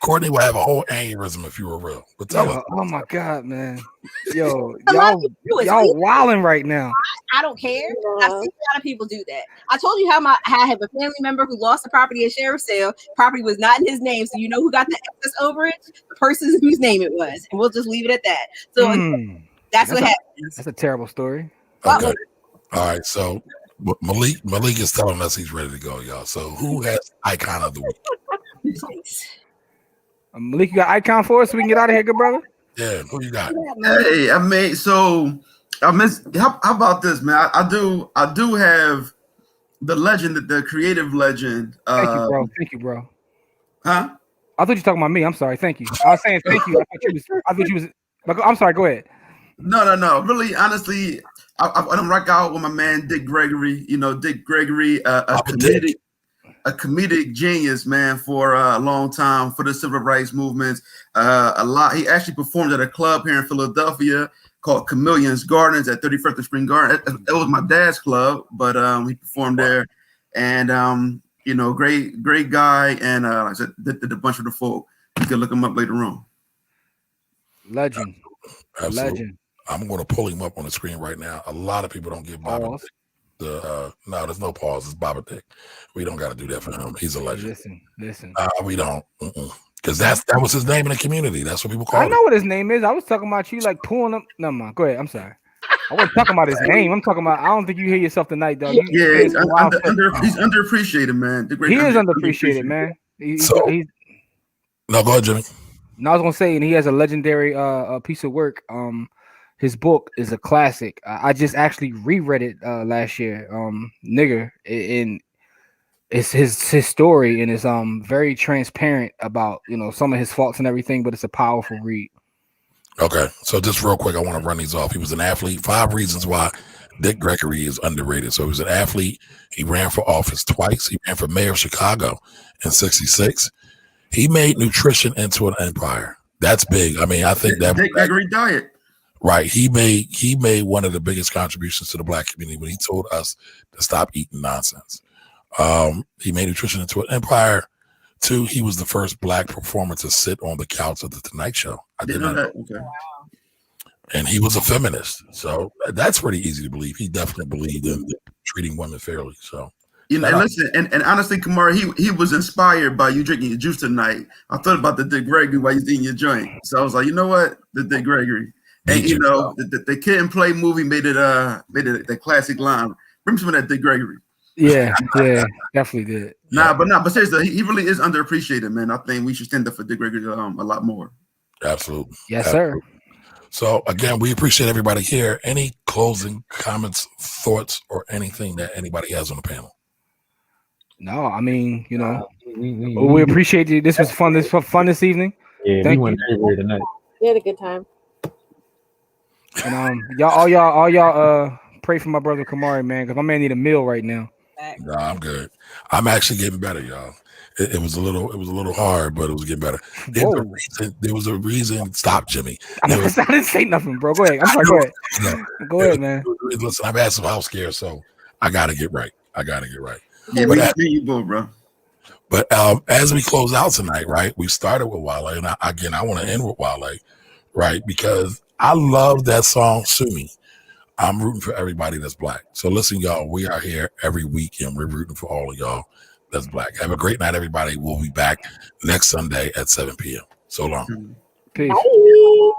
Courtney would have a whole aneurysm if you were real. But tell us. Oh my God, man. Yo, y'all wilding right now. I don't care. I've seen a lot of people do that. I told you how I have a family member who lost the property at sheriff's sale. Property was not in his name. So you know who got the excess overage? The person whose name it was. And we'll just leave it at that. So that's what happens. That's a terrible story. Okay. All right, so Malik is telling us he's ready to go, y'all. So who has icon of the week? Malik, you got icon for us so we can get out of here, good brother? Yeah, who you got? Hey, I miss. How about this, man? I do have the legend, the creative legend. Thank you, bro. Thank you, bro. Huh? I thought you were talking about me. I'm sorry. Thank you. I was saying thank you. I thought you was. I'm sorry. Go ahead. No. Really, honestly, I'm rock out with my man Dick Gregory. You know, Dick Gregory, a comedic genius, man, for a long time for the civil rights movements. A lot. He actually performed at a club here in Philadelphia called Chameleon's Gardens at 31st and Spring Garden. It was my dad's club, but he performed there, and you know, great guy, and like I said, did a bunch of the folk. You can look him up later on. Legend. Absolutely. Legend. I'm going to pull him up on the screen right now. A lot of people don't give Baba Dick no, there's no pause. It's Baba Dick. We don't got to do that for him. He's a legend. Listen. We don't, because that was his name in the community. That's what people call him. I know what his name is. I was talking about you like pulling him. No, man. Go ahead. I'm sorry. I wasn't talking about his name. I'm talking about. I don't think you hear yourself tonight, dog. He's underappreciated, man. He is underappreciated, man. No, go ahead, Jimmy. No, I was gonna say, and he has a legendary piece of work. His book is a classic. I just actually reread it last year. Nigger, and it's his story, and it's very transparent about some of his faults and everything. But it's a powerful read. Okay, so just real quick, I want to run these off. He was an athlete. 5 reasons why Dick Gregory is underrated. So he was an athlete. He ran for office twice. He ran for mayor of Chicago in '66. He made nutrition into an empire. That's big. I mean, I think that Dick Gregory diet. Right. He made one of the biggest contributions to the Black community when he told us to stop eating nonsense. He made nutrition into an empire. 2, he was the first Black performer to sit on the couch of the Tonight Show. I didn't know that. Okay. And he was a feminist. So that's pretty easy to believe. He definitely believed in treating women fairly. So and listen, and honestly, Kamar, he was inspired by you drinking your juice tonight. I thought about the Dick Gregory while you eating your joint. So I was like, you know what? The Dick Gregory. And the Kid and Play movie made it the classic line. Bring some of that Dick Gregory. Yeah, definitely did. But seriously, he really is underappreciated, man. I think we should stand up for Dick Gregory a lot more. Absolutely. Yes, sir. So again, we appreciate everybody here. Any closing comments, thoughts, or anything that anybody has on the panel? No, I mean, we appreciate you. This was fun. This was fun this evening. Yeah, we went everywhere tonight. We had a good time. And y'all pray for my brother Kamari, man, because my man need a meal right now. No, I'm good. I'm actually getting better, y'all. It was a little hard, but it was getting better. There was a reason. Stop, Jimmy. I didn't say nothing, bro. Go ahead. I'm sorry. Go ahead. Go ahead, man. Listen, I've had some house care, so I gotta get right. Yeah, we see you, bro. But as we close out tonight, right? We started with Wale, and I want to end with Wale, right? Because I love that song, Sue Me. I'm rooting for everybody that's Black. So listen, y'all, we are here every week, and we're rooting for all of y'all that's Black. Have a great night, everybody. We'll be back next Sunday at 7 p.m. So long. Peace. Bye.